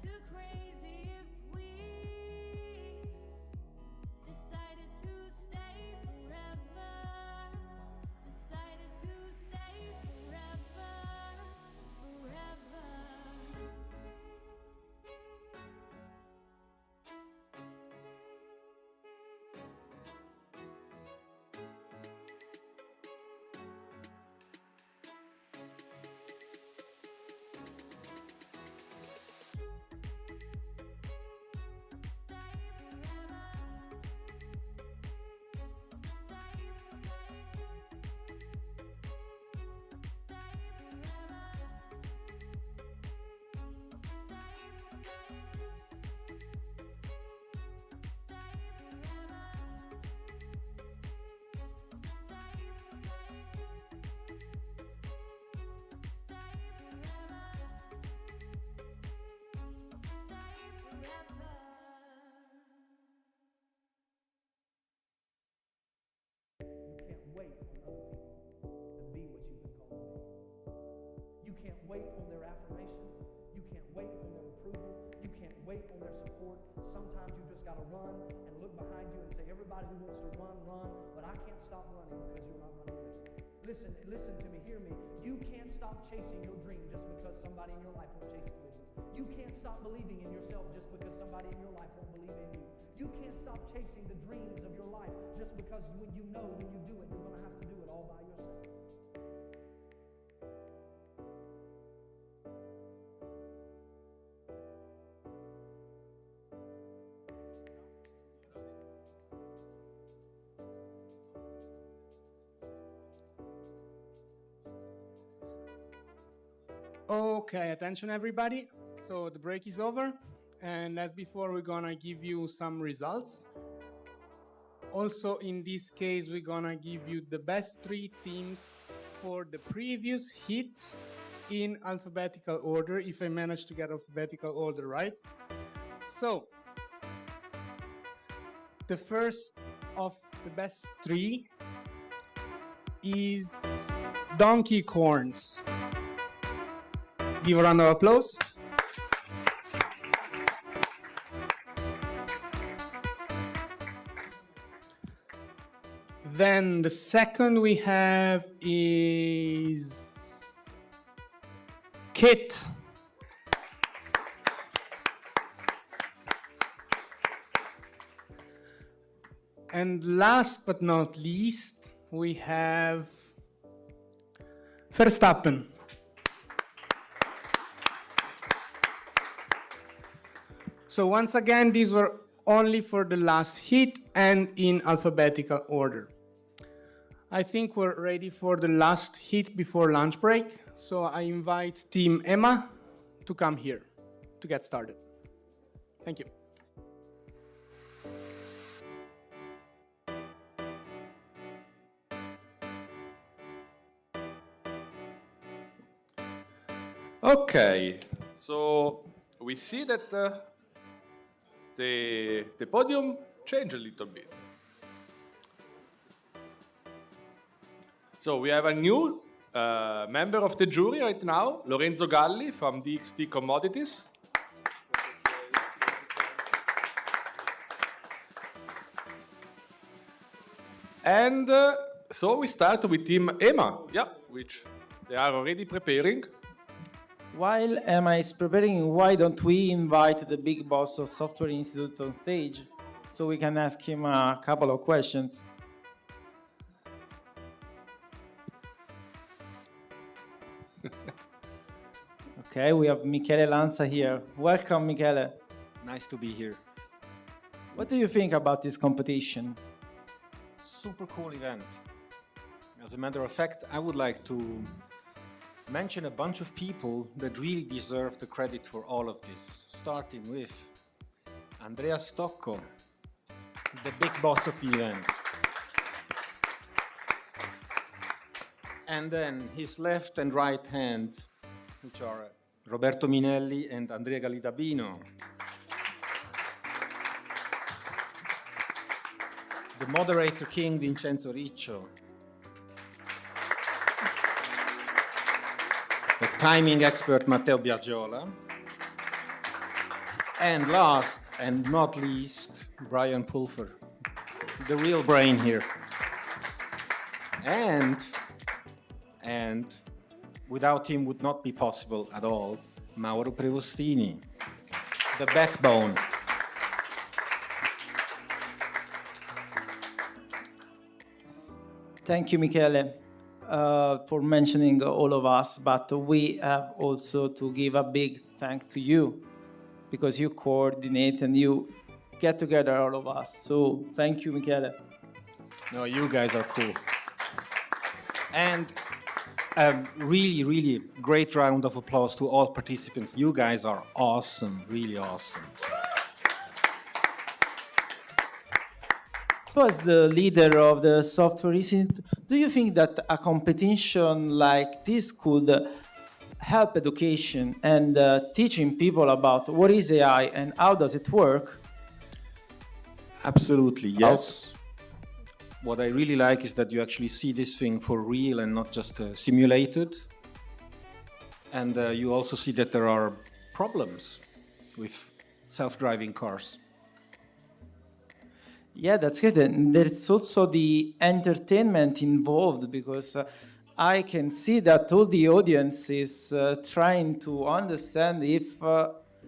too crazy if we decided to stay forever? Decided to stay forever, forever. Wait on other people to be what you've been called to be. You can't wait on their affirmation. You can't wait on their approval. You can't wait on their support. Sometimes you just got to run and look behind you and say, everybody who wants to run, run, but I can't stop running because you're not running with me. Listen to me, hear me. You can't stop chasing your dream just because somebody in your life won't chase it with you. You can't stop believing in yourself just because somebody in your life won't believe in you. You can't stop chasing the dreams of your life just because when you know when you do it, you're going to have to do it all by yourself. Okay, attention everybody. So the break is over, and as before, we're gonna give you some results. Also, in this case, we're gonna give you the best 3 teams for the previous heat in alphabetical order, if I manage to get alphabetical order right. So, the first of the best 3 is Donkey Corns. Give a round of applause. Then the second we have is Kit. And last but not least, we have Verstappen. So once again, these were only for the last heat and in alphabetical order. I think we're ready for the last heat before lunch break. So I invite Team Emma to come here to get started. Thank you. Okay, so we see that the podium changed a little bit. So we have a new member of the jury right now, Lorenzo Galli from DXT Commodities. And so we start with Team Emma, which they are already preparing. While Emma is preparing, why don't we invite the big boss of Software Institute on stage so we can ask him a couple of questions. Okay, we have Michele Lanza here. Welcome, Michele. Nice to be here. What do you think about this competition? Super cool event. As a matter of fact, I would like to mention a bunch of people that really deserve the credit for all of this, starting with Andrea Stocco, the big boss of the event. And then his left and right hand, which are Roberto Minelli and Andrea Galidabino. The moderator king, Vincenzo Riccio. timing expert Matteo Biagiola. And last and not least, Brian Pulfer, the real brain here. And without him would not be possible at all, Mauro Prevostini, the backbone. Thank you, Michele, for mentioning all of us, but we have also to give a big thank to you because you coordinate and you get together all of us. So thank you, Michele. No, you guys are cool. And a really, really great round of applause to all participants. You guys are awesome, really awesome. As the leader of the software institute, do you think that a competition like this could help education and teaching people about what is AI and how does it work? Absolutely, yes. What I really like is that you actually see this thing for real and not just simulated. And you also see that there are problems with self-driving cars. Yeah, that's good. And there's also the entertainment involved because I can see that all the audience is trying to understand if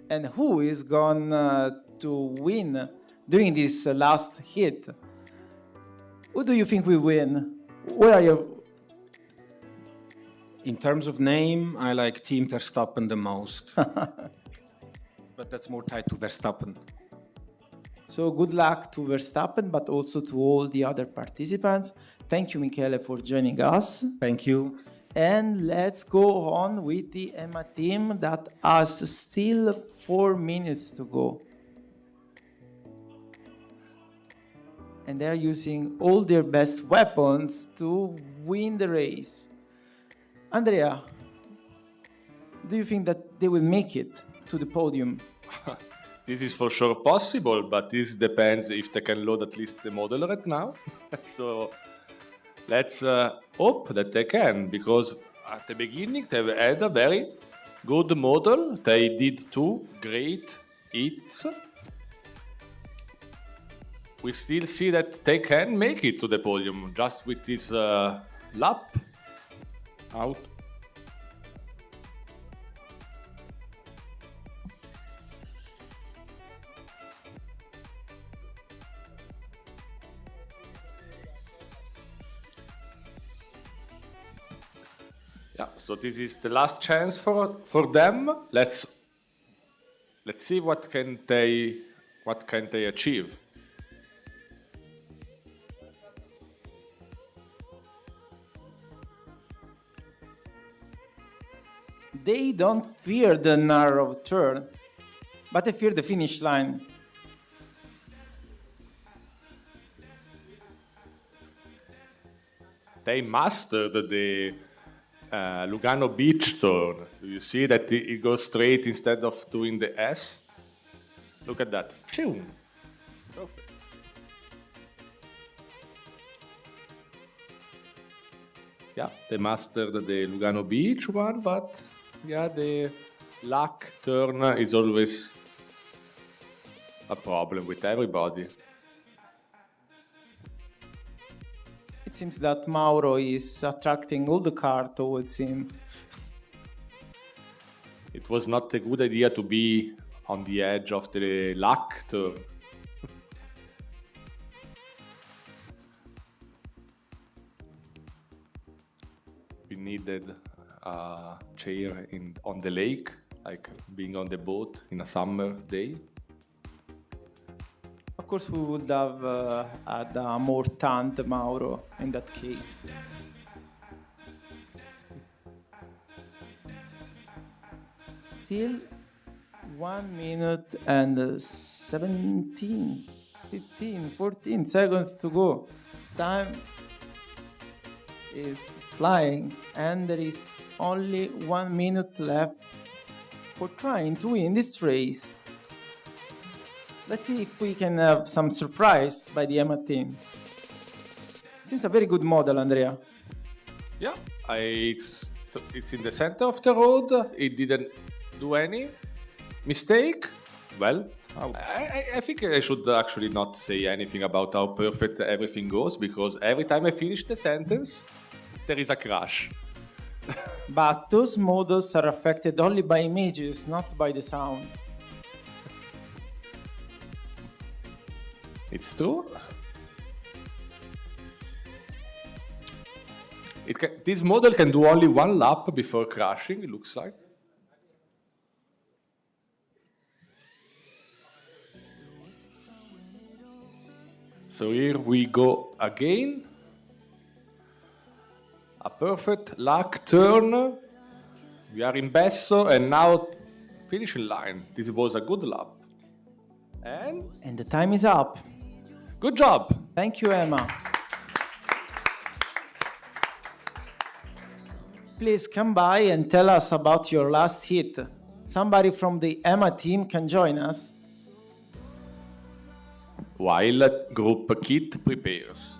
and who is going to win during this last hit. Who do you think will win? Where are you? In terms of name, I like Team Verstappen the most. But that's more tied to Verstappen. So good luck to Verstappen, but also to all the other participants. Thank you, Michele, for joining us. Thank you. And let's go on with the EMA team that has still 4 minutes to go. And they're using all their best weapons to win the race. Andrea, do you think that they will make it to the podium? This is for sure possible, but this depends if they can load at least the model right now. So let's hope that they can, because at the beginning they had a very good model. They did 2 great hits. We still see that they can make it to the podium just with this lap out. Yeah, so this is the last chance for them. Let's see what can they achieve. They don't fear the narrow turn, but they fear the finish line. They mastered the Lugano Beach turn. Do you see that it goes straight instead of doing the S? Look at that. Phew. Perfect. Yeah, they mastered the Lugano Beach one, but yeah, the luck turn is always a problem with everybody. It seems that Mauro is attracting all the car towards him. It was not a good idea to be on the edge of the luck turn. We needed a chair on the lake, like being on the boat in a summer day. Of course, we would have had a more tanned Mauro in that case. Still 1 minute and 17, 15, 14 seconds to go. Time is flying and there is only 1 minute left for trying to win this race. Let's see if we can have some surprise by the EMA team. Seems a very good model, Andrea. Yeah, it's in the center of the road. It didn't do any mistake. Well, I think I should actually not say anything about how perfect everything goes, because every time I finish the sentence, there is a crash. But those models are affected only by images, not by the sound. It's true. This model can do only one lap before crashing, it looks like. So here we go again. A perfect luck turn. We are in Besso and now finishing line. This was a good lap. And the time is up. Good job. Thank you, Emma. Please come by and tell us about your last hit. Somebody from the Emma team can join us. While group Kit prepares.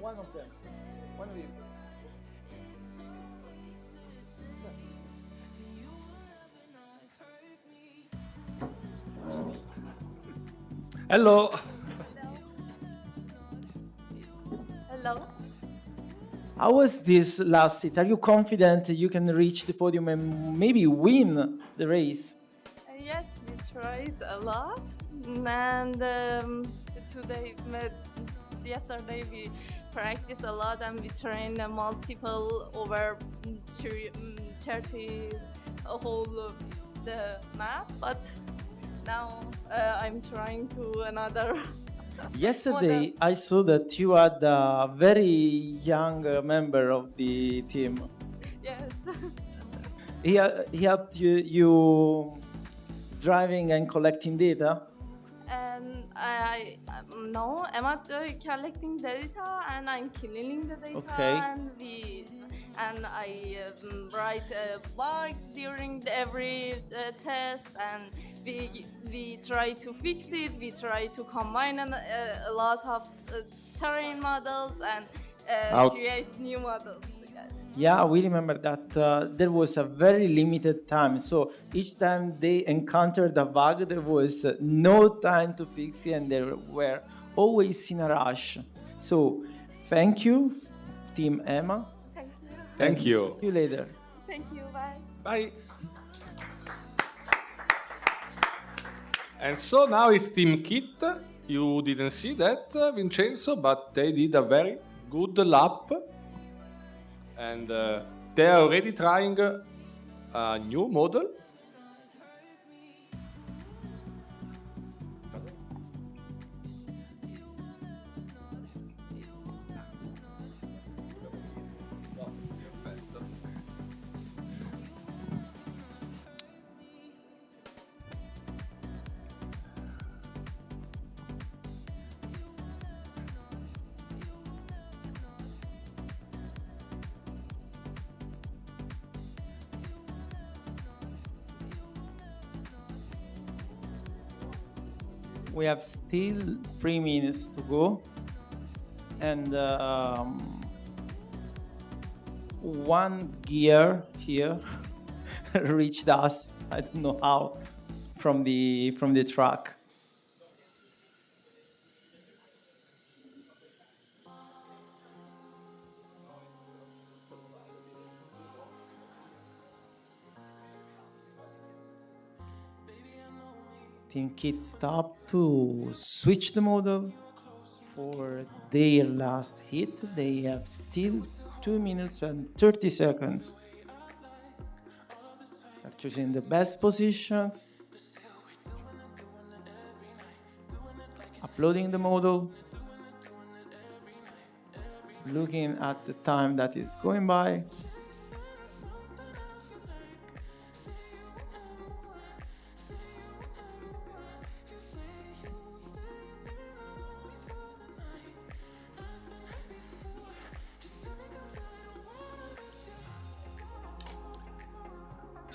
One of them. One of these. Hello. Hello. How was this last hit? Are you confident you can reach the podium and maybe win the race? Yes, we tried a lot, and yesterday we practiced a lot and we trained multiple over 30 whole of the map, but now I'm trying to another. Yesterday, I saw that you had a very young member of the team. Yes. He helped you driving and collecting data. And no, I'm not collecting data, and I'm cleaning the data. Okay. And I write bugs during every test, and we try to fix it. We try to combine a lot of terrain models and create new models. Yeah, we remember that there was a very limited time. So each time they encountered a bug, there was no time to fix it, and they were always in a rush. So thank you, Team Emma. Thank you. See you later. Thank you. Bye. Bye. And so now it's Team Kit. You didn't see that, Vincenzo, but they did a very good lap. And they are already trying a new model. We have still 3 minutes to go, and one gear here reached us. I don't know how, from the truck. Team Kit stopped to switch the model for their last hit. They have still 2 minutes and 30 seconds. They're choosing the best positions, uploading the model, looking at the time that is going by.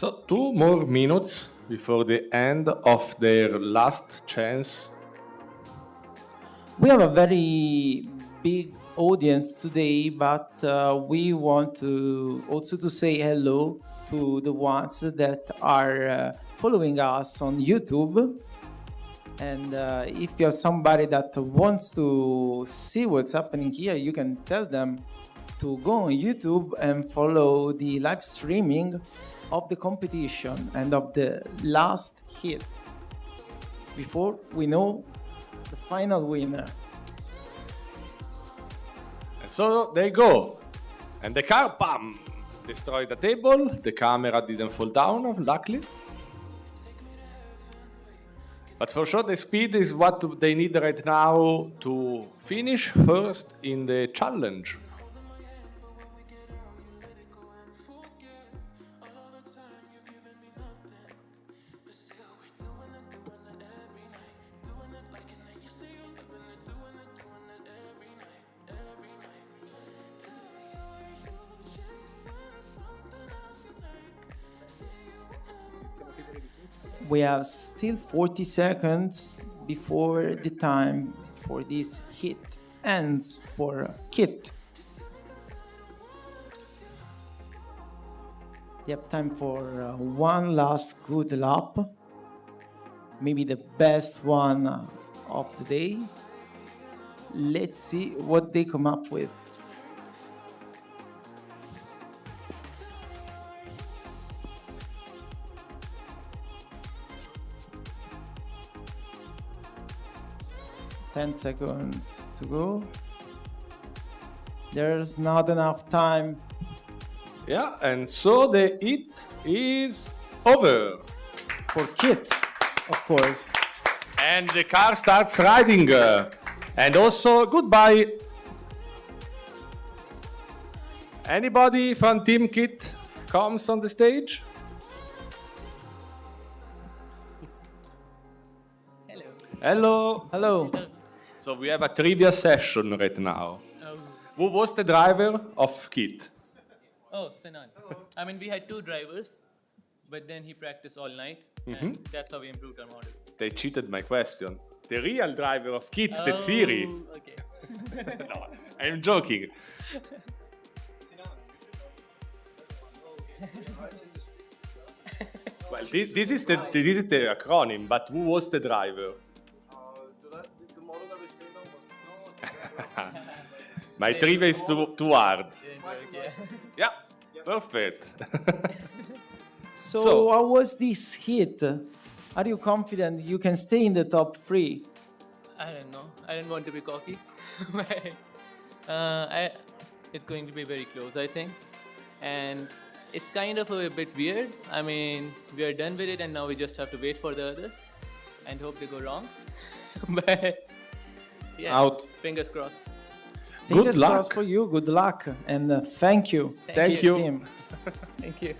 So 2 more minutes before the end of their last chance. We have a very big audience today, but we want to also to say hello to the ones that are following us on YouTube. And if you're somebody that wants to see what's happening here, you can tell them to go on YouTube and follow the live streaming of the competition and of the last hit before we know the final winner. And so they go. And the car, bam, destroyed the table. The camera didn't fall down, luckily. But for sure, the speed is what they need right now to finish first in the challenge. We have still 40 seconds before the time for this hit ends for Kit. They have time for one last good lap, maybe the best one of the day. Let's see what they come up with. Ten seconds to go. There's not enough time. Yeah, and so the hit is over. For Kit, of course. And the car starts riding. And also, goodbye. Anybody from Team Kit comes on the stage? Hello. Hello. So we have a trivia session right now. Who was the driver of Kit? Oh, Sinan. I mean, we had 2 drivers, but then he practiced all night, and that's how we improved our models. They cheated my question. The real driver of Kit, the theory. Okay. No, I'm joking. Well, this is the acronym, but who was the driver? My trivia is too hard. Yeah, perfect. So how was this hit? Are you confident you can stay in the top 3? I don't know. I didn't want to be cocky. It's going to be very close, I think. And it's kind of a bit weird. I mean, we are done with it and now we just have to wait for the others and hope they go wrong. But yeah, Out. Fingers crossed. Fingers crossed for you. Good luck. And thank you. Thank you. Team. Thank you.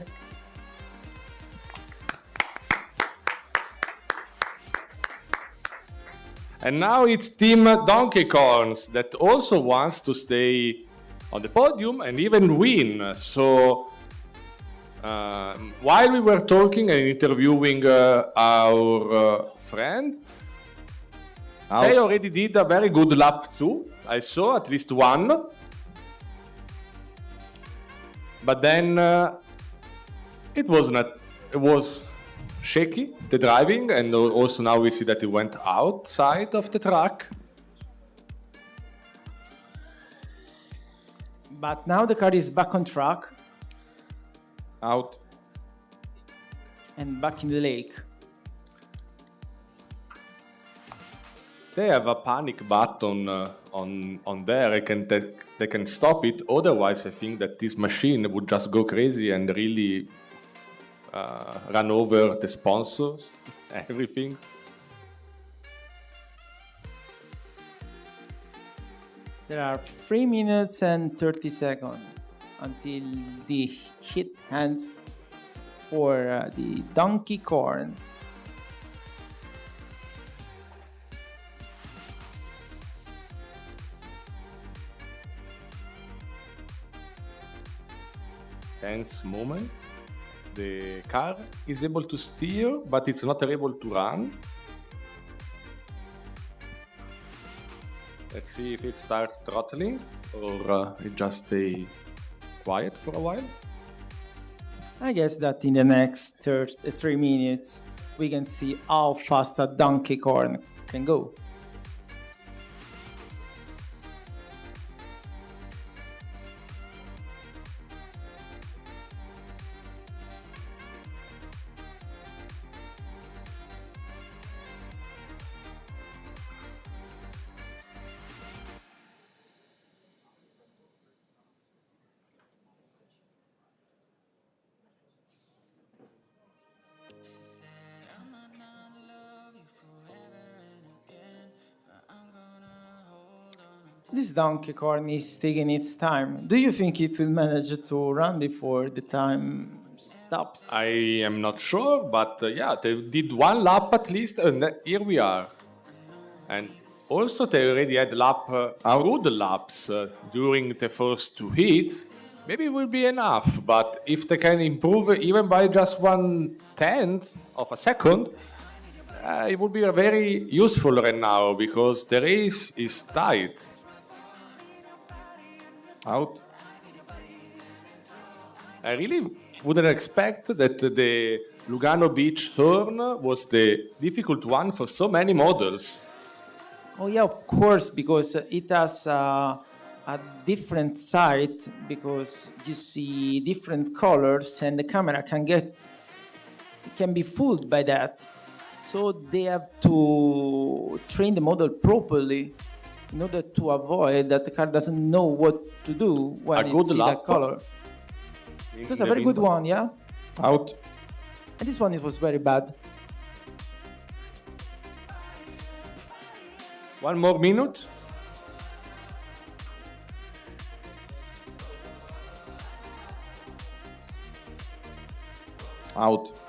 And now it's Team Donkey Corns that also wants to stay on the podium and even win. So while we were talking and interviewing our friend, they already did a very good lap too. I saw at least one. But then it was shaky, the driving, and also now we see that it went outside of the track. But now the car is back on track. Out. And back in the lake. They have a panic button on there. They can stop it. Otherwise, I think that this machine would just go crazy and really run over the sponsors, everything. There are 3 minutes and 30 seconds until the hit ends for the Donkey Corns. Tense moments. The car is able to steer, but it's not able to run. Let's see if it starts throttling or it just stay quiet for a while. I guess that in the next 3 minutes we can see how fast a donkey corn can go. This donkey corn is taking its time. Do you think it will manage to run before the time stops? I am not sure, but yeah, they did one lap at least, and here we are. And also they already had good laps during the first 2 heats. Maybe it will be enough, but if they can improve even by just 1/10 of a second, it would be very useful right now because the race is tight. Out. I really wouldn't expect that the Lugano Beach Thorn was the difficult one for so many models. Oh yeah, of course, because it has a different sight, because you see different colors and the camera can be fooled by that. So they have to train the model properly in order to avoid that the car doesn't know what to do when it sees that color. It was a very good one, yeah? Out. And this one, it was very bad. 1 more minute. Out.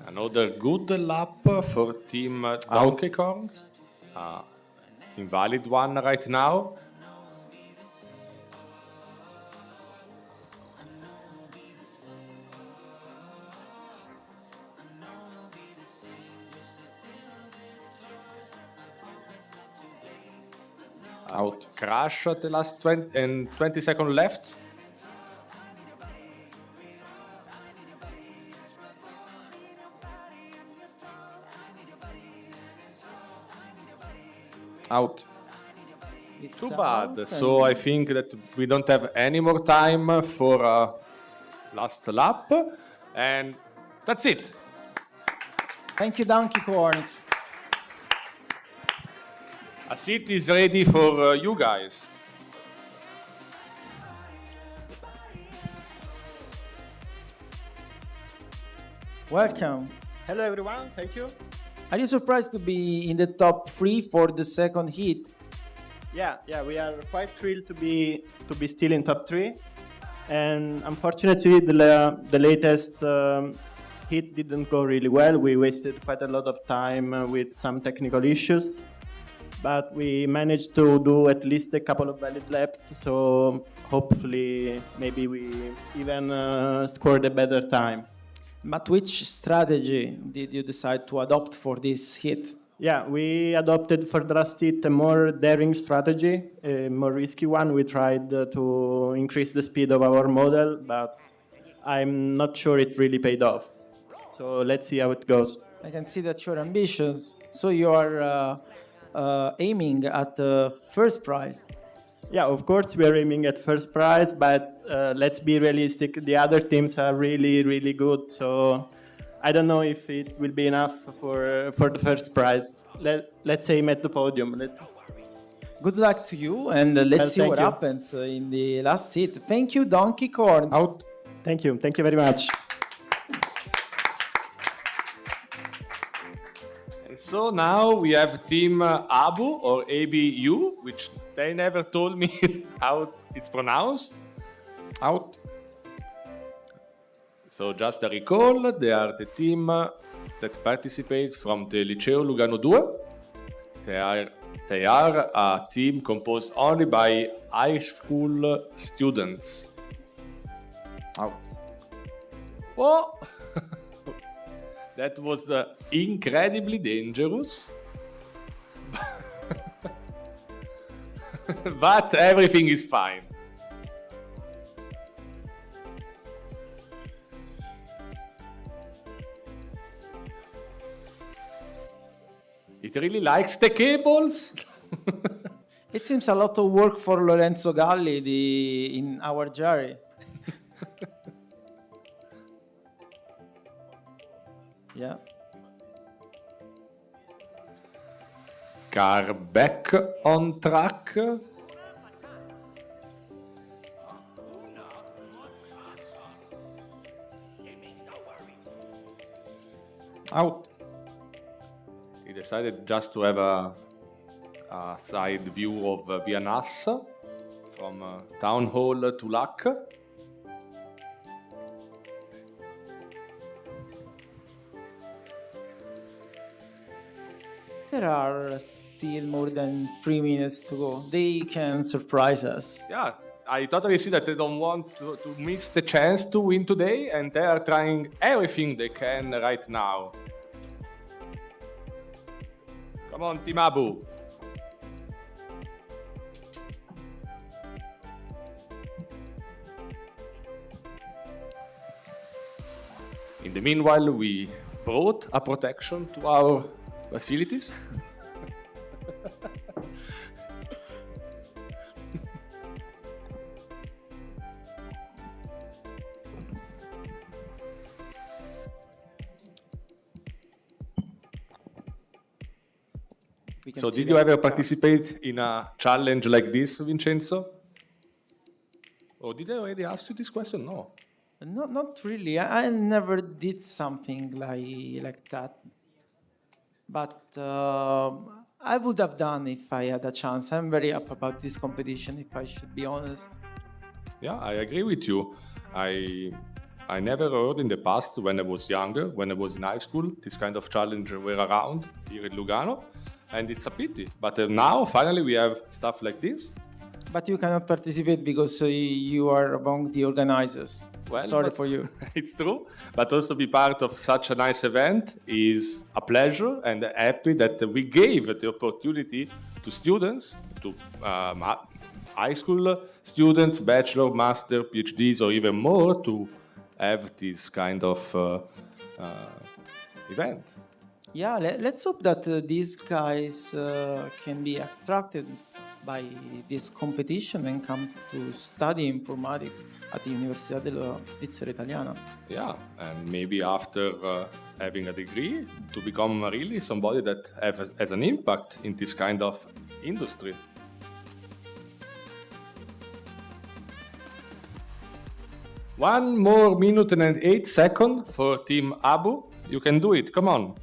Another good lap for Team Donkey Corns. Invalid one right now. Out. Crash at the last 20 seconds left. Out. Too bad. So I think that we don't have any more time for last lap. And that's it. Thank you, Donkey Corns. A seat is ready for you guys. Welcome. Hello everyone, thank you. Are you surprised to be in the top 3 for the second heat? Yeah, we are quite thrilled to be still in top 3, and unfortunately the latest heat didn't go really well. We wasted quite a lot of time with some technical issues, but we managed to do at least a couple of valid laps. So hopefully, maybe we even scored a better time. But which strategy did you decide to adopt for this hit? Yeah, we adopted for the last hit a more daring strategy, a more risky one. We tried to increase the speed of our model, but I'm not sure it really paid off. So let's see how it goes. I can see that you're ambitious. So you are aiming at the first prize. Yeah, of course we are aiming at first prize, but let's be realistic. The other teams are really, really good. So I don't know if it will be enough for the first prize. Let's aim at the podium. Good luck to you, and let's see what happens in the last hit. Thank you, Donkey Corns. Out. Thank you very much. So now we have Team Abu or ABU, which they never told me how it's pronounced. Out. So just a recall, they are the team that participates from the Liceo Lugano 2. They are a team composed only by high school students. Oh, that was incredibly dangerous. But everything is fine. It really likes the cables. It seems a lot of work for Lorenzo Galli in our jury. Yeah. Car back on track. Out. He decided just to have a side view of Via Nassa from Town Hall to Luck. There are still more than 3 minutes to go. They can surprise us. Yeah, I totally see that they don't want to miss the chance to win today, and they are trying everything they can right now. Come on, Team Abu. In the meanwhile, we brought a protection to our facilities. So did you ever participate in a challenge like this, Vincenzo? Or did I already ask you this question? No. Not really. I never did something like that. But I would have done if I had a chance. I'm very up about this competition, if I should be honest. Yeah, I agree with you. I never heard in the past, when I was younger, when I was in high school, this kind of challenge were around here in Lugano, and it's a pity. But now, finally, we have stuff like this. But you cannot participate because you are among the organizers. Well, sorry for you. It's true, but also be part of such a nice event is a pleasure, and happy that we gave the opportunity to students, to high school students, bachelor, master, PhDs, or even more, to have this kind of event. Yeah, let's hope that these guys can be attracted by this competition and come to study informatics at the Università della Svizzera Italiana. Yeah, and maybe after having a degree, to become really somebody that has an impact in this kind of industry. One more minute and 8 seconds for Team Abu. You can do it, come on.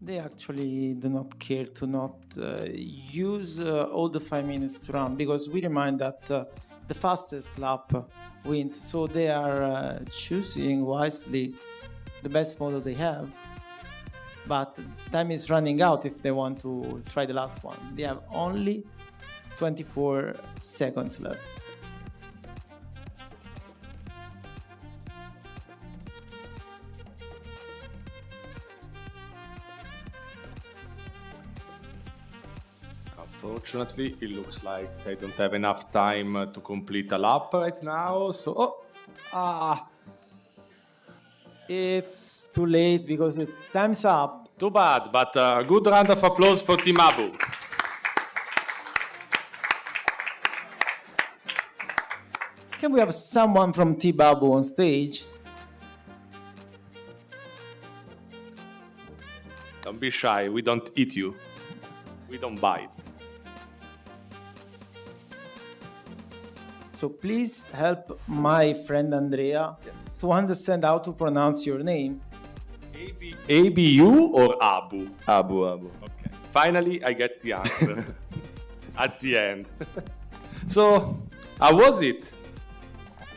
They actually do not care to not use all the 5 minutes to run, because we remind that the fastest lap wins. So they are choosing wisely the best model they have. But time is running out if they want to try the last one. They have only 24 seconds left. Unfortunately, it looks like they don't have enough time to complete a lap right now, so... It's too late because the time's up. Too bad, but a good round of applause for Team Abu. Can we have someone from Team Abu on stage? Don't be shy, we don't eat you. We don't bite. So please help my friend Andrea to understand how to pronounce your name. ABU or Abu? Abu. Okay. Finally, I get the answer at the end. So, how was it?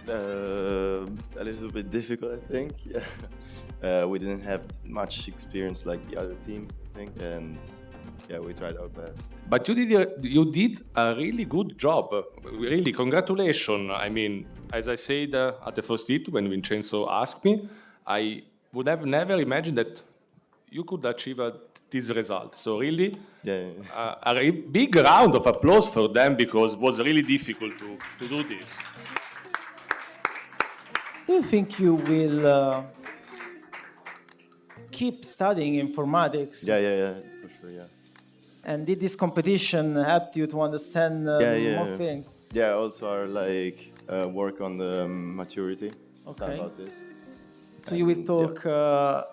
A little bit difficult, I think. Yeah. We didn't have much experience like the other teams, I think, and yeah, we tried our best. But you did a really good job. Really, congratulations. I mean, as I said at the first hit when Vincenzo asked me, I would have never imagined that you could achieve this result. So really, a big round of applause for them because it was really difficult to do this. Do you think you will keep studying informatics? Yeah, for sure, yeah. And did this competition help you to understand more things? Yeah, also our work on the maturity. Okay. About this. So you will talk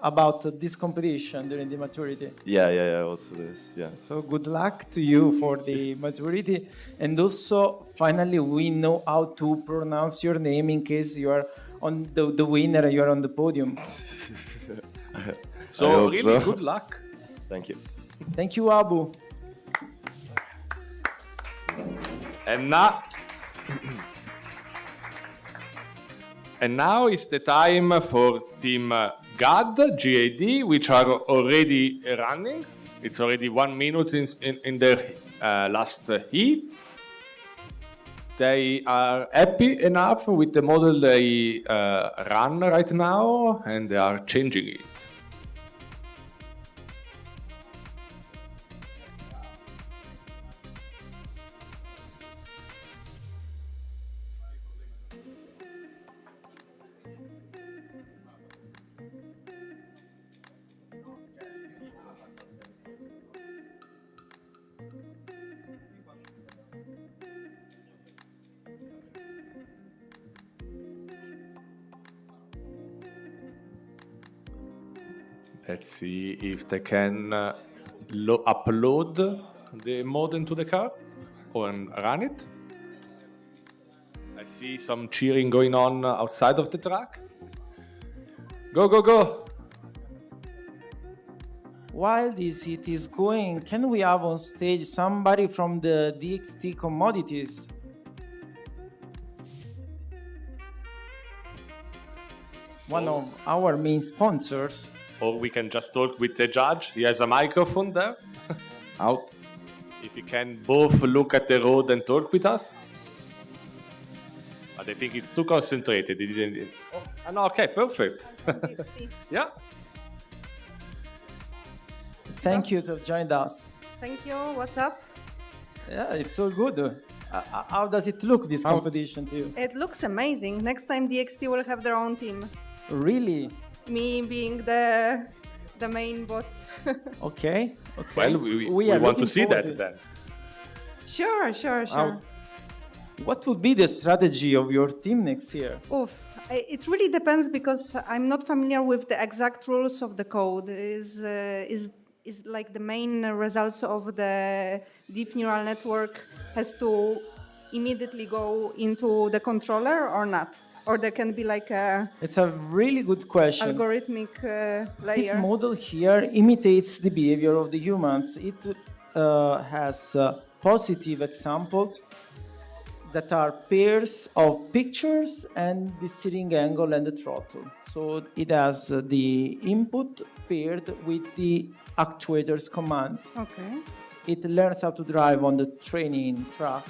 about this competition during the maturity? Yeah, also this, yeah. So good luck to you for the maturity. And also, finally, we know how to pronounce your name in case you are on the winner, you are on the podium. So really, good luck. Thank you. Thank you, Abu. And now is the time for Team GAD, which are already running. It's already 1 minute in their last heat. They are happy enough with the model they run right now, and they are changing it. Let's see if they can upload the modem to the car or run it. I see some cheering going on outside of the track. Go, go, go! While this heat is going, can we have on stage somebody from the DXT Commodities? One of our main sponsors. Or we can just talk with the judge. He has a microphone there. Out. If you can both look at the road and talk with us. But I think it's too concentrated. It didn't. Oh, no, okay, perfect. Yeah. Thank you to have joined us. Thank you. What's up? Yeah, it's so good. How does it look, this competition to you? It looks amazing. Next time DXT will have their own team. Really? Me being the main boss. Okay. Well, we want to see that then. Sure. What would be the strategy of your team next year? It really depends because I'm not familiar with the exact rules of the code. Is like the main results of the deep neural network has to immediately go into the controller or not? Or there can be like a... It's a really good question. Algorithmic layer. This model here imitates the behavior of the humans. It has positive examples that are pairs of pictures and the steering angle and the throttle. So it has the input paired with the actuator's commands. Okay. It learns how to drive on the training track.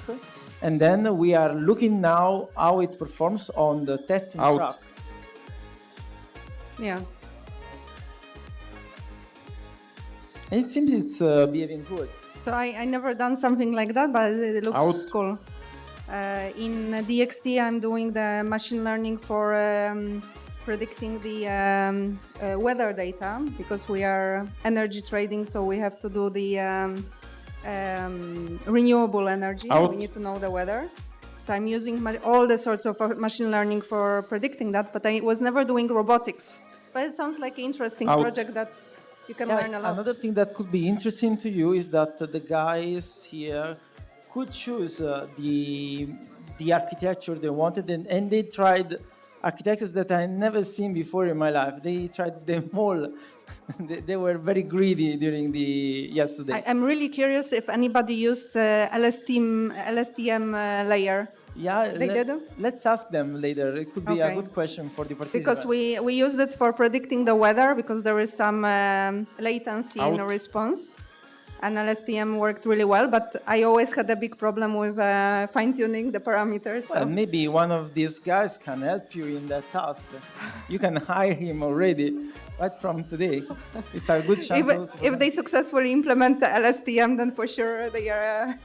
And then we are looking now how it performs on the testing track. Yeah. And it seems it's behaving good. So I never done something like that, but it looks cool. In DXT, I'm doing the machine learning for predicting the weather data because we are energy trading, so we have to do the renewable energy. We need to know the weather. So I'm using all the sorts of machine learning for predicting that, but I was never doing robotics. But it sounds like an interesting project that you can learn a lot. Another thing that could be interesting to you is that the guys here could choose the the architecture they wanted, and they tried architectures that I never seen before in my life. They tried them all. They were very greedy during the yesterday. I'm really curious if anybody used the LSTM layer. Yeah, They did? Let's ask them later. It could be a Okay. good question for the participants. Because we used it for predicting the weather because there is some latency in the response. And LSTM worked really well, but I always had a big problem with fine-tuning the parameters. Well, maybe one of these guys can help you in that task. You can hire him already, right from today. It's a good chance. also for If them. they successfully implement the LSTM, then for sure they are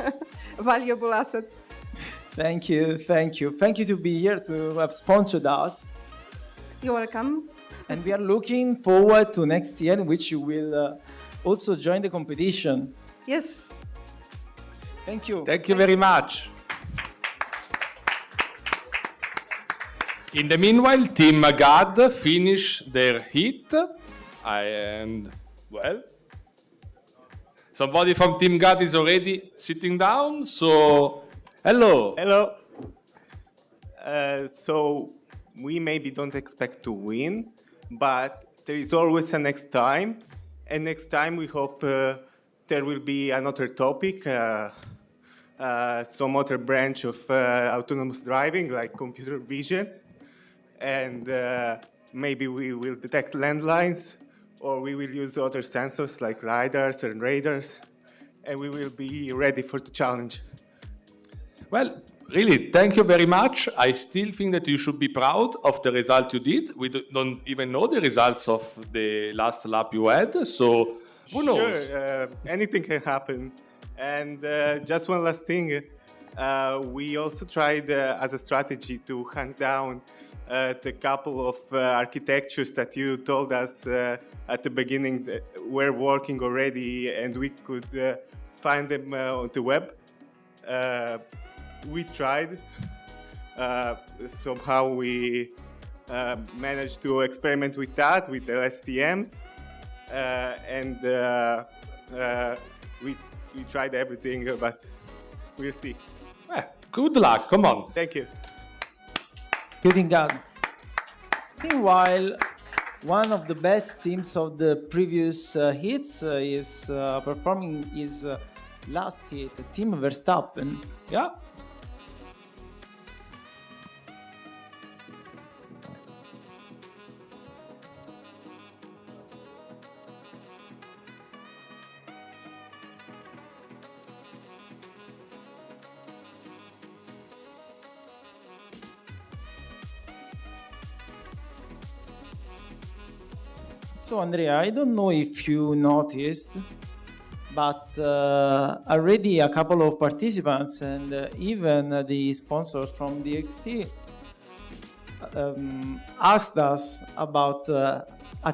valuable assets. Thank you, thank you. Thank you to be here, to have sponsored us. You're welcome. And we are looking forward to next year, in which you will also join the competition. Yes. Thank you. Thank you very much. In the meanwhile, Team GAD finished their heat, and well, somebody from Team GAD is already sitting down, so hello. Hello. So we maybe don't expect to win, but there is always a next time. And next time we hope there will be another topic, some other branch of autonomous driving like computer vision. And maybe we will detect landlines, or we will use other sensors like LiDARs and radars. And we will be ready for the challenge. Well, really, thank you very much. I still think that you should be proud of the result you did. We don't even know the results of the last lap you had, so who knows? Sure, anything can happen. And just one last thing, we also tried as a strategy to hunt down the couple of architectures that you told us at the beginning that were working already, and we could find them on the web. We tried. Somehow we managed to experiment with that, with LSTMs. And we tried everything, but we'll see. Good luck, come on. Thank you. Good God. Meanwhile, one of the best teams of the previous hits is performing his last hit, Team Verstappen. Yeah. So Andrea, I don't know if you noticed, but already a couple of participants and even the sponsors from DXT asked us about a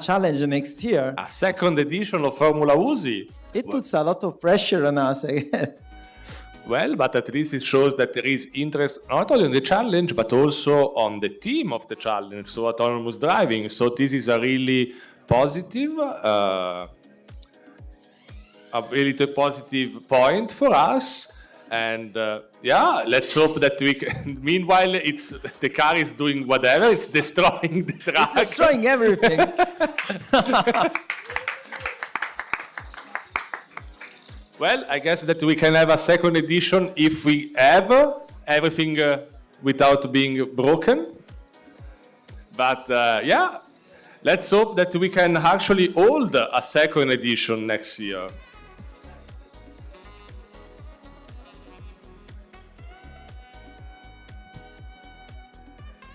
challenge next year. A second edition of Formula Uzi. It puts a lot of pressure on us, I guess. Well, but at least it shows that there is interest not only on the challenge, but also on the team of the challenge, so autonomous driving. So this is a really positive, positive point for us. And yeah, let's hope that we can. Meanwhile, the car is doing whatever, it's destroying the track. It's destroying everything. Well, I guess that we can have a second edition if we have everything without being broken. But yeah, let's hope that we can actually hold a second edition next year.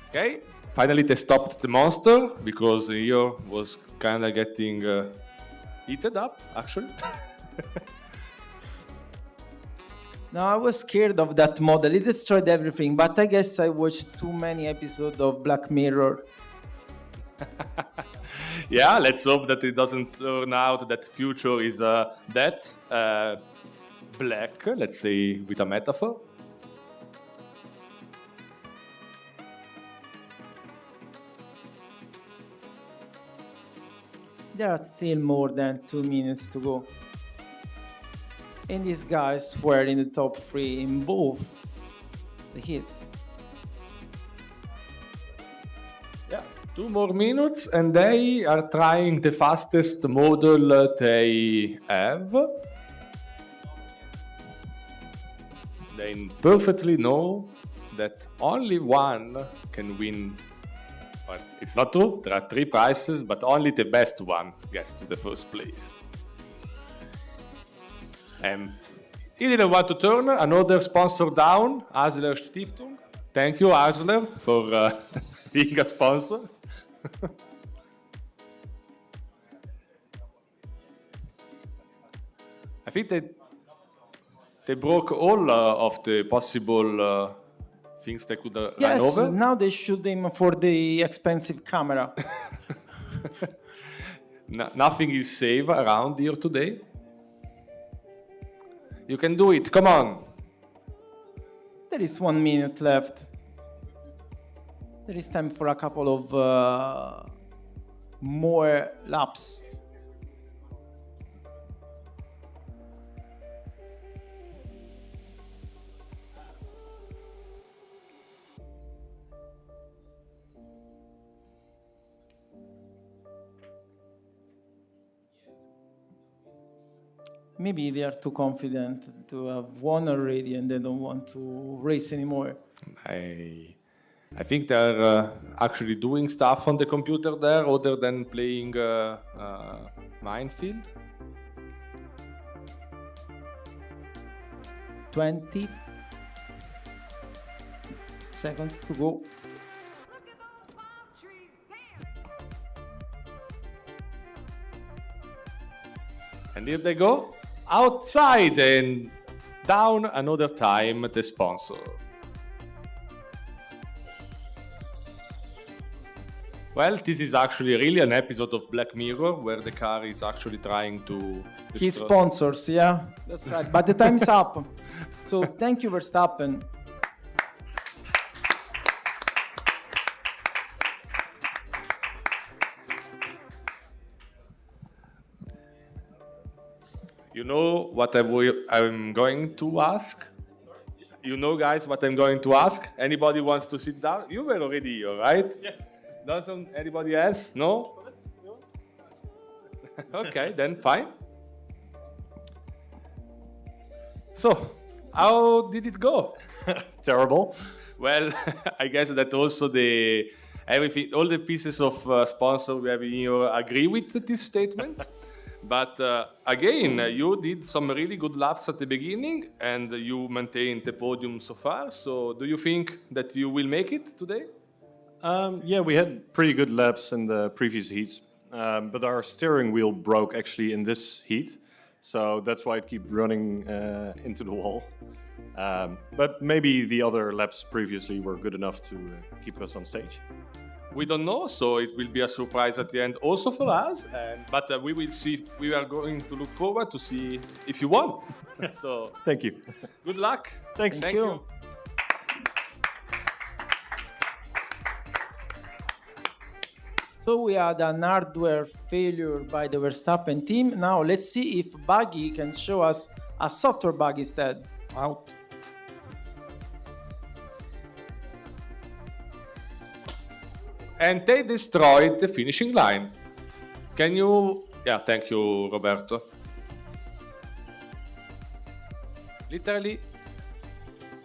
Okay, finally they stopped the monster because here was kind of getting heated up, actually. No, I was scared of that model. It destroyed everything, but I guess I watched too many episodes of Black Mirror. Yeah, let's hope that it doesn't turn out that future is that black, let's say with a metaphor. There are still more than 2 minutes to go. And these guys were in the top 3 in both the hits. Yeah, 2 more minutes, and they are trying the fastest model they have. They perfectly know that only one can win. Well, it's not true, there are 3 prizes, but only the best one gets to the first place. And he didn't want to turn another sponsor down, Hasler Stiftung. Thank you, Hasler, for being a sponsor. I think they broke all of the possible things they could run Yes, over. now they shoot him for the expensive camera. Nothing is safe around here today. You can do it, come on. There is 1 minute left. There is time for a couple of more laps. Maybe they are too confident to have won already and they don't want to race anymore. I think they're actually doing stuff on the computer there other than playing Minefield. 20 seconds to go. And here they go, outside and down another time the sponsor. Well, this is actually really an episode of Black Mirror where the car is actually trying to Hit sponsors, yeah, that's right. But the time's up. So thank you, Verstappen. You know what I'm going to ask? You know, guys, what I'm going to ask? Anybody wants to sit down? You were already here, right? Yeah. Doesn't anybody else? No? Okay, then fine. So, how did it go? Terrible. Well, I guess that also all the pieces of sponsor we have in here agree with this statement. But again, you did some really good laps at the beginning and you maintained the podium so far. So do you think that you will make it today? Yeah, we had pretty good laps in the previous heats, but our steering wheel broke actually in this heat. So that's why it keeps running into the wall. But maybe the other laps previously were good enough to keep us on stage. We don't know, so it will be a surprise at the end also for us. But we will see. We are going to look forward to see if you won. So thank you. Good luck. Thanks. Thank you. So we had an hardware failure by the Verstappen team. Now let's see if Buggy can show us a software bug instead. Out. And they destroyed the finishing line. Can you... Yeah, thank you, Roberto. Literally,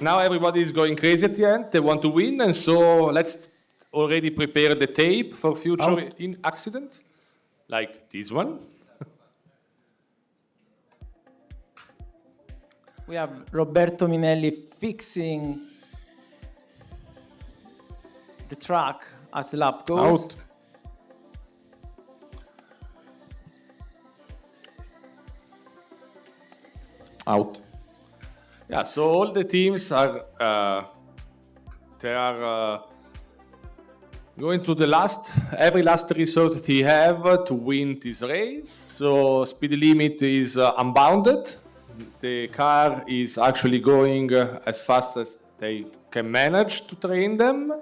now everybody is going crazy at the end. They want to win, and so let's already prepare the tape for future accidents, like this one. We have Roberto Minelli fixing the track as the lap goes. Out. Out. Yeah, so all the teams are going to every last resort they have to win this race. So speed limit is unbounded. The car is actually going as fast as they can manage to train them.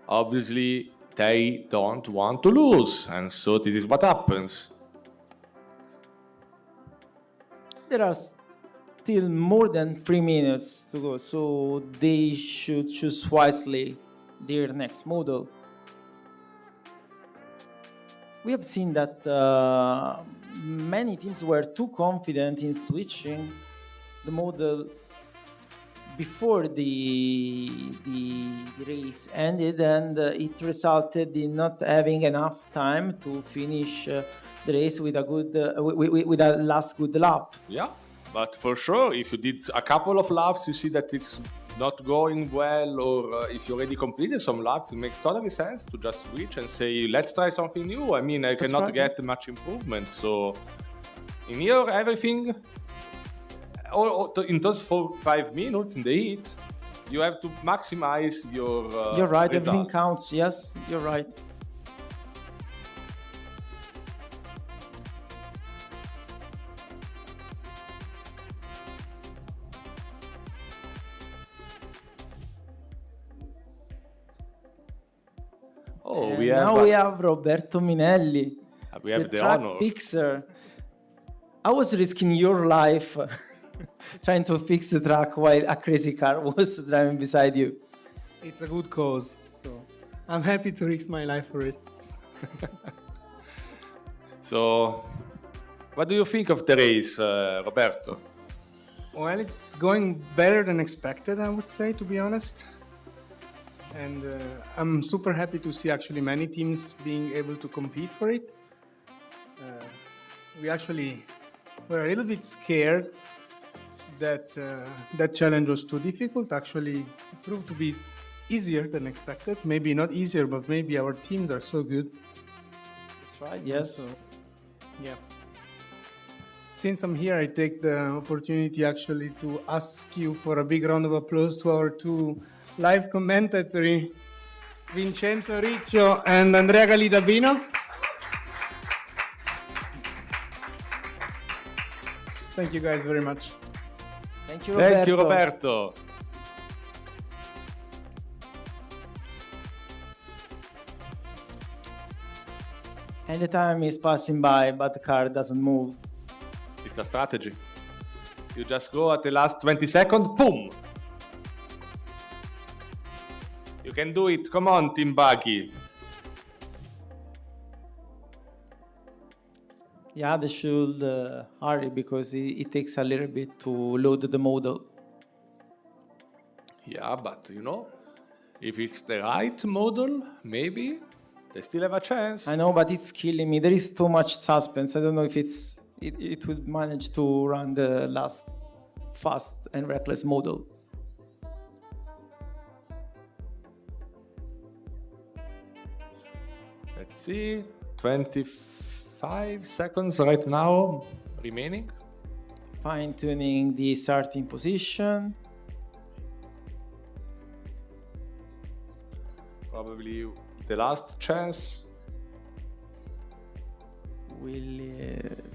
Obviously, they don't want to lose, and so this is what happens. There are still more than 3 minutes to go, so they should choose wisely their next model. We have seen that many teams were too confident in switching the model before the race ended, and it resulted in not having enough time to finish the race with a good with a last good lap. Yeah, but for sure, if you did a couple of laps, you see that it's not going well, or if you already completed some laps, it makes totally sense to just switch and say, let's try something new. I mean, I cannot right. get much improvement. So in here, everything, or in those 4-5 minutes in the heat, you have to maximize your You're right, result. everything counts. Yes, you're right. Oh, And we have now we have Roberto Minelli, we have the track honor. fixer. I was risking your life trying to fix the track while a crazy car was driving beside you. It's a good cause, so I'm happy to risk my life for it. So, what do you think of the race, Roberto? Well, it's going better than expected, I would say, to be honest. And I'm super happy to see actually many teams being able to compete for it. We actually were a little bit scared that that challenge was too difficult. Actually, it proved to be easier than expected. Maybe not easier, but maybe our teams are so good. That's right, yes. So, yeah. Since I'm here, I take the opportunity actually to ask you for a big round of applause to our two live commentatory, Vincenzo Riccio and Andrea Galidabino. Thank you guys very much. Thank you, Roberto. Thank you, Roberto. And the time is passing by, but the car doesn't move. It's a strategy. You just go at the last 20 seconds, boom! You can do it. Come on, Team Buggy. Yeah, they should hurry because it takes a little bit to load the model. Yeah, but you know, if it's the right model, maybe they still have a chance. I know, but it's killing me. There is too much suspense. I don't know if it will manage to run the last fast and reckless model. Let's see, 25 seconds right now remaining. Fine-tuning the starting position. Probably the last chance.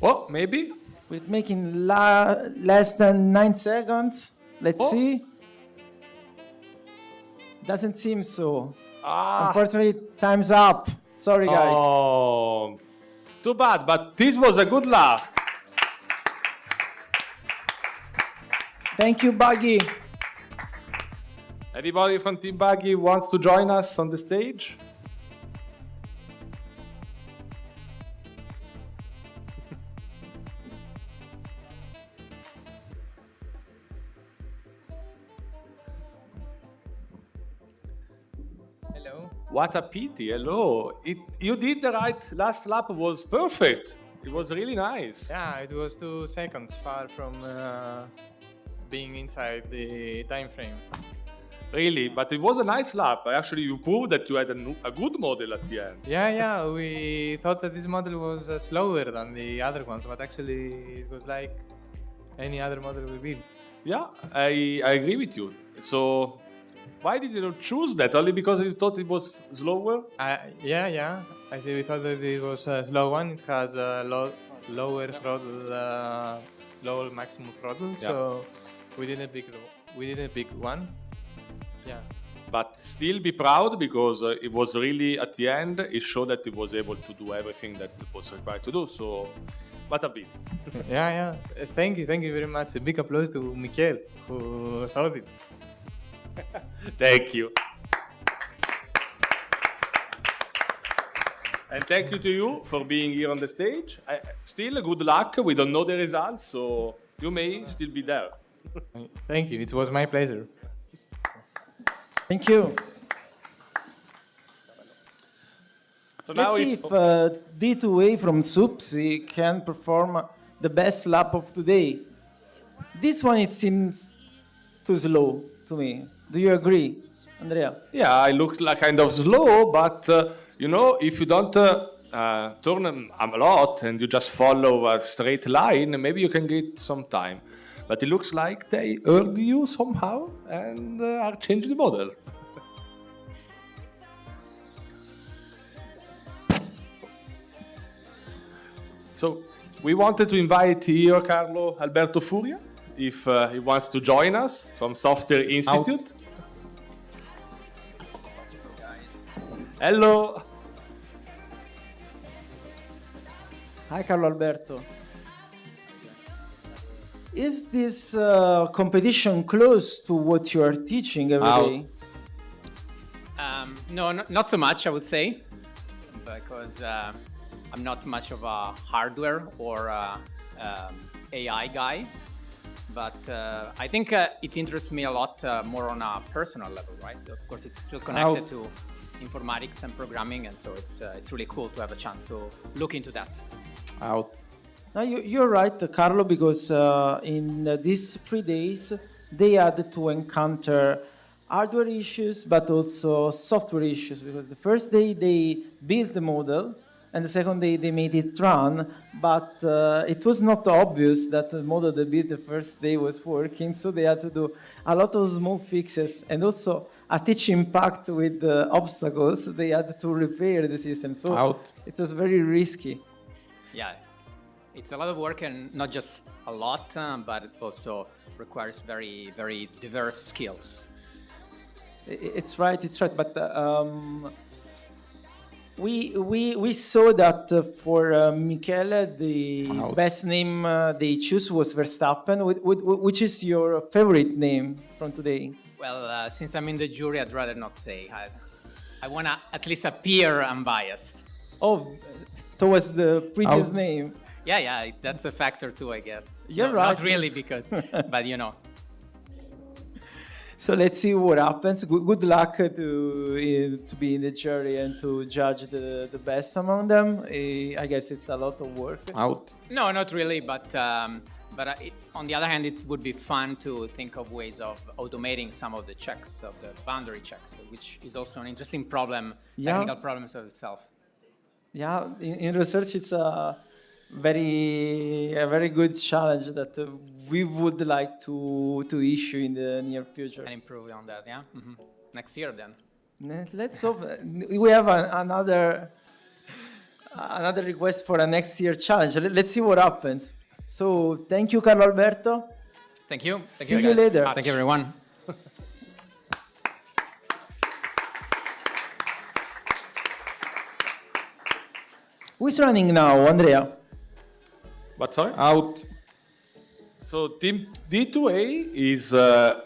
Oh, maybe. With making less than 9 seconds. Let's see. Doesn't seem so. Unfortunately, time's up. Sorry, guys. Oh, too bad, but this was a good lap. Thank you, Buggy. Anybody from Team Buggy wants to join us on the stage? Hello. What a pity. Hello. You did the right. Last lap was perfect. It was really nice. Yeah, it was 2 seconds far from being inside the time frame. Really, but it was a nice lap. Actually, you proved that you had a good model at the end. Yeah, we thought that this model was slower than the other ones, but actually it was like any other model we built. Yeah, I agree with you. So, why did you not choose that? Only because you thought it was slower? Yeah. I think we thought that it was a slow one. It has a lower throttle, lower maximum throttle, so we didn't pick one. Yeah. But still be proud because it was really at the end, it showed that it was able to do everything that it was required to do. So but a bit. Yeah. Thank you very much. A big applause to Michele who solved it. Thank you. And thank you to you for being here on the stage. Still, good luck. We don't know the results, so you may still be there. Thank you. It was my pleasure. Thank you. So now Let's see it's if D2A from Supsi can perform the best lap of today. This one, it seems too slow to me. Do you agree, Andrea? Yeah, it looks like kind of slow, but if you don't turn a lot and you just follow a straight line, maybe you can get some time. But it looks like they heard you somehow and are changing the model. So we wanted to invite here Carlo Alberto Furia, if he wants to join us from Software Institute. Hello. Hi, Carlo Alberto. Is this competition close to what you are teaching every day? No, not so much, I would say, because I'm not much of a hardware or AI guy. But I think it interests me a lot more on a personal level, right? Of course, it's still connected to informatics and programming, and so it's really cool to have a chance to look into that. Now you're right, Carlo, because in these 3 days they had to encounter hardware issues, but also software issues. Because the first day they built the model, and the second day they made it run, but it was not obvious that the model they built the first day was working, so they had to do a lot of small fixes, and also a teaching impact with obstacles. They had to repair the system, so it was very risky. Yeah, it's a lot of work, and not just a lot, but it also requires very, very diverse skills. It's right, but we saw that for Michele, the best name they choose was Verstappen. Which is your favorite name from today? Well, since I'm in the jury, I'd rather not say. I want to at least appear unbiased. Oh, towards the previous name. Yeah, that's a factor too, I guess. You're No, right. Not really, because, but you know. So let's see what happens. Good luck to be in the jury and to judge the best among them. I guess it's a lot of work. No, not really, but on the other hand, it would be fun to think of ways of automating some of the checks, of the boundary checks, which is also an interesting problem, technical problem of itself. Yeah, in research, it's a very good challenge that we would like to issue in the near future. And improve on that, yeah? Mm-hmm. Next year, then. Let's hope. We have another request for a next year challenge. Let's see what happens. So thank you, Carlo Alberto. Thank you. See you later. Thank you, everyone. Who's running now, Andrea? What, sorry? Out. So Team D2A is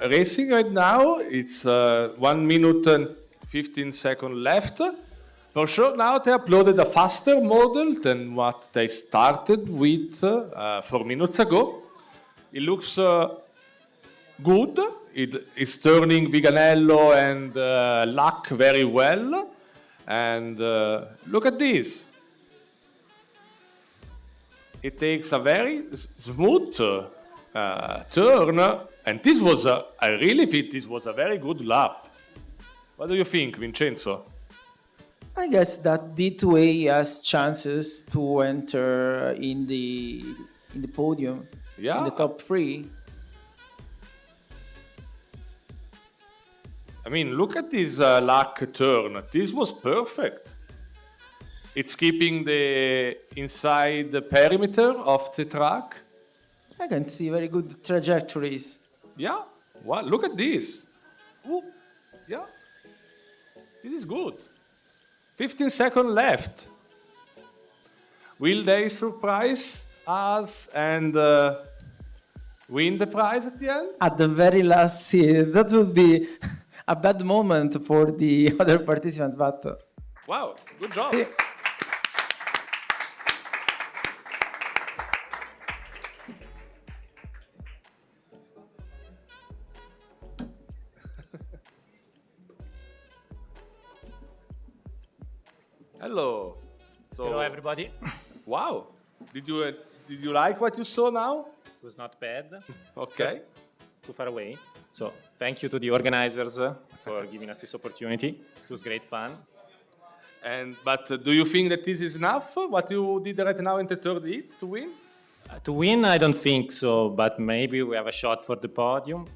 racing right now. It's 1 minute and 15 seconds left. For sure, now they uploaded a faster model than what they started with 4 minutes ago. It looks good. It is turning Viganello and Luck very well. And look at this. It takes a very smooth turn, and this was I really think this was a very good lap. What do you think, Vincenzo? I guess that D2A has chances to enter in the podium, in the top 3. I mean, look at this Luck turn. This was perfect. It's keeping the inside the perimeter of the track. I can see very good trajectories. Yeah. Wow, look at this. Ooh. Yeah. This is good. 15 seconds left. Will they surprise us and win the prize at the end? At the very last scene, that would be a bad moment for the other participants, but Wow, good job. Hello. So, Hello, everybody. Wow. Did you like what you saw now? It was not bad. Okay. Just too far away. So thank you to the organizers for giving us this opportunity. It was great fun. But do you think that this is enough? What you did right now in the third heat to win? To win, I don't think so, but maybe we have a shot for the podium.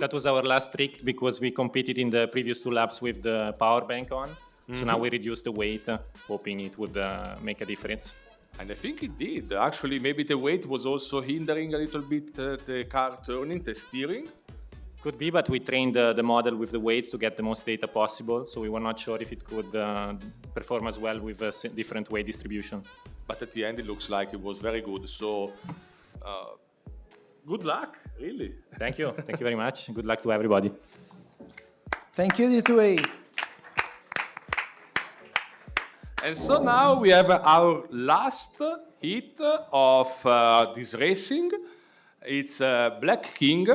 That was our last trick because we competed in the previous 2 laps with the power bank on. So now we reduced the weight, hoping it would make a difference. And I think it did. Actually, maybe the weight was also hindering a little bit the car turning, the steering. Could be, but we trained the model with the weights to get the most data possible, so we were not sure if it could perform as well with a different weight distribution. But at the end, it looks like it was very good. So, good luck, really. Thank you. Thank you very much. Good luck to everybody. thank you, D2A. And so now we have our last heat of this racing. It's Black King.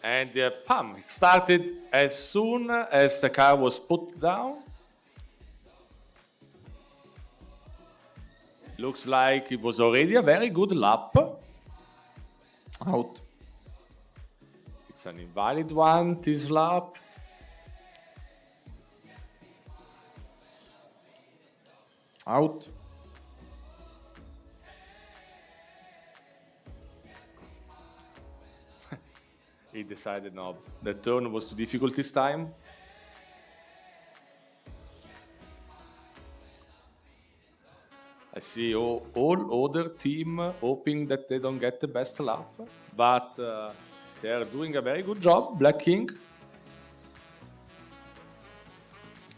And it started as soon as the car was put down. Looks like it was already a very good lap. Out. It's an invalid one, this lap. Out. He decided no, the turn was too difficult this time. I see all other team hoping that they don't get the best lap, but they are doing a very good job, Black King.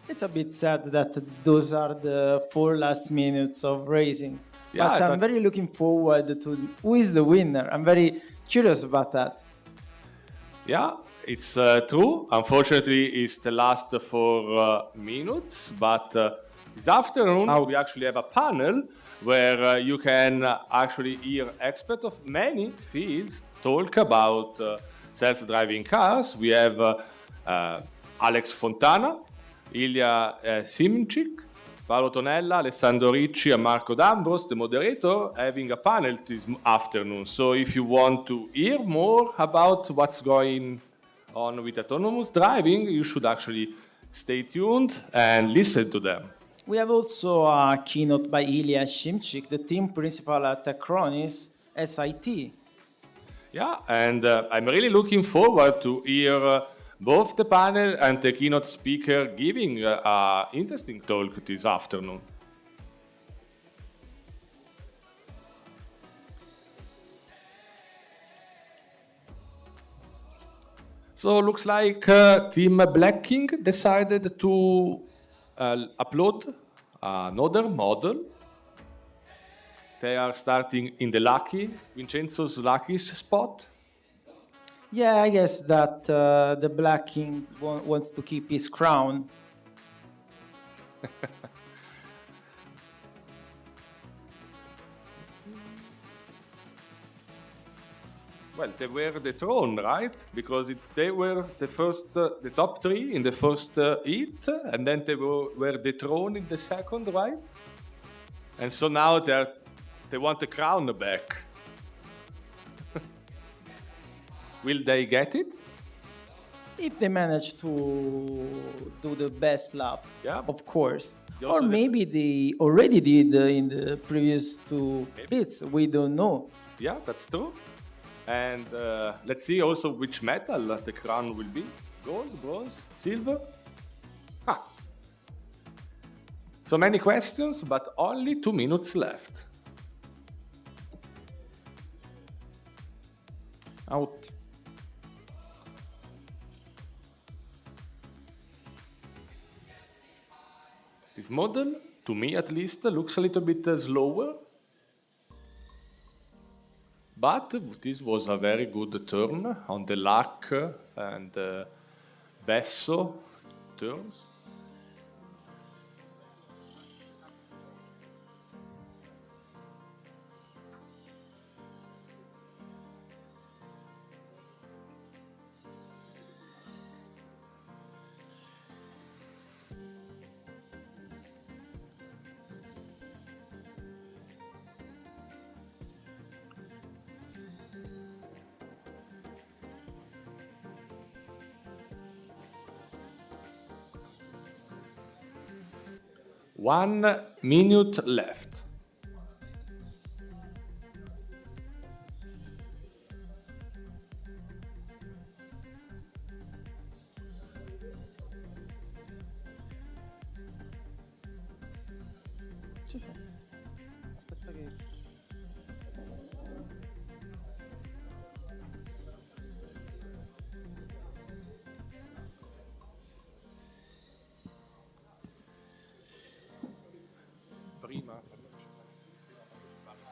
It's a bit sad that those are the 4 last minutes of racing. Yeah, but I'm very looking forward to who is the winner. I'm very curious about that. Yeah, it's true. Unfortunately, it's the last 4 minutes, but this afternoon we actually have a panel where you can actually hear experts of many fields talk about self-driving cars. We have Alex Fontana, Ilya Simchik, Paolo Tonella, Alessandro Ricci, and Marco D'Ambros, the moderator, having a panel this afternoon. So if you want to hear more about what's going on with autonomous driving, you should actually stay tuned and listen to them. We have also a keynote by Ilya Shimchik, the team principal at Acronis SIT. Yeah, and I'm really looking forward to hear both the panel and the keynote speaker giving an interesting talk this afternoon. So looks like Team Black King decided to upload another model. They are starting in the Vincenzo's Lucky's spot. Yeah, I guess that the Black King wants to keep his crown. Well, they were the throne, right? Because they were the top 3 in the first heat, and then they were dethroned in the second, right? And so now they want the crown back. Will they get it? If they manage to do the best lap, yeah, of course. Or maybe they already did in the previous 2 heats. We don't know. Yeah, that's true. And let's see also which metal the crown will be. Gold, bronze, silver? Ah. So many questions, but only 2 minutes left. Out. This model, to me at least, looks a little bit slower. But this was a very good turn on the luck and Besso turns. One minute left. Aspetta che... Prima.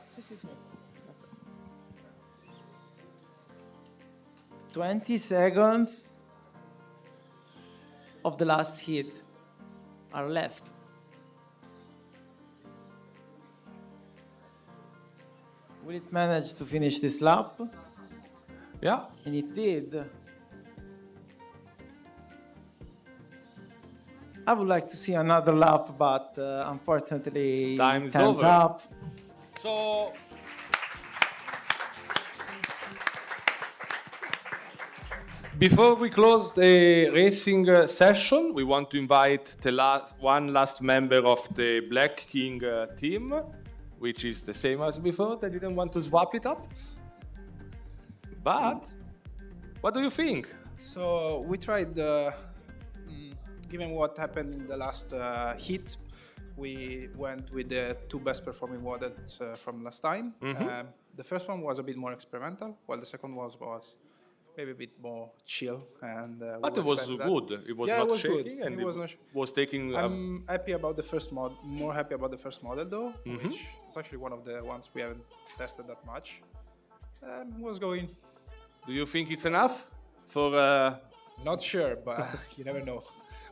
Sì, sì, sì. Yes. 20 seconds of the last hit are left. Will it manage to finish this lap? Yeah. And it did. I would like to see another lap, but unfortunately, Time's time's over. up. So, before we close the racing session, we want to invite the one last member of the Black King team, which is the same as before. They didn't want to swap it up. But, what do you think? So we tried, given what happened in the last heat, we went with the two best performing models from last time. Mhm. The first one was a bit more experimental, while the second was maybe a bit more chill. And But we it was expected that. good. It was Yeah, not it was good. shaking, and It was not was taking. I'm happy about the first more happy about the first model though, Mhm. which is actually one of the ones we haven't tested that much. Was going. Do you think it's enough for? Not sure, but you never know.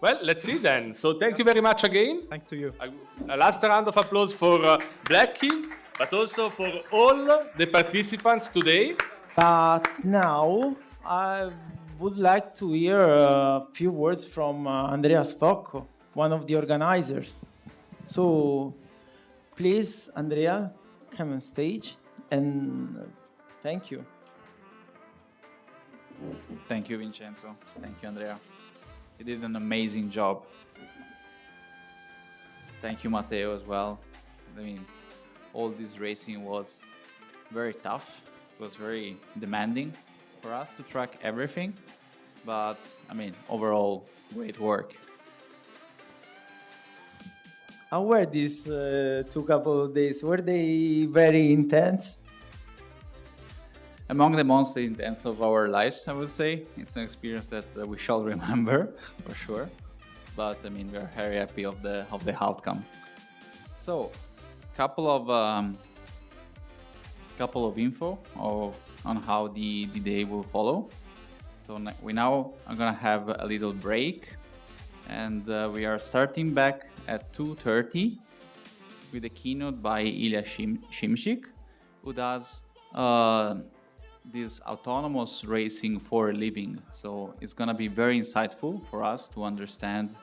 Well, let's see then. So thank you very much again. Thank to you. A last round of applause for Black King, but also for all the participants today. But now I would like to hear a few words from Andrea Stocco, one of the organizers. So please, Andrea, come on stage and thank you. Thank you, Vincenzo. Thank you, Andrea. You did an amazing job. Thank you, Matteo, as well. I mean, all this racing was very tough. It was very demanding for us to track everything. But, I mean, overall, great work. How were these two couple of days? Were they very intense? Among the most intense of our lives, I would say. It's an experience that we shall remember, for sure. But, I mean, we're very happy of the outcome. So, couple of info on how the day will follow. So we now are gonna have a little break, and we are starting back at 2:30 with a keynote by Ilya Shimshik, who does this autonomous racing for a living. So it's gonna be very insightful for us to understand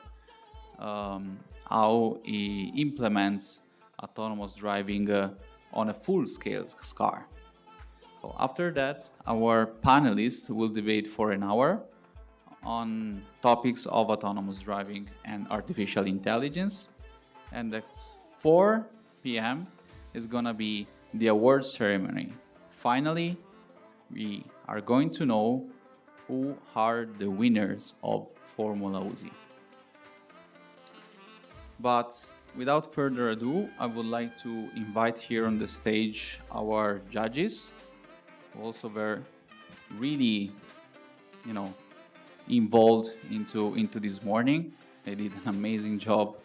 how he implements autonomous driving on a full-scale car. So after that, our panelists will debate for an hour on topics of autonomous driving and artificial intelligence. And at 4 p.m. is gonna be the award ceremony. Finally, we are going to know who are the winners of Formula Uzi. But without further ado, I would like to invite here on the stage our judges, who also were really, involved into this morning. They did an amazing job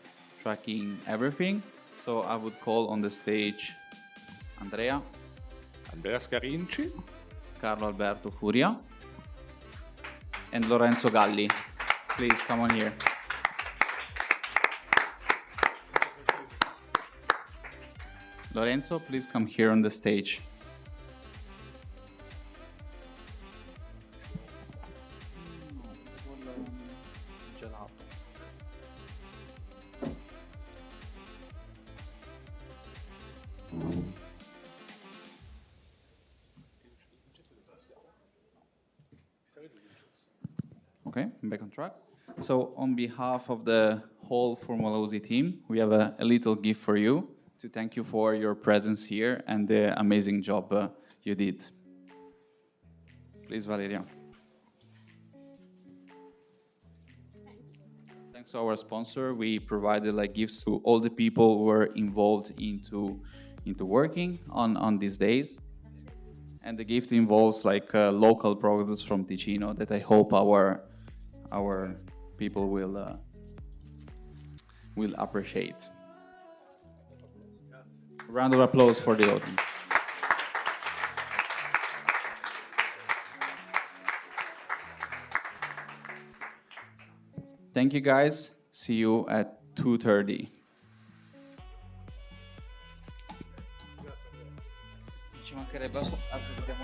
tracking everything. So I would call on the stage Andrea Scarinci, Carlo Alberto Furia, and Lorenzo Galli. Please come on here. Lorenzo, please come here on the stage. Okay, I'm back on track. So on behalf of the whole Formolosi team, we have a little gift for you to thank you for your presence here and the amazing job you did. Please, Valeria. Thanks to our sponsor, we provided like gifts to all the people who were involved into working on these days. And the gift involves like local products from Ticino that I hope our people will appreciate. Round of applause for the audience. Thank you guys. See you at 2:30. Ci mancherebbe assolutamente.